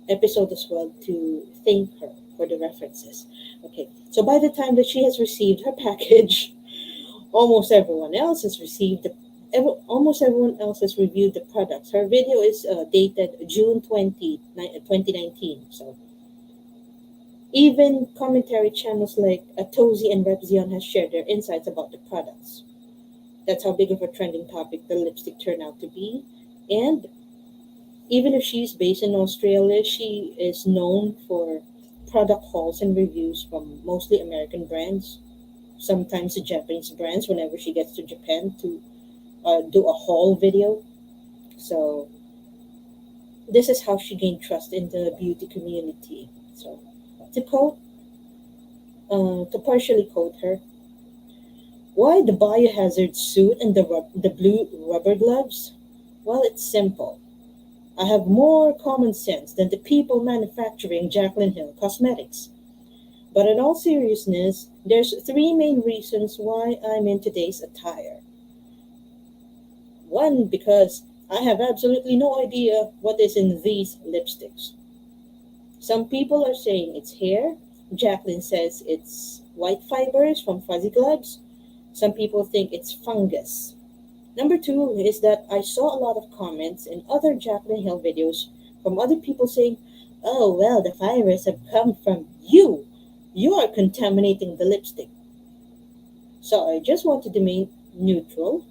[SPEAKER 1] episode as well to thank her for the references. Okay, so by the time that she has received her package, almost everyone else has almost everyone else has reviewed the products. Her video is dated June 20, 2019. So even commentary channels like Atozi and Repzion has shared their insights about the products. That's how big of a trending topic the lipstick turned out to be. And even if she's based in Australia, she is known for product hauls and reviews from mostly American brands, sometimes Japanese brands whenever she gets to Japan to do a haul video. So this is how she gained trust in the beauty community. So to quote, to partially quote her, why the biohazard suit and the blue rubber gloves? Well, it's simple. I have more common sense than the people manufacturing Jaclyn Hill cosmetics. But in all seriousness, there's three main reasons why I'm in today's attire. One, because I have absolutely no idea what is in these lipsticks. Some people are saying it's hair. Jaclyn says it's white fibers from fuzzy gloves. Some people think it's fungus. Number two is that I saw a lot of comments in other Jaclyn Hill videos from other people saying, oh, well, the fibers have come from you. You are contaminating the lipstick. So I just wanted to remain neutral,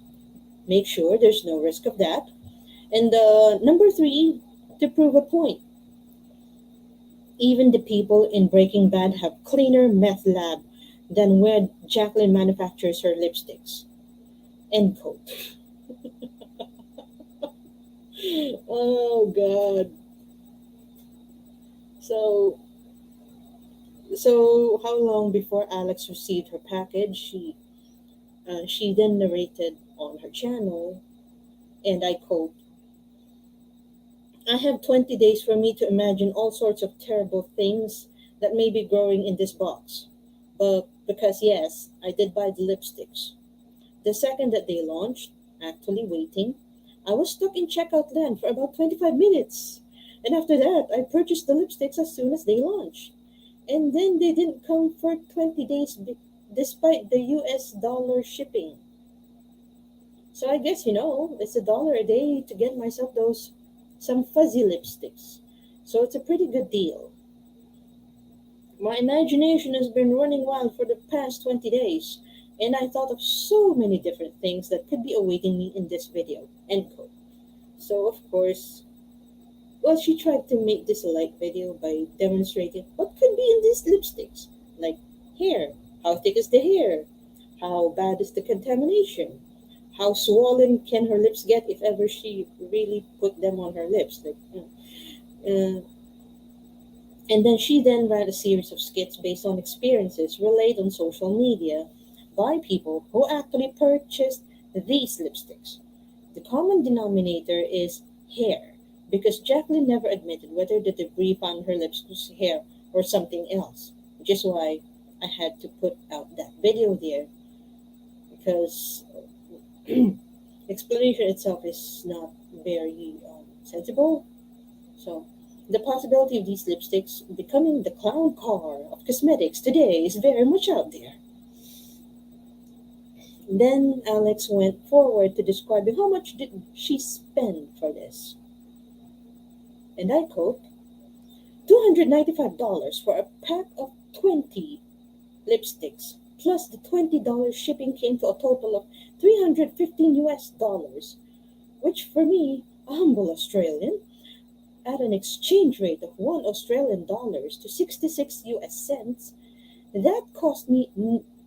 [SPEAKER 1] make sure there's no risk of that. And number three, to prove a point. Even the people in Breaking Bad have cleaner meth lab than where Jaclyn manufactures her lipsticks. End quote. Oh God. So how long before Alex received her package, she then narrated on her channel, and I quote, I have 20 days for me to imagine all sorts of terrible things that may be growing in this box. But because yes, I did buy the lipsticks. The second that they launched, actually waiting, I was stuck in checkout land for about 25 minutes. And after that, I purchased the lipsticks as soon as they launched. And then they didn't come for 20 days despite the US dollar shipping. So I guess, it's $1 a day to get myself some fuzzy lipsticks. So it's a pretty good deal. My imagination has been running wild for the past 20 days, and I thought of so many different things that could be awaiting me in this video. End quote. So of course, well, she tried to make this a light video by demonstrating what could be in these lipsticks. Like hair. How thick is the hair? How bad is the contamination? How swollen can her lips get if ever she really put them on her lips? And then she then ran a series of skits based on experiences relayed on social media by people who actually purchased these lipsticks. The common denominator is hair, because Jaclyn never admitted whether the debris found her lips was hair or something else, which is why I had to put out that video there, because explanation itself is not very sensible. So the possibility of these lipsticks becoming the clown car of cosmetics today is very much out there. Then Alex went forward to describing how much did she spend for this. And I quote, $295 for a pack of 20 lipsticks, plus the $20 shipping came to a total of $315, which for me, a humble Australian, at an exchange rate of $1 to 66 US cents, that cost me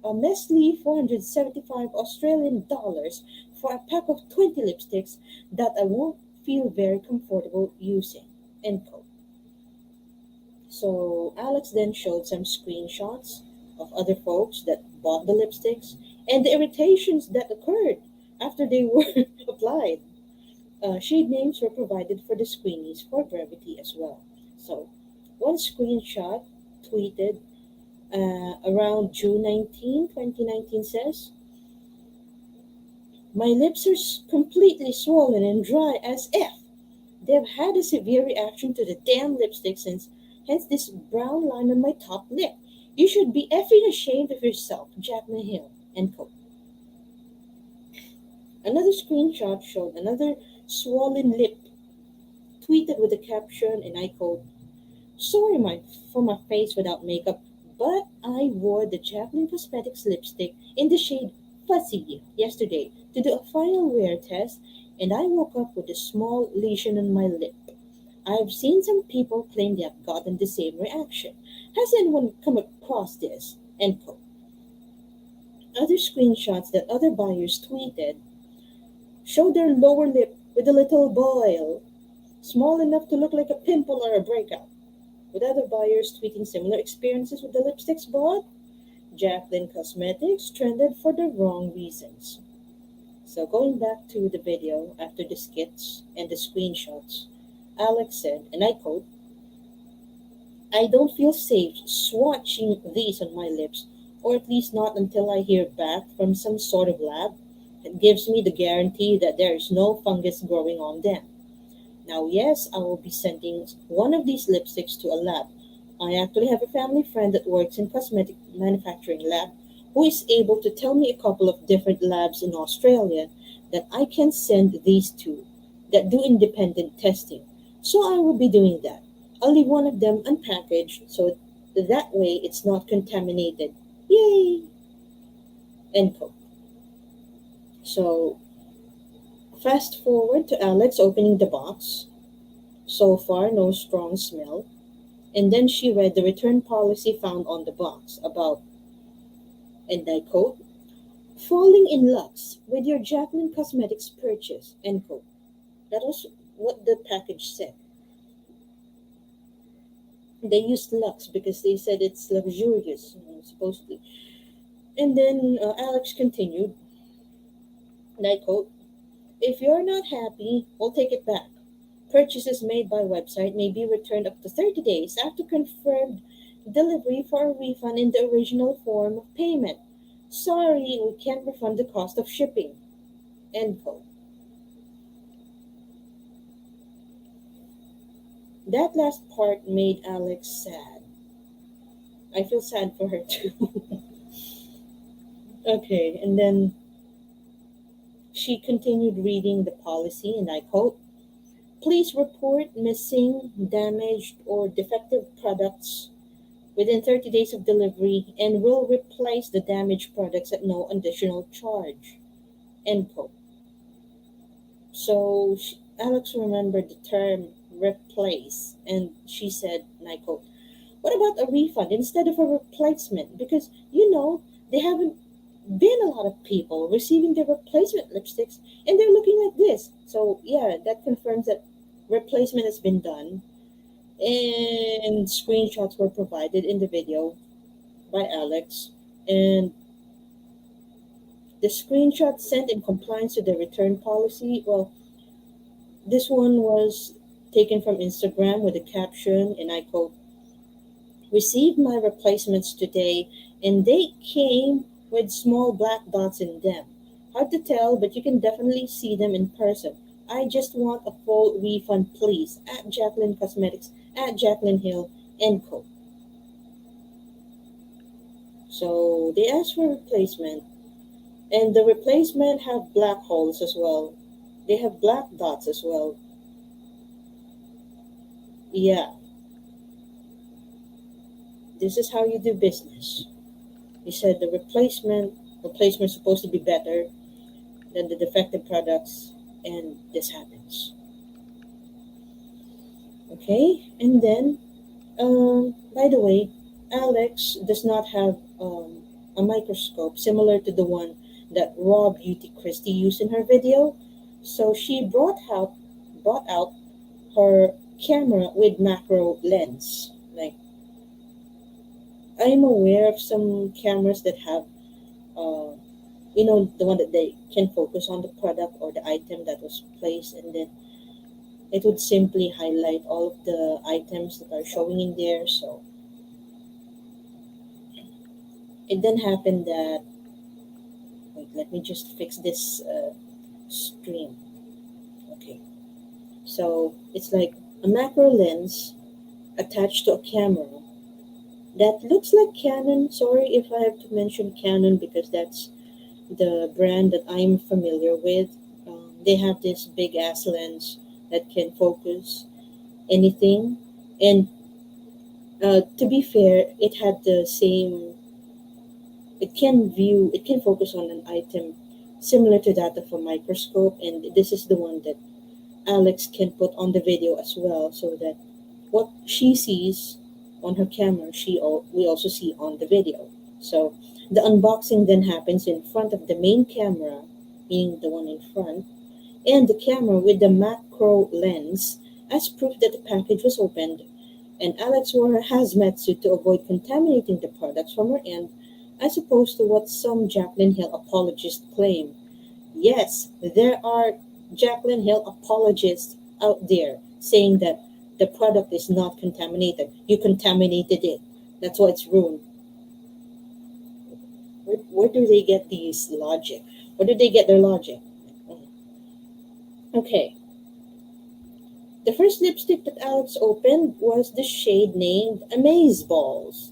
[SPEAKER 1] a measly 475 Australian dollars for a pack of 20 lipsticks that I won't feel very comfortable using. End quote. So Alex then showed some screenshots of other folks that bought the lipsticks and the irritations that occurred after they were applied. Shade names were provided for the screenies for brevity as well. So, one screenshot tweeted around June 19, 2019 says, my lips are completely swollen and dry as F. They've had a severe reaction to the damn lipstick hence this brown line on my top lip. You should be effing ashamed of yourself, Jaclyn Hill. End quote. Another screenshot showed another swollen lip, tweeted with a caption, and I quote, sorry for my face without makeup, but I wore the Jaclyn Cosmetics lipstick in the shade Fuzzy yesterday to do a final wear test, and I woke up with a small lesion on my lip. I've seen some people claim they have gotten the same reaction. Has anyone come across this? End quote. Other screenshots that other buyers tweeted show their lower lip with a little boil, small enough to look like a pimple or a breakout. With other buyers tweeting similar experiences with the lipsticks bought, Jaclyn Cosmetics trended for the wrong reasons. So going back to the video after the skits and the screenshots, Alex said, and I quote, "I don't feel safe swatching these on my lips, or at least not until I hear back from some sort of lab that gives me the guarantee that there is no fungus growing on them. Now, yes, I will be sending one of these lipsticks to a lab. I actually have a family friend that works in cosmetic manufacturing lab who is able to tell me a couple of different labs in Australia that I can send these to that do independent testing. So I will be doing that. I'll leave one of them unpackaged so that way it's not contaminated. Yay!" End quote. So fast forward to Alex opening the box. So far, no strong smell. And then she read the return policy found on the box about, and I quote, "falling in lux with your Jaclyn Cosmetics purchase," end quote. That was what the package said. They used lux because they said it's luxurious, supposedly. And then Alex continued, and I quote, "If you're not happy, we'll take it back. Purchases made by website may be returned up to 30 days after confirmed delivery for a refund in the original form of payment. Sorry, we can't refund the cost of shipping." End quote. That last part made Alex sad. I feel sad for her too. Okay, and then she continued reading the policy, and I quote, "Please report missing, damaged, or defective products within 30 days of delivery and we'll replace the damaged products at no additional charge." End quote. So Alex remembered the term replace, and she said, and I quote, "What about a refund instead of a replacement? Because, they haven't been a lot of people receiving their replacement lipsticks and they're looking like this." So, yeah, that confirms that replacement has been done. And screenshots were provided in the video by Alex. And the screenshot sent in compliance to the return policy, well, this one was taken from Instagram with a caption, and I quote, "Received my replacements today, and they came with small black dots in them. Hard to tell, but you can definitely see them in person. I just want a full refund, please. At Jaclyn Cosmetics, at Jaclyn Hill," end quote. So they asked for replacement, and the replacement have black holes as well. They have black dots as well. Yeah, this is how you do business. He said the replacement is supposed to be better than the defective products, and this happens. Okay, and then, by the way, Alex does not have a microscope similar to the one that Raw Beauty Christie used in her video, so she brought out her camera with macro lens. Like, I'm aware of some cameras that have, the one that they can focus on the product or the item that was placed, and then it would simply highlight all of the items that are showing in there. So it then happened that, wait, let me just fix this stream. Okay, so it's like a macro lens attached to a camera that looks like Canon. Sorry if I have to mention Canon because that's the brand that I'm familiar with. They have this big ass lens that can focus anything, and to be fair, it had the same. It can focus on an item similar to that of a microscope, and this is the one that Alex can put on the video as well, so that what she sees on her camera, we also see on the video. So the unboxing then happens in front of the main camera, being the one in front, and the camera with the macro lens as proof that the package was opened, and Alex wore her hazmat suit to avoid contaminating the products from her end, as opposed to what some Jaclyn Hill apologists claim. Yes, there are Jaclyn Hill apologists out there saying that the product is not contaminated. You contaminated it. That's why it's ruined. Where do they get these logic? Where do they get their logic? Okay. The first lipstick that Alex opened was the shade named Amaze Balls.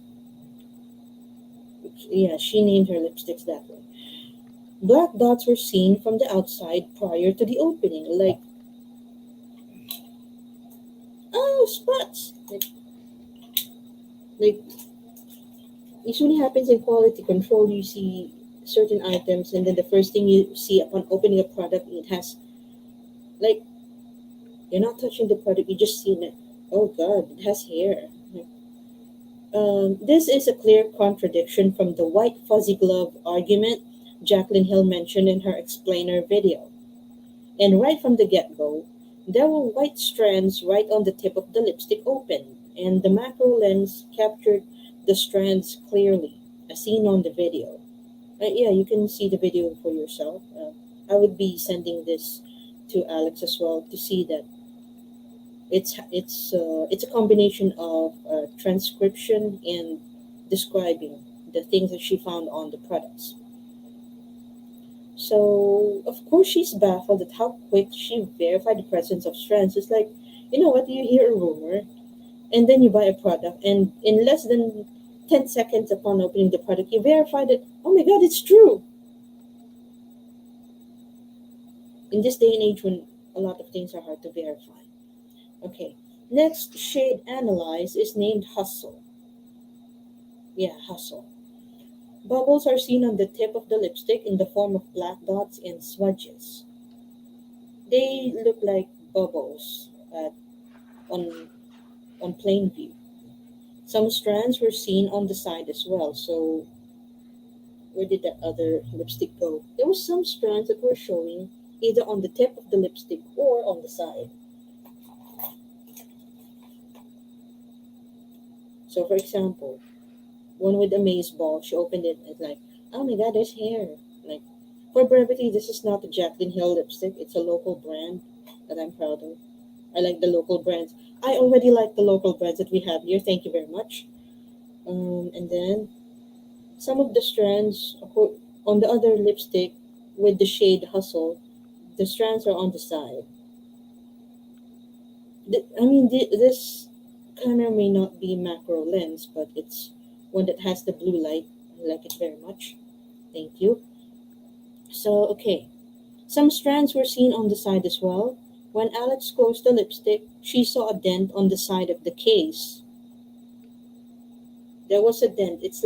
[SPEAKER 1] Yeah, she named her lipsticks that way. Black dots were seen from the outside prior to the opening, like, oh, spots! Like usually happens in quality control. You see certain items, and then the first thing you see upon opening a product, it has, like, you're not touching the product, you just see it. Oh God, it has hair. This is a clear contradiction from the white fuzzy glove argument Jaclyn Hill mentioned in her explainer video. And right from the get-go, there were white strands right on the tip of the lipstick open, and the macro lens captured the strands clearly, as seen on the video. Yeah, you can see the video for yourself. I would be sending this to Alex as well to see that it's a combination of transcription and describing the things that she found on the products. So of course she's baffled at how quick she verified the presence of strands. It's like, you know what, you hear a rumor and then you buy a product, and in less than 10 seconds upon opening the product you verify that, oh my God, it's true. In this day and age when a lot of things are hard to verify. Okay, next shade analyzed is named Hustle. Yeah, Hustle. Bubbles are seen on the tip of the lipstick in the form of black dots and smudges. They look like bubbles on on plain view. Some strands were seen on the side as well. So where did that other lipstick go? There were some strands that were showing either on the tip of the lipstick or on the side. So for example, one with a maze ball, she opened it and it's like, oh my God, there's hair. Like, for brevity, this is not a Jaclyn Hill lipstick. It's a local brand that I'm proud of. I like the local brands. I already like the local brands that we have here. Thank you very much. And then some of the strands on the other lipstick with the shade Hustle, the strands are on the side. This camera may not be macro lens, but it's one that has the blue light. I like it very much. Thank you. So, okay. Some strands were seen on the side as well. When Alex closed the lipstick, she saw a dent on the side of the case. There was a dent. It's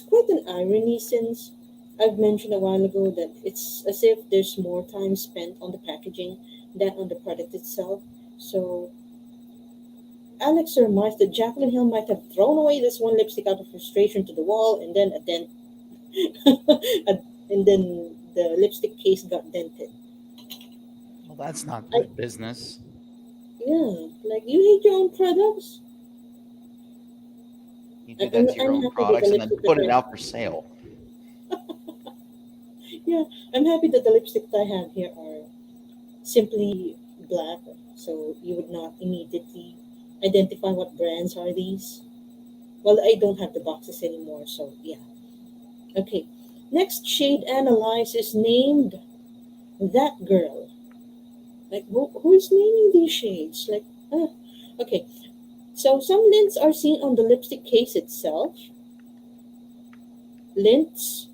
[SPEAKER 1] quite an irony since I've mentioned a while ago that it's as if there's more time spent on the packaging than on the product itself. So Alex surmised that Jaclyn Hill might have thrown away this one lipstick out of frustration to the wall, and then a dent, and then the lipstick case got dented.
[SPEAKER 5] Well, that's not good business.
[SPEAKER 1] Yeah, like, you hate your own products.
[SPEAKER 5] You do that to your own products and then put it out for sale.
[SPEAKER 1] Yeah, I'm happy that the lipstick that I have here are simply black, so you would not immediately identify what brands are these. Well, I don't have the boxes anymore, so yeah. Okay, next shade analyzed is named That Girl. Like, who is naming these shades? Like, okay. So some lints are seen on the lipstick case itself. Lints,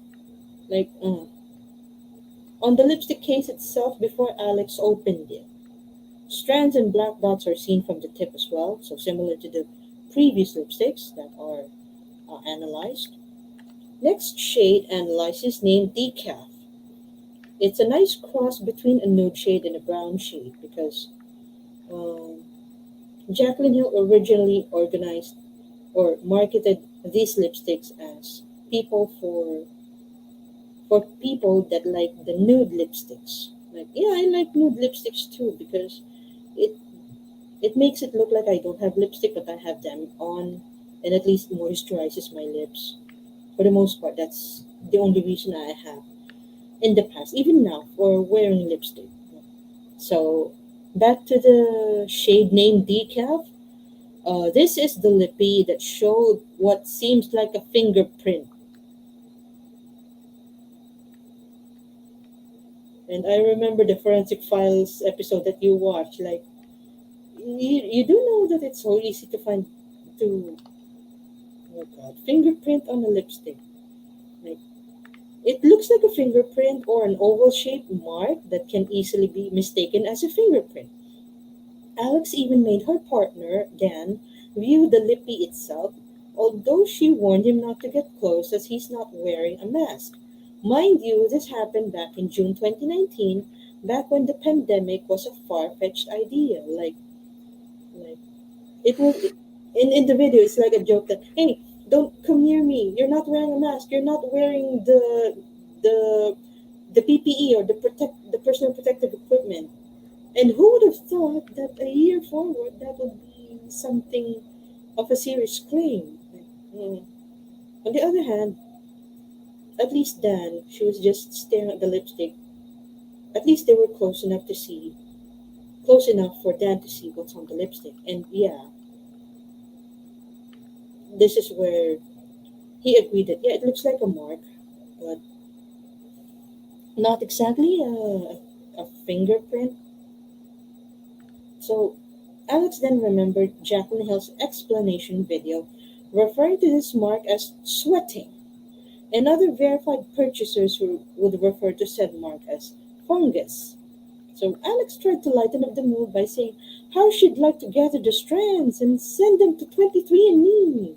[SPEAKER 1] like, on the lipstick case itself before Alex opened it. Strands and black dots are seen from the tip as well, so similar to the previous lipsticks that are analyzed. Next shade analyzed is named Decaf. It's a nice cross between a nude shade and a brown shade because Jaclyn Hill originally organized or marketed these lipsticks as people for people that like the nude lipsticks. Like, yeah, I like nude lipsticks too because it it makes it look like I don't have lipstick, but I have them on, and at least moisturizes my lips. For the most part, that's the only reason I have in the past, even now, for wearing lipstick. So, back to the shade name decaf. This is the lippy that showed what seems like a fingerprint. And I remember the Forensic Files episode that you watched. Like, you do know that it's so easy to find, to, oh god, fingerprint on a lipstick. Like, it looks like a fingerprint or an oval shaped mark that can easily be mistaken as a fingerprint. Alex even made her partner, Dan, view the lippy itself, although she warned him not to get close as he's not wearing a mask. Mind you, this happened back in June 2019, back when the pandemic was a far-fetched idea. Like it was in the video. It's like a joke that, hey, don't come near me. You're not wearing a mask. You're not wearing the the PPE or the personal protective equipment. And who would have thought that a year forward that would be something of a serious claim? Mm. On the other hand, at least Dan, she was just staring at the lipstick. At least they were close enough for Dan to see what's on the lipstick. And yeah, this is where he agreed that yeah, it looks like a mark, but not exactly a fingerprint. So Alex then remembered Jaclyn Hill's explanation video, referring to this mark as sweating, and other verified purchasers who would refer to said mark as fungus. So Alex tried to lighten up the mood by saying how she'd like to gather the strands and send them to 23andMe.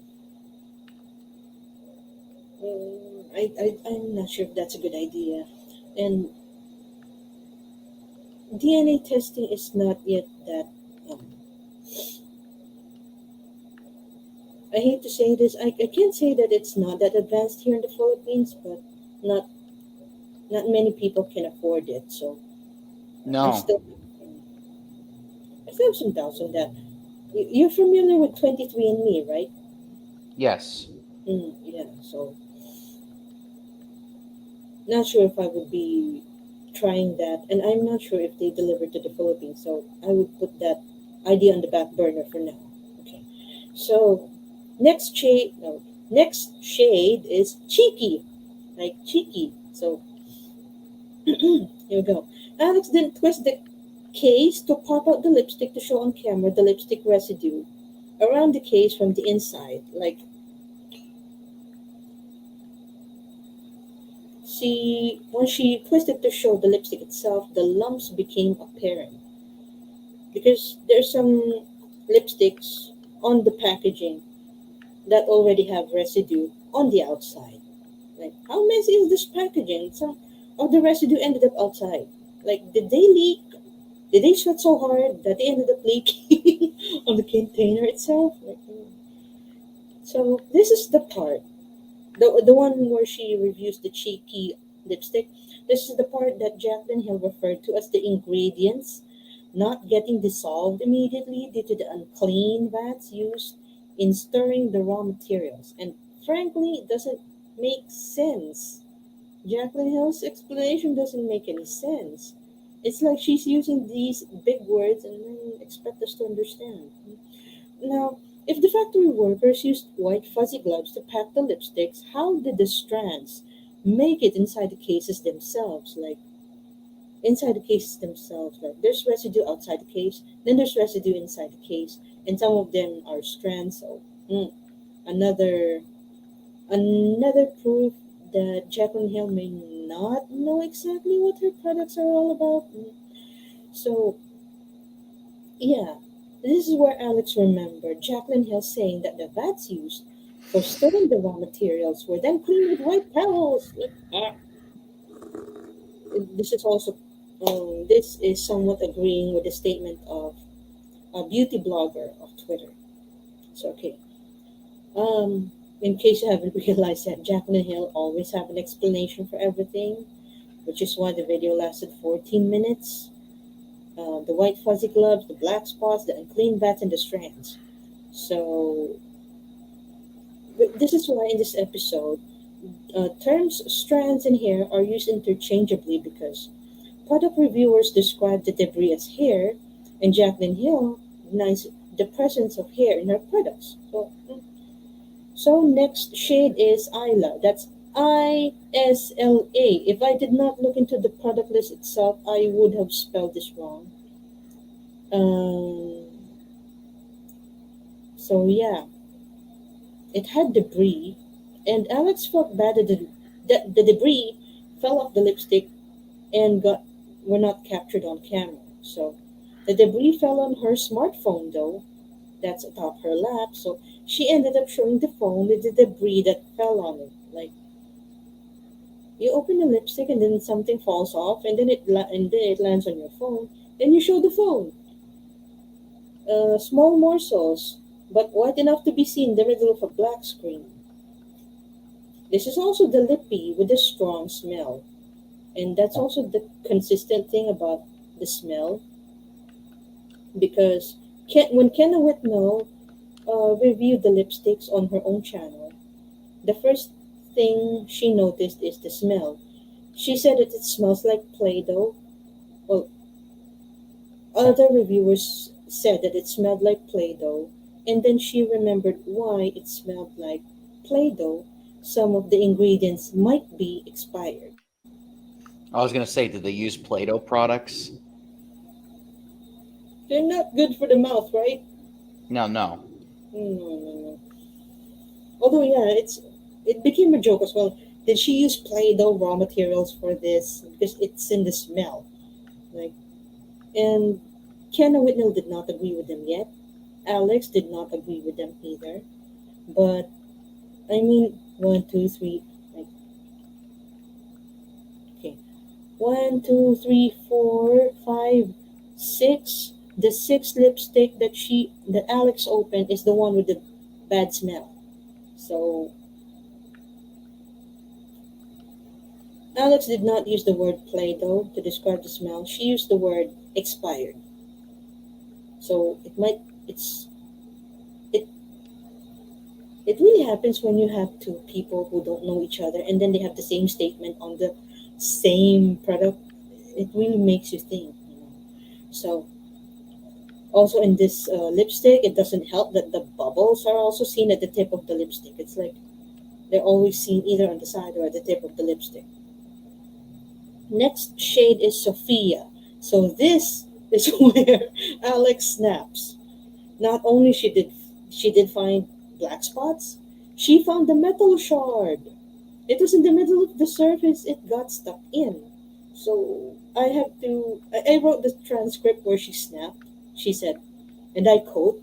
[SPEAKER 1] I'm not sure if that's a good idea. And DNA testing is not yet that. Um, I hate to say this. I can't say that it's not that advanced here in the Philippines, but not not many people can afford it. So I
[SPEAKER 4] No.
[SPEAKER 1] still I still have some doubts on that. You're familiar with 23andMe, right?
[SPEAKER 4] Yes.
[SPEAKER 1] Yeah. So not sure if I would be trying that, and I'm not sure if they deliver to the Philippines. So I would put that idea on the back burner for now. Okay. So next shade is cheeky, like cheeky. So here we go. Alex then twist the case to pop out the lipstick to show on camera the lipstick residue around the case from the inside. Like when she twisted to show the lipstick itself, the lumps became apparent because there's some lipsticks on the packaging that already have residue on the outside. Like, how messy is this packaging? Some of the residue ended up outside. Like, did they leak? Did they sweat so hard that they ended up leaking on the container itself? Like, so this is the part, the one where she reviews the cheeky lipstick. This is the part that Jaclyn Hill referred to as the ingredients not getting dissolved immediately due to the unclean vats used in stirring the raw materials. And frankly, it doesn't make sense. Jaclyn Hill's explanation doesn't make any sense. It's like she's using these big words and then expect us to understand. Now, if the factory workers used white fuzzy gloves to pack the lipsticks, how did the strands make it inside the cases themselves? Like, inside the cases themselves, like there's residue outside the case, then there's residue inside the case, and some of them are strands. So, another another proof that Jaclyn Hill may not know exactly what her products are all about. So, yeah, this is where Alex remembered Jaclyn Hill saying that the vats used for stirring the raw materials were then cleaned with white towels. This is also this is somewhat agreeing with the statement of a beauty blogger of Twitter. So okay. In case you haven't realized that, Jaclyn Hill always have an explanation for everything, which is why the video lasted 14 minutes. The white fuzzy gloves, the black spots, the unclean bats, and the strands. So, but this is why in this episode, terms strands and hair are used interchangeably because product reviewers describe the debris as hair, and Jaclyn Hill denies the presence of hair in her products. So next shade is Isla. That's ISLA. If I did not look into the product list itself, I would have spelled this wrong. Um, so yeah, it had debris, and Alex felt bad that the debris fell off the lipstick and got were not captured on camera. So the debris fell on her smartphone though. That's atop her lap. So she ended up showing the phone with the debris that fell on it. Like you open the lipstick and then something falls off, and then it lands on your phone. Then you show the phone. Small morsels, but white enough to be seen in the middle of a black screen. This is also the lippy with the strong smell. And that's also the consistent thing about the smell. Because when Kenna Whitnell reviewed the lipsticks on her own channel, the first thing she noticed is the smell. She said that it smells like Play Doh. Well, other reviewers said that it smelled like Play Doh, and then she remembered why it smelled like Play Doh. Some of the ingredients might be expired.
[SPEAKER 4] I was gonna say, did they use Play-Doh products?
[SPEAKER 1] They're not good for the mouth, right?
[SPEAKER 4] No, no.
[SPEAKER 1] No. Although, yeah, it became a joke as well. Did she use Play-Doh raw materials for this? Because it's in the smell. Like, and Kenna Whitnell did not agree with them yet. Alex did not agree with them either. But I mean, one, two, three. Like, okay, 1, 2, 3, 4, 5, 6. The sixth lipstick that Alex opened is the one with the bad smell. So Alex did not use the word Play-Doh to describe the smell. She used the word expired. So it it really happens when you have two people who don't know each other and then they have the same statement on the same product. It really makes you think. So also in this lipstick, it doesn't help that the bubbles are also seen at the tip of the lipstick. It's like they're always seen either on the side or at the tip of the lipstick. Next shade is Sophia. So this is where Alex snaps. Not only she did find black spots, she found the metal shard. It was in the middle of the surface it got stuck in. So I wrote the transcript where she snapped. She said, and I quote,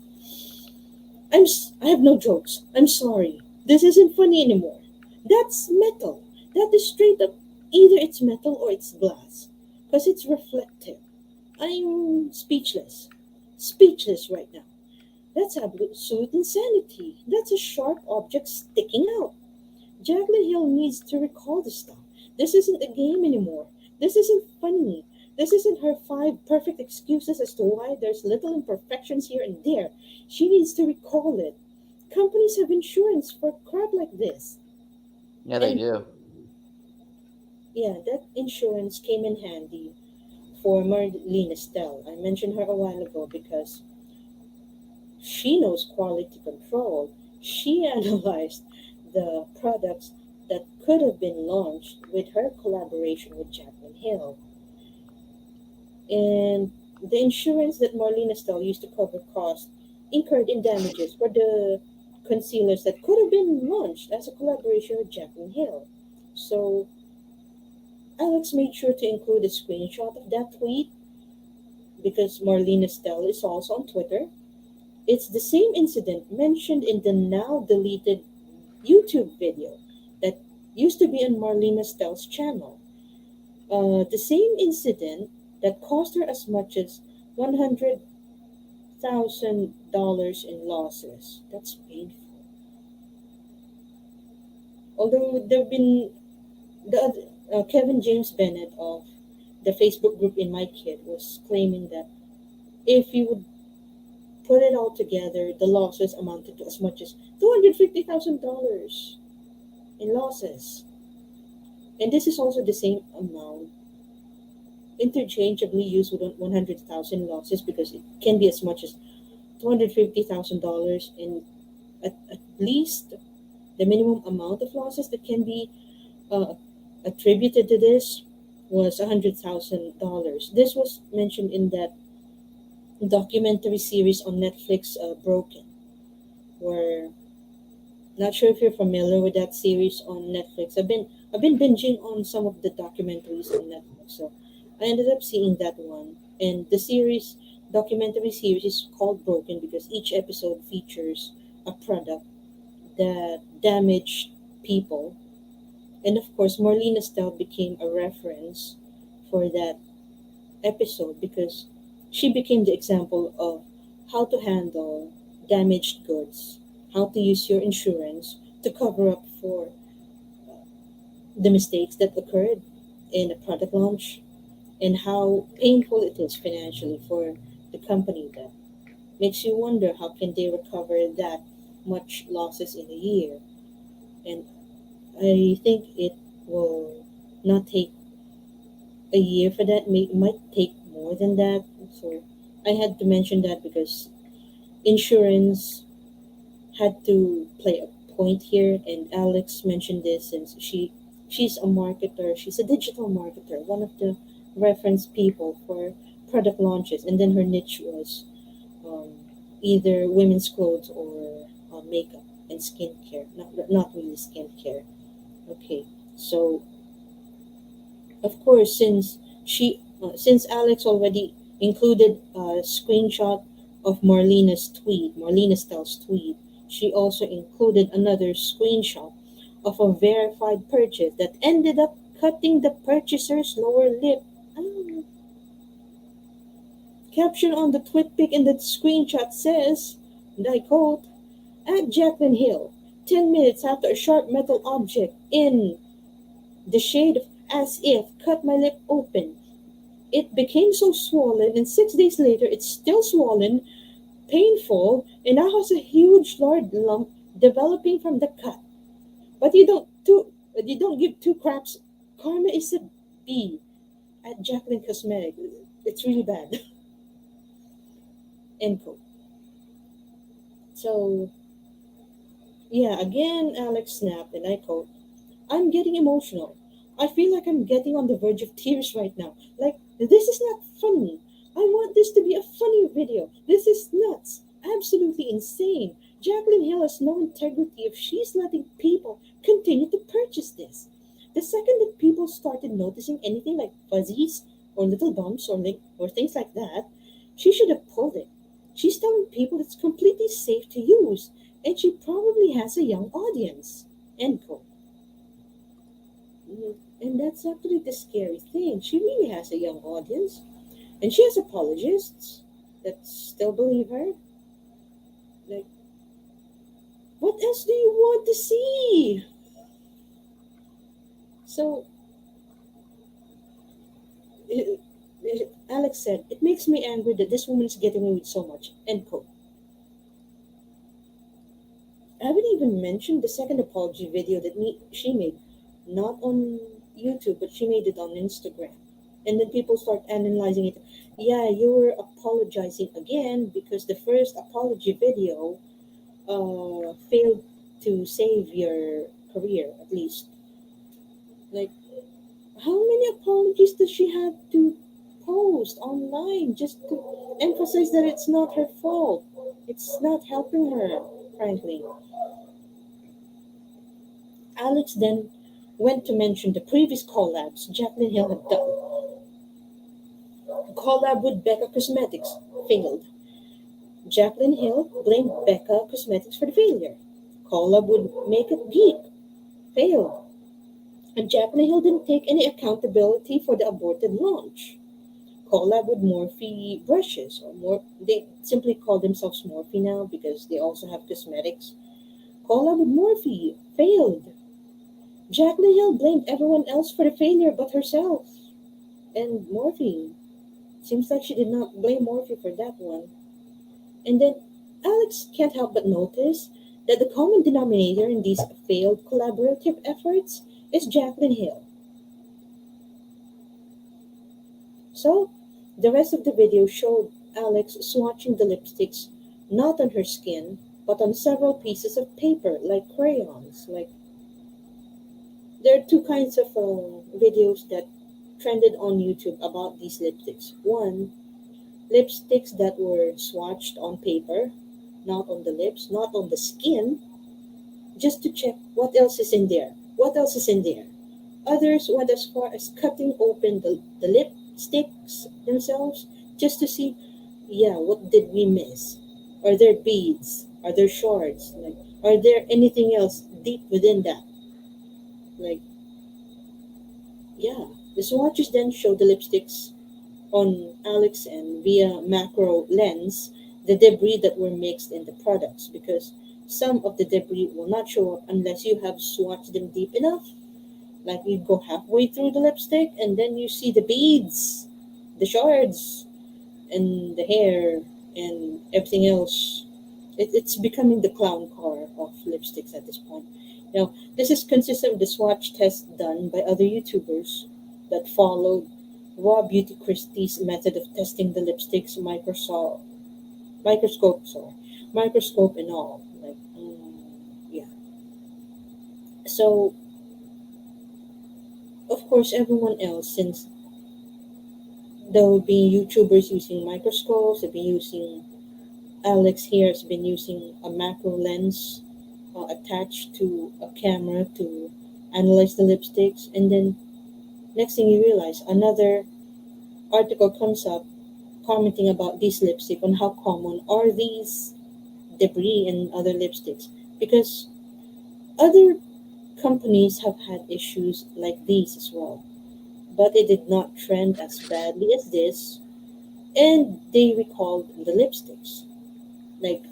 [SPEAKER 1] I have no jokes. I'm sorry. This isn't funny anymore. That's metal. That is straight up either it's metal or it's glass. Because it's reflective. I'm speechless. Speechless right now. That's absolute insanity. That's a sharp object sticking out. Jaclyn Hill needs to recall the stuff. This isn't a game anymore. This isn't funny. This isn't her 5 perfect excuses as to why there's little imperfections here and there. She needs to recall it. Companies have insurance for crap like this.
[SPEAKER 4] Yeah, they
[SPEAKER 1] And
[SPEAKER 4] do.
[SPEAKER 1] yeah, that insurance came in handy for Marlene Estelle. I mentioned her a while ago because she knows quality control. She analyzed the products that could have been launched with her collaboration with Jaclyn Hill. And the insurance that Marlene Estelle used to cover costs incurred in damages for the concealers that could have been launched as a collaboration with Jaclyn Hill. So Alex made sure to include a screenshot of that tweet because Marlene Estelle is also on Twitter. It's the same incident mentioned in the now deleted YouTube video that used to be on Marlene Estelle's channel. The same incident that cost her as much as $100,000 in losses. That's painful. Although there have been Kevin James Bennett of the Facebook group In My Kid was claiming that if you would put it all together, the losses amounted to as much as $250,000 in losses. And this is also the same amount interchangeably used with 100,000 losses, because it can be as much as $250,000, and at least the minimum amount of losses that can be uh, attributed to this was $100,000. This was mentioned in that documentary series on Netflix, Broken, where, not sure if you're familiar with that series on Netflix. I've been binging on some of the documentaries on Netflix, so I ended up seeing that one. And the series documentary series is called Broken because each episode features a product that damaged people. And of course, Marlene Estelle became a reference for that episode because she became the example of how to handle damaged goods, how to use your insurance to cover up for the mistakes that occurred in a product launch, and how painful it is financially for the company. That makes you wonder how can they recover that much losses in a year. And I think it will not take a year for that. It might take more than that. So I had to mention that because insurance had to play a point here, and Alex mentioned this since she's a marketer. She's a digital marketer, one of the reference people for product launches, and then her niche was um, either women's clothes or makeup and skincare. Not really skincare. Okay, so of course, since Alex already included a screenshot of Marlene Stell's tweet, she also included another screenshot of a verified purchase that ended up cutting the purchaser's lower lip. Ah. Caption on the tweet pic in the screenshot says, and I quote, "At Jaclyn Hill, 10 minutes after a sharp metal object in the shade of as if cut my lip open. It became so swollen, and 6 days later it's still swollen, painful, and now has a huge lard lump developing from the cut. But you don't give two craps. Karma is a B at Jaclyn Cosmetic. It's really bad." End quote. So yeah, again Alex snapped, and I quote, "I'm getting emotional. I feel like I'm getting on the verge of tears right now. Like, this is not funny. I want this to be a funny video. This is nuts. Absolutely insane. Jaclyn Hill has no integrity if she's letting people continue to purchase this. The second that people started noticing anything like fuzzies or little bumps or things like that, she should have pulled it. She's telling people it's completely safe to use, and she probably has a young audience." End quote. And that's actually the scary thing. She really has a young audience, and she has apologists that still believe her. Like, what else do you want to see? So, Alex said, "It makes me angry that this woman is getting away with so much." End quote. I haven't even mentioned the second apology video that she made, not on YouTube, but she made it on Instagram. And then people start analyzing it. Yeah, you were apologizing again because the first apology video failed to save your career, at least. Like, how many apologies does she have to post online just to emphasize that it's not her fault? It's not helping her, frankly. Alex then went to mention the previous collabs Jaclyn Hill had done. Collab with Becca Cosmetics failed. Jaclyn Hill blamed Becca Cosmetics for the failure. Collab with Makeup Geek failed. And Jaclyn Hill didn't take any accountability for the aborted launch. Collab with Morphe brushes, or more, they simply call themselves Morphe now because they also have cosmetics. Collab with Morphe failed. Jaclyn Hill blamed everyone else for the failure but herself. And Morphe. Seems like she did not blame Morphe for that one. And then Alex can't help but notice that the common denominator in these failed collaborative efforts is Jaclyn Hill. So, the rest of the video showed Alex swatching the lipsticks not on her skin, but on several pieces of paper, like crayons. Like there are two kinds of videos that trended on YouTube about these lipsticks. One, lipsticks that were swatched on paper, not on the lips, not on the skin, just to check what else is in there. What else is in there? Others went as far as cutting open the lipsticks themselves just to see, yeah, what did we miss? Are there beads? Are there shards? Like, are there anything else deep within that? Like, yeah. The swatches then show the lipsticks on Alex and via macro lens the debris that were mixed in the products because some of the debris will not show up unless you have swatched them deep enough. Like you go halfway through the lipstick and then you see the beads, the shards, and the hair and everything else. It's becoming the clown car of lipsticks at this point. Now, this is consistent with the swatch test done by other YouTubers that followed Raw Beauty Christie's method of testing the lipsticks microscope and all. Like, yeah. So, of course, everyone else, since there will be YouTubers using microscopes, they've been using Alex here has been using a macro lens attached to a camera to analyze the lipsticks, and then next thing you realize, another article comes up commenting about this lipstick on how common are these debris in other lipsticks because other companies have had issues like these as well, but it did not trend as badly as this, and they recalled the lipsticks. Like,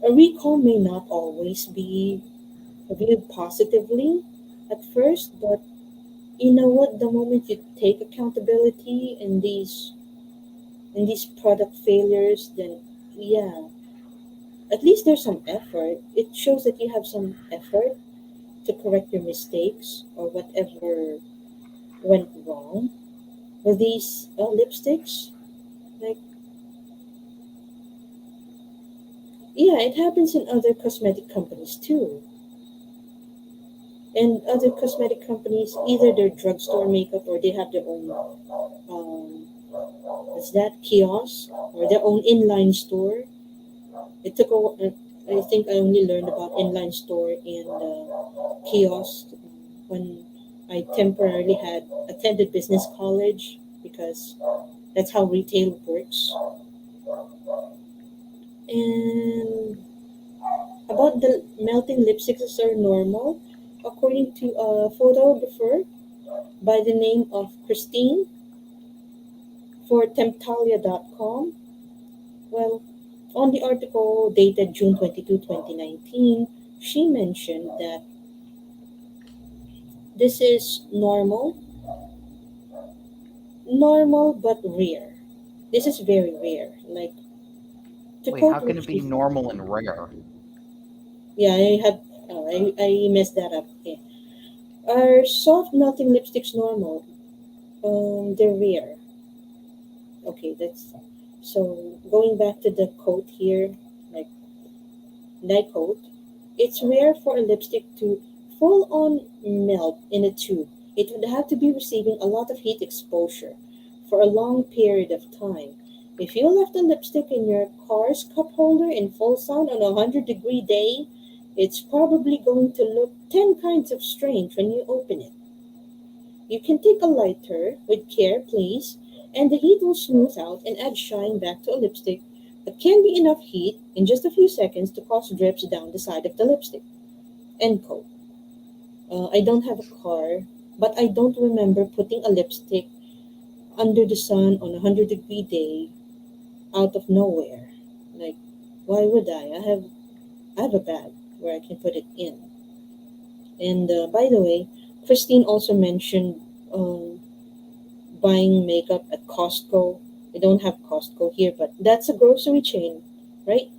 [SPEAKER 1] a recall may not always be viewed positively at first, but you know what? The moment you take accountability in these product failures, then yeah, at least there's some effort. It shows that you have some effort to correct your mistakes or whatever went wrong with these lipsticks. Like, yeah, it happens in other cosmetic companies too. And other cosmetic companies, either they're drugstore makeup or they have their own, what's that, kiosk or their own inline store. It took a, I think I only learned about inline store and kiosk when I temporarily had attended business college because that's how retail works. And about the melting lipsticks are normal, according to a photographer by the name of Christine for Temptalia.com. Well, on the article dated June 22, 2019, she mentioned that this is normal but rare. This is very rare. Like, to
[SPEAKER 4] Wait, how
[SPEAKER 1] quote
[SPEAKER 4] can
[SPEAKER 1] what
[SPEAKER 4] it be
[SPEAKER 1] she,
[SPEAKER 4] normal and rare?
[SPEAKER 1] yeah, I messed that up. Okay. Are soft melting lipsticks normal? They're rare. Okay, that's so going back to the quote here, like, and I quote, it's rare for a lipstick to full on melt in a tube. It would have to be receiving a lot of heat exposure for a long period of time. If you left a lipstick in your car's cup holder in full sun on a 100-degree day, it's probably going to look 10 kinds of strange when you open it. You can take a lighter with care, please, and the heat will smooth out and add shine back to a lipstick, but can be enough heat in just a few seconds to cause drips down the side of the lipstick. End quote. I don't have a car, but I don't remember putting a lipstick under the sun on a 100-degree day out of nowhere. Like, why would I? I have a bag where I can put it in. And by the way, Christine also mentioned buying makeup at Costco. We don't have Costco here, but that's a grocery chain, right?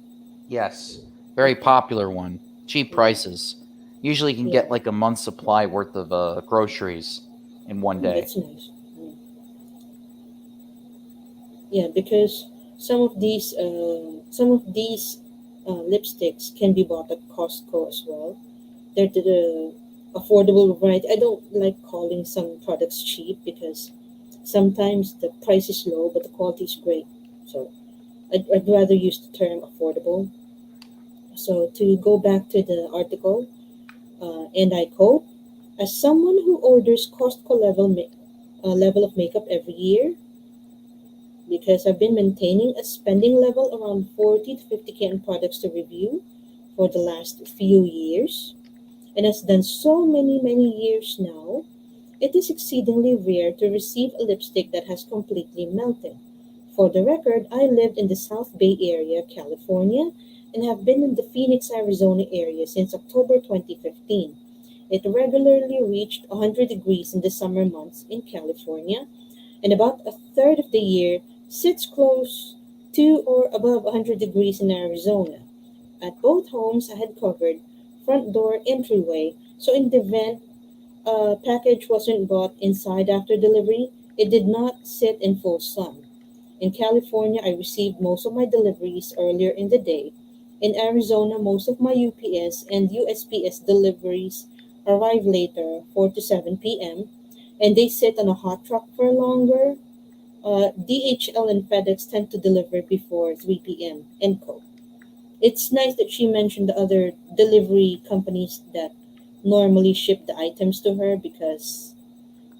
[SPEAKER 4] Yes, very popular one. Cheap
[SPEAKER 1] Yeah,
[SPEAKER 4] prices. Usually, you can
[SPEAKER 1] yeah.
[SPEAKER 4] get like a month's supply worth of groceries in one day.
[SPEAKER 1] That's nice. Mm. Yeah, because some of these lipsticks can be bought at Costco as well. They're the affordable variety. I don't like calling some products cheap because sometimes the price is low but the quality is great. So I'd rather use the term affordable. So to go back to the article, and I quote, as someone who orders Costco level of makeup every year, because I've been maintaining a spending level around 40 to 50K on products to review for the last few years, and has done so many years now, it is exceedingly rare to receive a lipstick that has completely melted. For the record, I lived in the South Bay Area, California, and have been in the Phoenix, Arizona area since October 2015. It regularly reached 100 degrees in the summer months in California, and about a third of the year sits close to or above 100 degrees in Arizona. At both homes, I had covered front door entryway, so in the event a package wasn't bought inside after delivery, it did not sit in full sun. In California, I received most of my deliveries earlier in the day. In Arizona, most of my UPS and USPS deliveries arrive later, 4 to 7 p.m., and they sit on a hot truck for longer. DHL and FedEx tend to deliver before 3 p.m. End quote. It's nice that she mentioned the other delivery companies that normally ship the items to her, because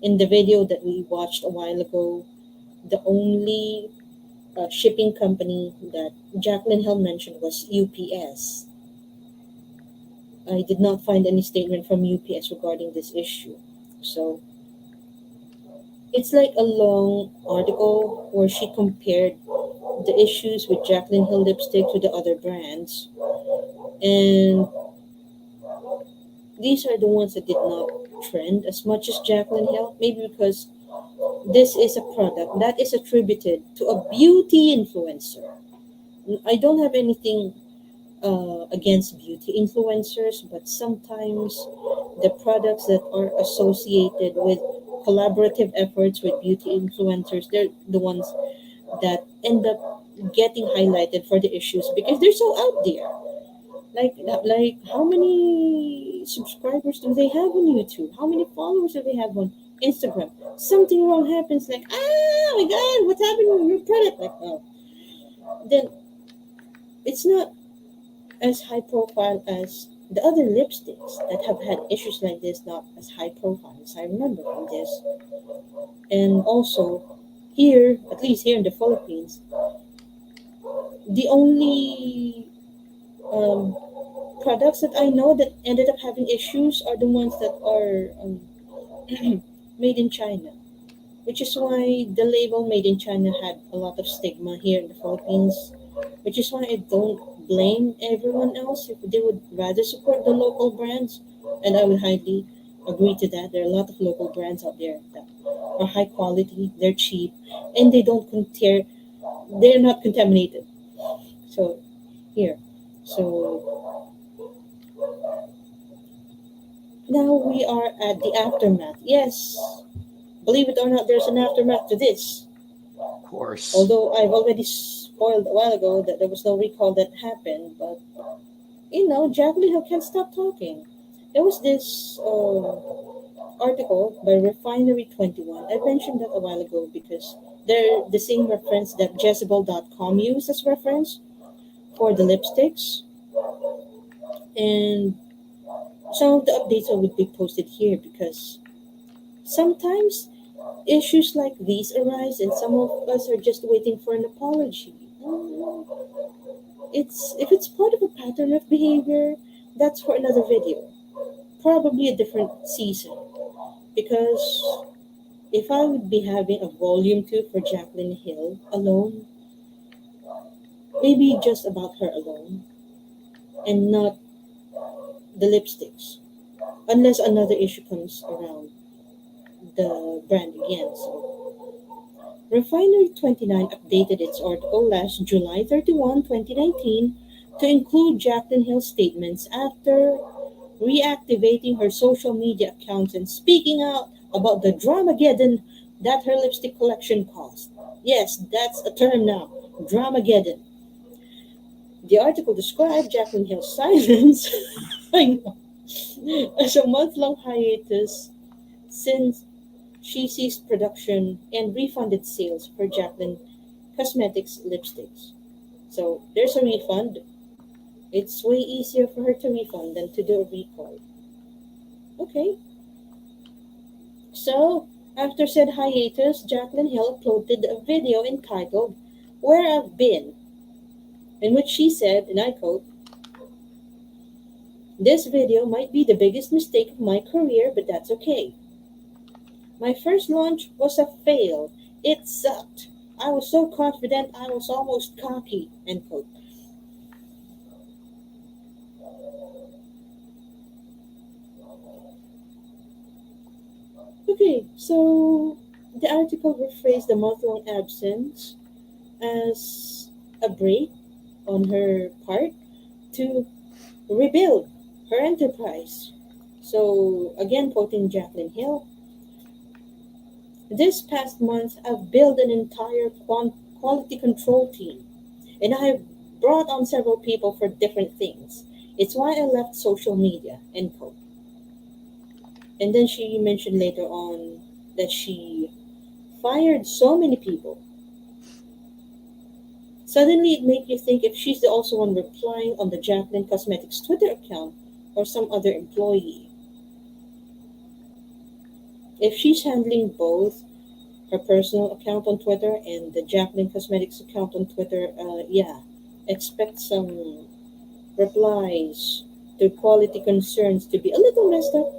[SPEAKER 1] in the video that we watched a while ago, the only shipping company that Jaclyn Hill mentioned was UPS. I did not find any statement from UPS regarding this issue. So it's like a long article where she compared the issues with Jaclyn Hill lipstick to the other brands. And these are the ones that did not trend as much as Jaclyn Hill. Maybe because this is a product that is attributed to a beauty influencer. I don't have anything against beauty influencers, but sometimes the products that are associated with collaborative efforts with beauty influencers, they're the ones that end up getting highlighted for the issues because they're so out there. Like how many subscribers do they have on YouTube? How many followers do they have on Instagram? Something wrong happens, like, oh my god, what's happening with your product? Like, oh, then it's not as high profile as the other lipsticks that have had issues like this, not as high profile as I remember from this. And also, here, at least here in the Philippines, the only um, products that I know that ended up having issues are the ones that are made in China, which is why the label made in China had a lot of stigma here in the Philippines, which is why I don't blame everyone else if they would rather support the local brands. And I would highly agree to that. There are a lot of local brands out there that are high quality, they're cheap, and they're not contaminated. So, here. So, now we are at the aftermath. Yes, believe it or not, there's an aftermath to this.
[SPEAKER 4] Of course.
[SPEAKER 1] Although I've already spoiled a while ago that there was no recall that happened, but Jacqueline Hill can't stop talking. There was this article by Refinery 21. I mentioned that a while ago because they're the same reference that Jezebel.com used as reference for the lipsticks. And some of the updates would be posted here because sometimes issues like these arise and some of us are just waiting for an apology. It's if it's part of a pattern of behavior, that's for another video, probably a different season. Because if I would be having a volume 2 for Jaclyn Hill alone, maybe just about her alone, and not the lipsticks. unless another issue comes around the brand again. So Refinery 29 updated its article last July 31, 2019 to include Jaclyn Hill's statements after reactivating her social media accounts and speaking out about the dramageddon that her lipstick collection caused. Yes, that's a term now. Dramageddon. The article described Jaclyn Hill's silence I know, as a month-long hiatus since she ceased production and refunded sales for Jaclyn Cosmetics lipsticks. So there's a refund. It's way easier for her to refund than to do a recall. Okay. So after said hiatus, Jaclyn Hill uploaded a video entitled Where I've Been, in which she said, and I quote, "This video might be the biggest mistake of my career, but that's okay. My first launch was a fail. It sucked. I was so confident I was almost cocky." End quote. Okay, so the article rephrased the month-long absence as a break on her part to rebuild her enterprise. So, again, quoting Jaclyn Hill, "This past month, I've built an entire quality control team, and I have brought on several people for different things. It's why I left social media." End quote. And then she mentioned later on that she fired so many people. Suddenly, it made you think if she's the also one replying on the Jaclyn Cosmetics Twitter account or some other employee. If she's handling both her personal account on Twitter and the Jaclyn Cosmetics account on Twitter, yeah, expect some replies to quality concerns to be a little messed up.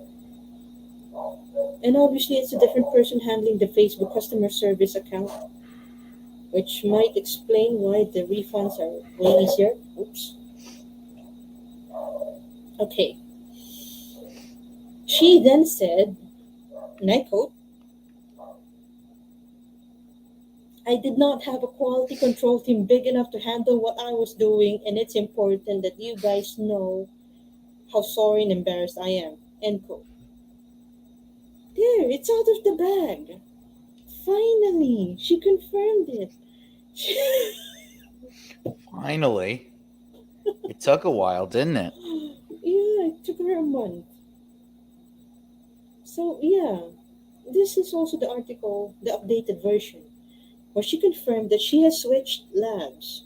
[SPEAKER 1] And obviously, it's a different person handling the Facebook customer service account, which might explain why the refunds are way easier. Oops. Okay. She then said, and I quote, "I did not have a quality control team big enough to handle what I was doing, and it's important that you guys know how sorry and embarrassed I am." End quote. There, it's out of the bag. Finally, she confirmed it.
[SPEAKER 5] Finally. It took a while, didn't it?
[SPEAKER 1] Yeah, it took her a month. So, yeah, this is also the article, the updated version, where she confirmed that she has switched labs.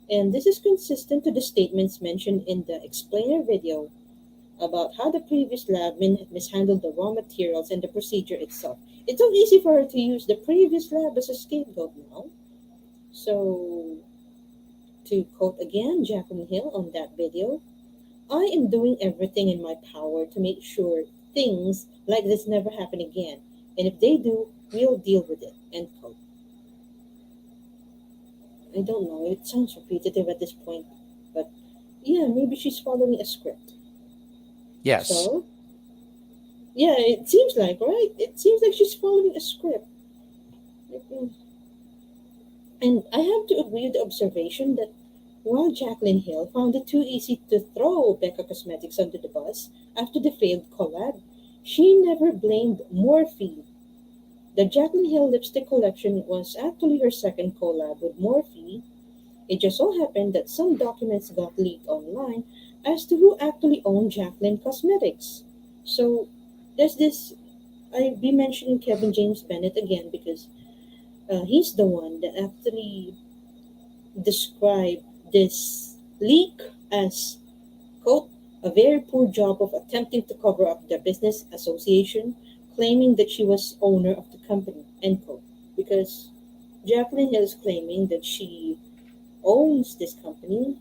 [SPEAKER 1] And this is consistent to the statements mentioned in the explainer video about how the previous lab mishandled the raw materials and the procedure itself. It's so easy for her to use the previous lab as a scapegoat now. So, to quote again Jaclyn Hill on that video, "I am doing everything in my power to make sure things like this never happen again. And if they do, we'll deal with it." End quote. I don't know, it sounds repetitive at this point, but yeah, maybe she's following a script.
[SPEAKER 5] Yes.
[SPEAKER 1] So, yeah, it seems like, right? It seems like she's following a script. And I have to agree with the observation that while Jaclyn Hill found it too easy to throw Becca Cosmetics under the bus after the failed collab, she never blamed Morphe. The Jaclyn Hill lipstick collection was actually her second collab with Morphe. It just so happened that some documents got leaked online as to who actually owned Jaclyn Cosmetics. So there's this. I'll be mentioning Kevin James Bennett again because he's the one that actually described this leak as, quote, "a very poor job of attempting to cover up their business association, claiming that she was owner of the company," end quote. Because Jaclyn Hill is claiming that she owns this company,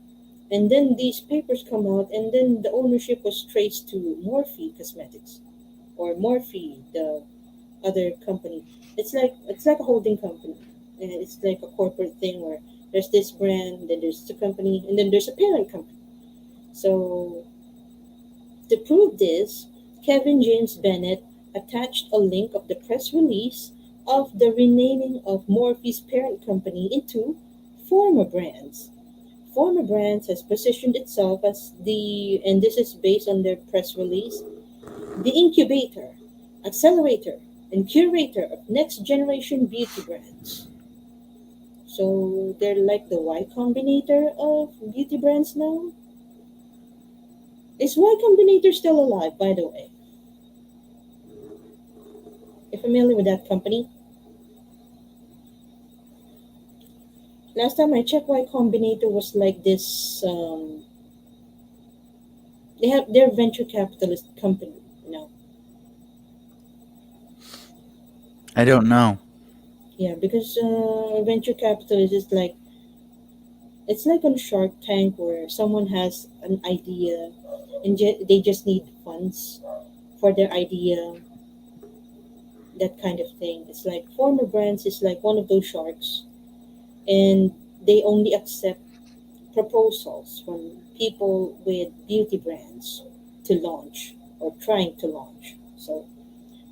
[SPEAKER 1] and then these papers come out, and then the ownership was traced to Morphe Cosmetics or Morphe, the other company. It's like a holding company, and it's like a corporate thing where there's this brand, then there's the company, and then there's a parent company. So to prove this, Kevin James Bennett attached a link of the press release of the renaming of Morphe's parent company into Former Brands. Former Brands has positioned itself as and this is based on their press release, the incubator, accelerator, and curator of next generation beauty brands. So they're like the Y Combinator of beauty brands now? Is Y Combinator still alive, by the way? You familiar with that company? Last time I checked, Y Combinator was like this. They have their venture capitalist company now.
[SPEAKER 5] I don't know.
[SPEAKER 1] Yeah, because venture capitalist is like it's like on Shark Tank where someone has an idea and they just need funds for their idea, that kind of thing. It's like Former Brands is like one of those sharks, and they only accept proposals from people with beauty brands to launch or trying to launch. So,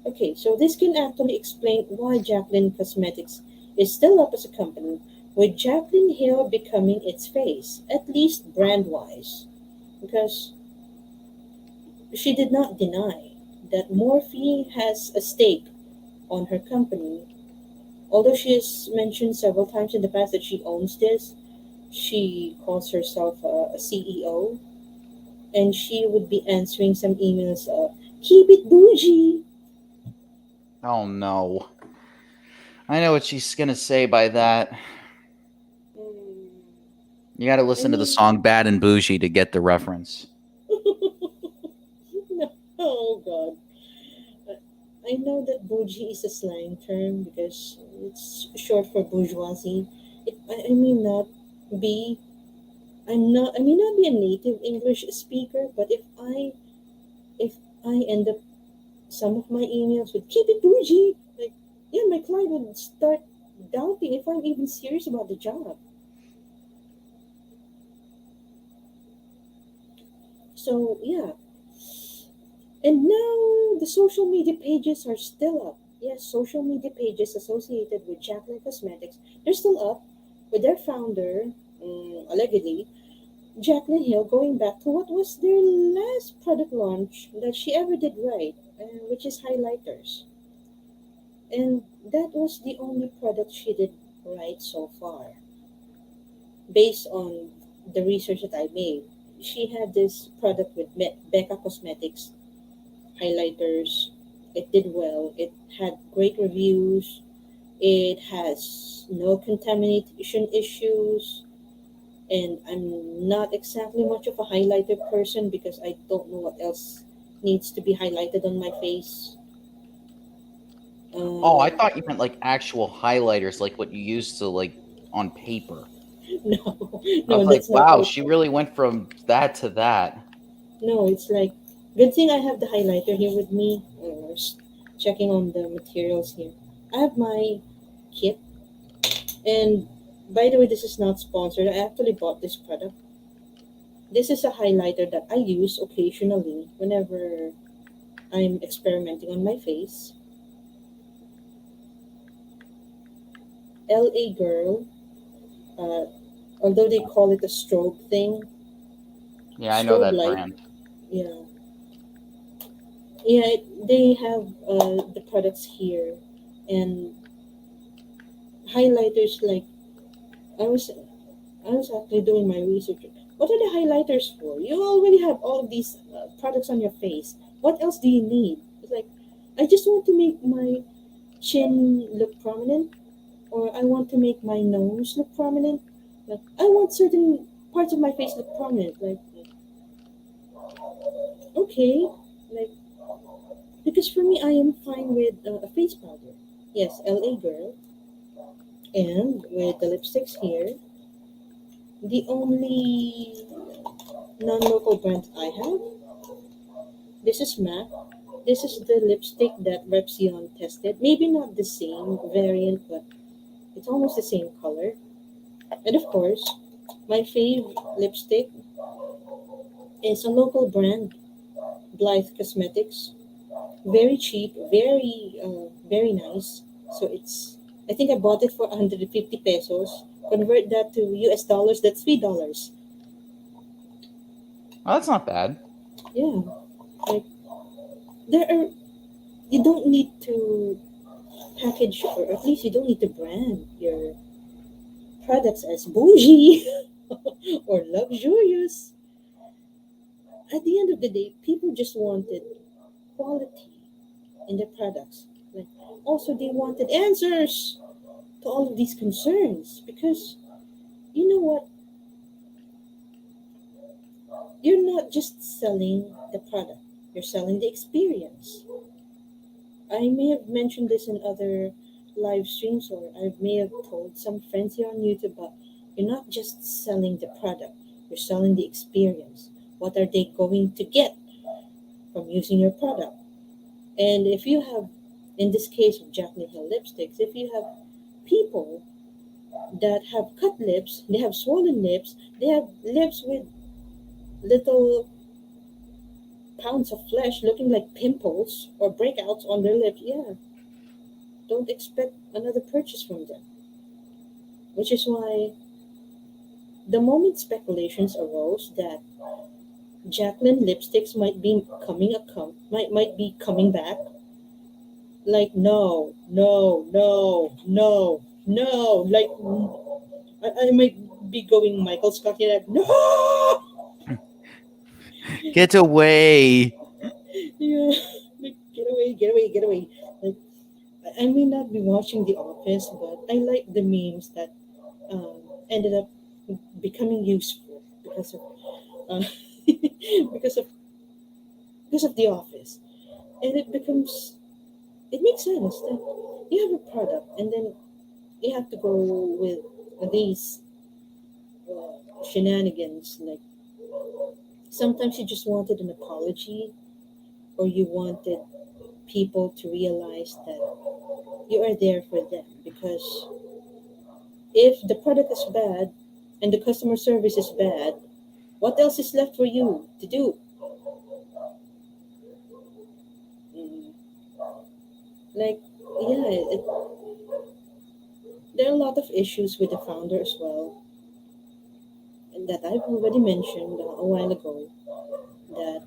[SPEAKER 1] okay, so this can actually explain why Jaclyn Cosmetics is still up as a company, with Jaclyn Hill becoming its face, at least brand wise, because she did not deny that Morphe has a stake on her company. Although she has mentioned several times in the past that she owns this, she calls herself a CEO, and she would be answering some emails. Keep it bougie.
[SPEAKER 5] Oh no. I know what she's gonna say by that.
[SPEAKER 1] Mm,
[SPEAKER 5] You gotta
[SPEAKER 1] I
[SPEAKER 5] listen to the
[SPEAKER 1] mean,
[SPEAKER 5] song Bad and Bougie to get the reference.
[SPEAKER 1] no, oh God. I know that bougie is a slang term because it's short for bourgeoisie. I may not be. I may not be a native English speaker, but if I end up some of my emails with keep it bougie, like yeah, my client would start doubting if I'm even serious about the job. So yeah, and now the social media pages are still up. Yes, social media pages associated with Jaclyn Cosmetics, they're still up with their founder, allegedly, Jaclyn Hill, going back to what was their last product launch that she ever did right, which is highlighters. And that was the only product she did right so far. Based on the research that I made, she had this product with Becca Cosmetics highlighters. It did well. It had great reviews. It has no contamination issues. And I'm not exactly much of a highlighter person because I don't know what else needs to be highlighted on my face.
[SPEAKER 5] Oh, I
[SPEAKER 1] Um,
[SPEAKER 5] thought you meant like actual highlighters, like what you use to like on paper.
[SPEAKER 1] no,
[SPEAKER 5] I was
[SPEAKER 1] no,
[SPEAKER 5] like,
[SPEAKER 1] that's not
[SPEAKER 5] wow,
[SPEAKER 1] what.
[SPEAKER 5] she really went from that to that.
[SPEAKER 1] No, it's like good thing I have the highlighter here with me. Checking on the materials here. I have my kit, and by the way, this is not sponsored. I actually bought this product. This is a highlighter that I use occasionally whenever I'm experimenting on my face. LA Girl, uh, although they call it a strobe thing,
[SPEAKER 5] Yeah, I know
[SPEAKER 1] strobe
[SPEAKER 5] that
[SPEAKER 1] light,
[SPEAKER 5] brand.
[SPEAKER 1] yeah. Yeah, they have the products here, and highlighters like I was I was actually doing my research. What are the highlighters for? You already have all of these products on your face. What else do you need? It's like I just want to make my chin look prominent, or I want to make my nose look prominent. Like I want certain parts of my face look prominent. Like okay, like because for me, I am fine with a face powder. Yes, LA Girl, and with the lipsticks here. The only non-local brand I have. This is MAC. This is the lipstick that Repsion tested. Maybe not the same variant, but it's almost the same color. And of course, my fave lipstick is a local brand, Blythe Cosmetics. very cheap, very nice. So it's, I think I bought it for 150 pesos. Convert that to US dollars, that's $3.
[SPEAKER 4] Oh, that's not bad.
[SPEAKER 1] Yeah, like there are, you don't need to package, or at least you don't need to brand your products as bougie or luxurious. At the end of the day, people just wanted quality in their products. Like, also, they wanted answers to all of these concerns because you know what? You're not just selling the product, you're selling the experience. I may have mentioned this in other live streams, or I may have told some friends here on YouTube, but you're not just selling the product, you're selling the experience. What are they going to get from using your product? And if you have, in this case of Jaclyn Hill Lipsticks, if you have people that have cut lips, they have swollen lips, they have lips with little pounds of flesh looking like pimples or breakouts on their lips, yeah, don't expect another purchase from them. Which is why the moment speculations arose that Jaclyn Lipsticks might be coming back, like no, like I might be going Michael Scott here, like no.
[SPEAKER 5] Get away.
[SPEAKER 1] Yeah, like, get away. Like, I may not be watching The Office, but I like the memes that um, ended up becoming useful because of uh, because of because of The Office, and it makes sense that you have a product and then you have to go with these shenanigans. Like sometimes you just wanted an apology, or you wanted people to realize that you are there for them, because if the product is bad and the customer service is bad, what else is left for you to do? Mm, like, yeah, there are a lot of issues with the founder as well, and that I've already mentioned a while ago, that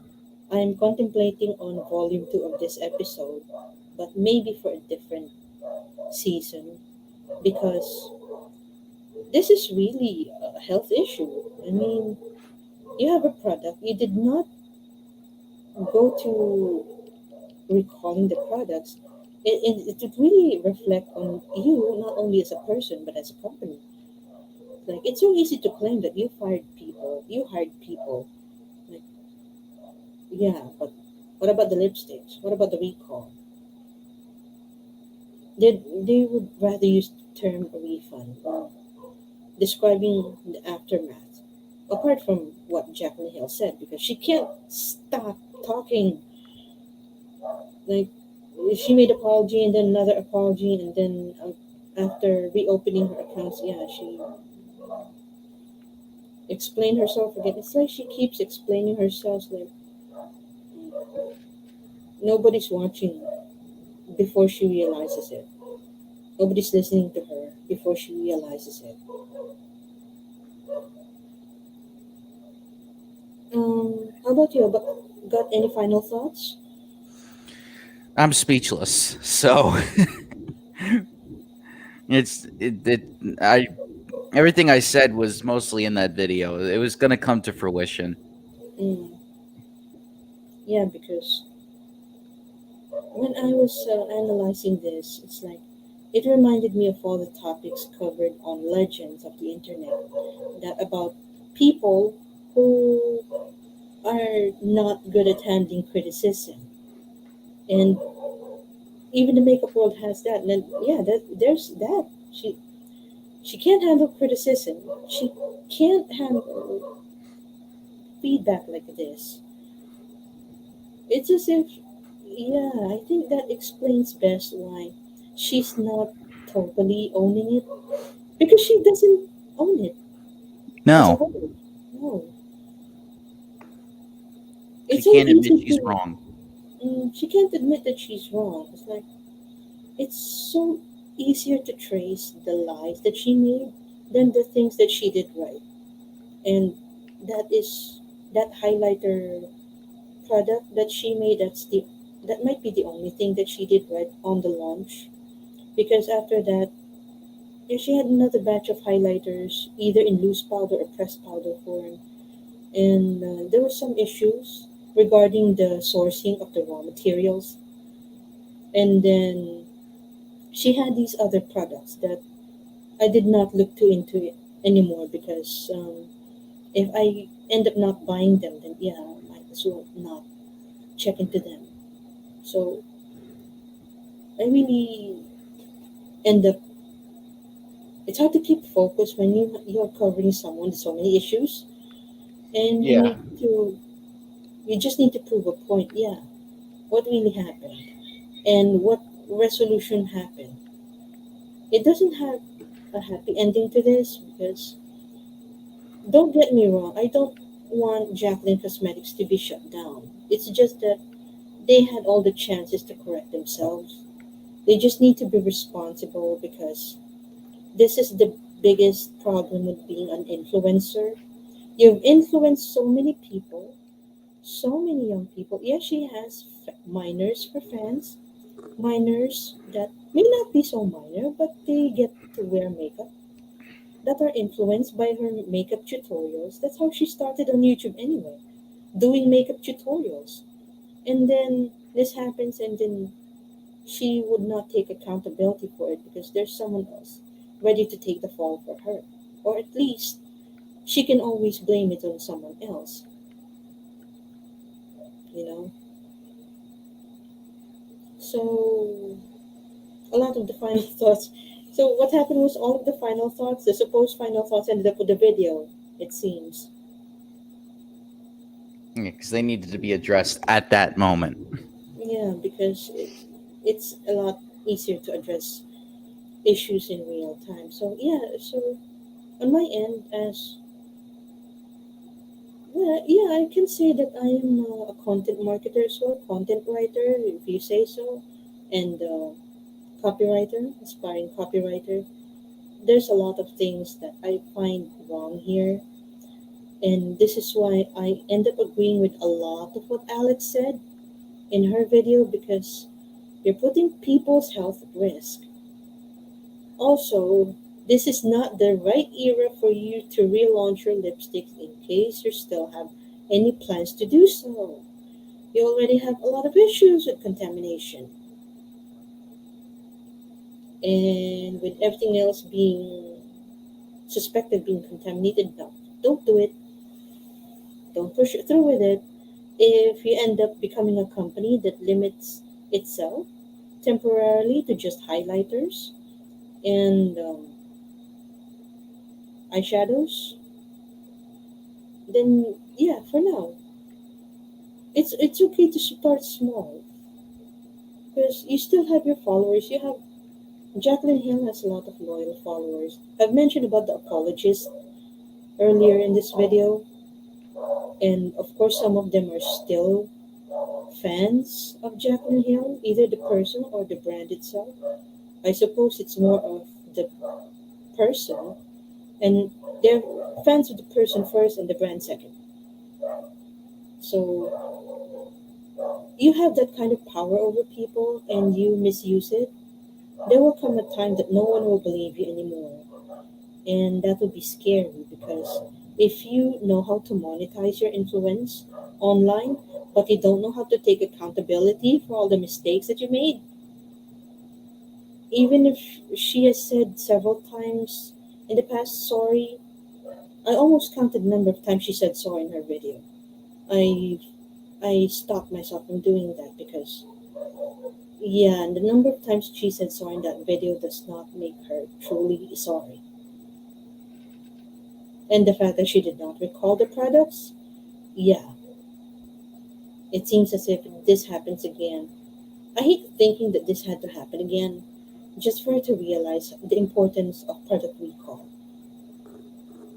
[SPEAKER 1] I'm contemplating on volume 2 of this episode, but maybe for a different season, because this is really a health issue. I mean, you have a product, you did not go to recalling the products. It would really reflect on you, not only as a person, but as a company. Like, it's so easy to claim that you hired people. Like, yeah, but what about the lipsticks? What about the recall? They would rather use the term refund or describing the aftermath. Apart from what Jaclyn Hill said, because she can't stop talking. Like, she made apology and then another apology, and then after reopening her accounts, yeah, she explained herself again. It's like she keeps explaining herself, like nobody's watching before she realizes it. Nobody's listening to her before she realizes it. How about you? Got any final thoughts?
[SPEAKER 5] I'm speechless. So I everything I said was mostly in that video. It was going to come to fruition.
[SPEAKER 1] Mm, yeah, because when I was analyzing this, it's like it reminded me of all the topics covered on Legends of the Internet, that about people who are not good at handling criticism, and even the makeup world has that. And then yeah, there's that. She can't handle criticism. She can't handle feedback like this. It's as if, yeah, I think that explains best why she's not totally owning it, because she doesn't own it as a
[SPEAKER 5] No,
[SPEAKER 1] whole. No,
[SPEAKER 5] she
[SPEAKER 1] it's so
[SPEAKER 5] can't admit
[SPEAKER 1] easy
[SPEAKER 5] she's
[SPEAKER 1] to,
[SPEAKER 5] wrong.
[SPEAKER 1] she can't admit that she's wrong. It's like it's so easier to trace the lies that she made than the things that she did right. And that is that highlighter product that she made. That might be the only thing that she did right on the launch. Because after that, yeah, she had another batch of highlighters, either in loose powder or pressed powder form, and there were some issues regarding the sourcing of the raw materials. And then she had these other products that I did not look too into it anymore because if I end up not buying them, then yeah, I might as well not check into them. So I really end up. It's hard to keep focus when you're covering someone with so many issues, and
[SPEAKER 4] Yeah.
[SPEAKER 1] you just need to prove a point. Yeah, what really happened and what resolution happened. It doesn't have a happy ending to this because don't get me wrong, I don't want Jaclyn Cosmetics to be shut down. It's just that they had all the chances to correct themselves. They just need to be responsible because this is the biggest problem with being an influencer. You've influenced so many people, so many young people. Yeah, she has minors for fans, minors that may not be so minor, but they get to wear makeup that are influenced by her makeup tutorials. That's how she started on YouTube anyway, doing makeup tutorials. And then this happens, and then she would not take accountability for it because there's someone else ready to take the fall for her. Or at least she can always blame it on someone else, you know? So, a lot of the final thoughts. So, what happened was all of the final thoughts, the supposed final thoughts, ended up with the video, it seems.
[SPEAKER 5] Because they needed to be addressed at that moment.
[SPEAKER 1] Yeah, because it's a lot easier to address issues in real time. So, yeah, so on my end, as well, yeah, I can say that I am a content marketer as well, content writer, if you say so, and copywriter, aspiring copywriter. There's a lot of things that I find wrong here, and this is why I end up agreeing with a lot of what Alex said in her video because you're putting people's health at risk. Also, this is not the right era for you to relaunch your lipsticks in case you still have any plans to do so. You already have a lot of issues with contamination. And with everything else being suspected being contaminated, no, don't do it. Don't push it through with it. If you end up becoming a company that limits itself temporarily to just highlighters and eyeshadows, then yeah, for now, it's okay to start small because you still have your followers. You have Jaclyn Hill has a lot of loyal followers. I've mentioned about the apologists earlier in this video, and of course, some of them are still fans of Jaclyn Hill, either the person or the brand itself. I suppose it's more of the person, and they're fans of the person first and the brand second. So you have that kind of power over people and you misuse it, there will come a time that no one will believe you anymore. And that will be scary because if you know how to monetize your influence online, but you don't know how to take accountability for all the mistakes that you made, even if she has said several times in the past sorry, I almost counted the number of times she said sorry in her video. I I stopped myself from doing that because yeah, and the number of times she said sorry in that video does not make her truly sorry. And the fact that she did not recall the products, yeah, it seems as if this happens again. I hate thinking that this had to happen again, just for her to realize the importance of product recall.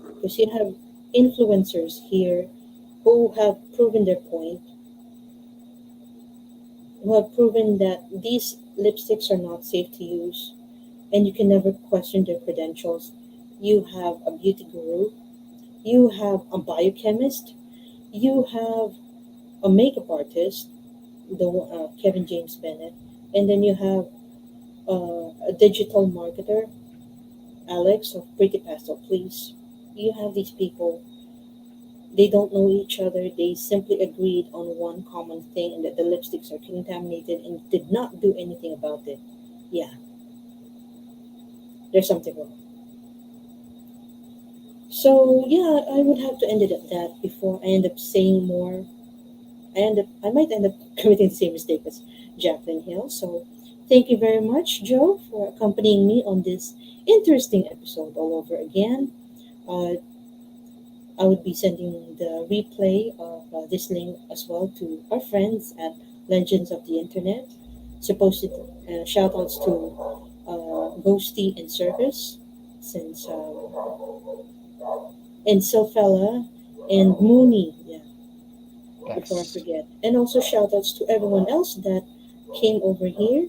[SPEAKER 1] Because you have influencers here who have proven their point, who have proven that these lipsticks are not safe to use and you can never question their credentials. You have a beauty guru, you have a biochemist, you have a makeup artist, the Kevin James Bennett, and then you have a digital marketer, Alex of Pretty Pastel Please. You have these people. They don't know each other. They simply agreed on one common thing, and that the lipsticks are contaminated and did not do anything about it. Yeah, there's something wrong. So yeah, I would have to end it at that before I end up saying more. I might end up committing the same mistake as Jaclyn Hill. So thank you very much, Joe, for accompanying me on this interesting episode all over again. Uh, I would be sending the replay of this link as well to our friends at Legends of the Internet. Supposed shout outs to Ghosty and Service, since and Silfella and Mooney. Yeah, before I
[SPEAKER 4] Yes.
[SPEAKER 1] forget. And also shout outs to everyone else that came over here.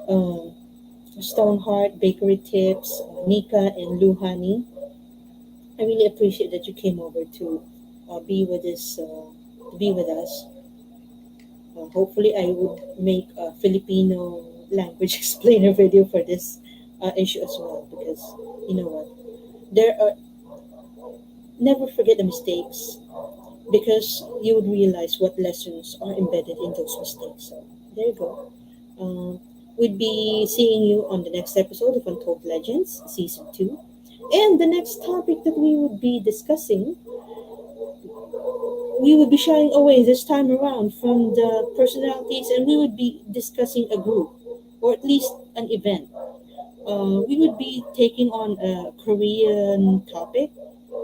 [SPEAKER 1] Um, Stoneheart, Bakery Tips, Nika, and Luhani. I really appreciate that you came over to be with us. Hopefully, I would make a Filipino language explainer video for this issue as well, because you know what, there are never forget the mistakes, because you would realize what lessons are embedded in those mistakes. So there you go. We'd be seeing you on the next episode of Untold Legends Season 2. And the next topic that we would be discussing, we would be shying away this time around from the personalities, and we would be discussing a group, or at least an event. We would be taking on a Korean topic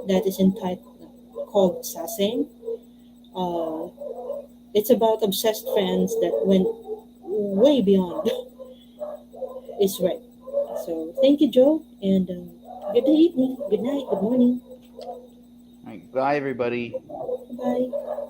[SPEAKER 1] that is entitled called Saseng. Uh, it's about obsessed fans that went way beyond is right. So thank you, Joe, and good evening, good night, good morning.
[SPEAKER 4] All right. Bye, everybody.
[SPEAKER 1] Bye.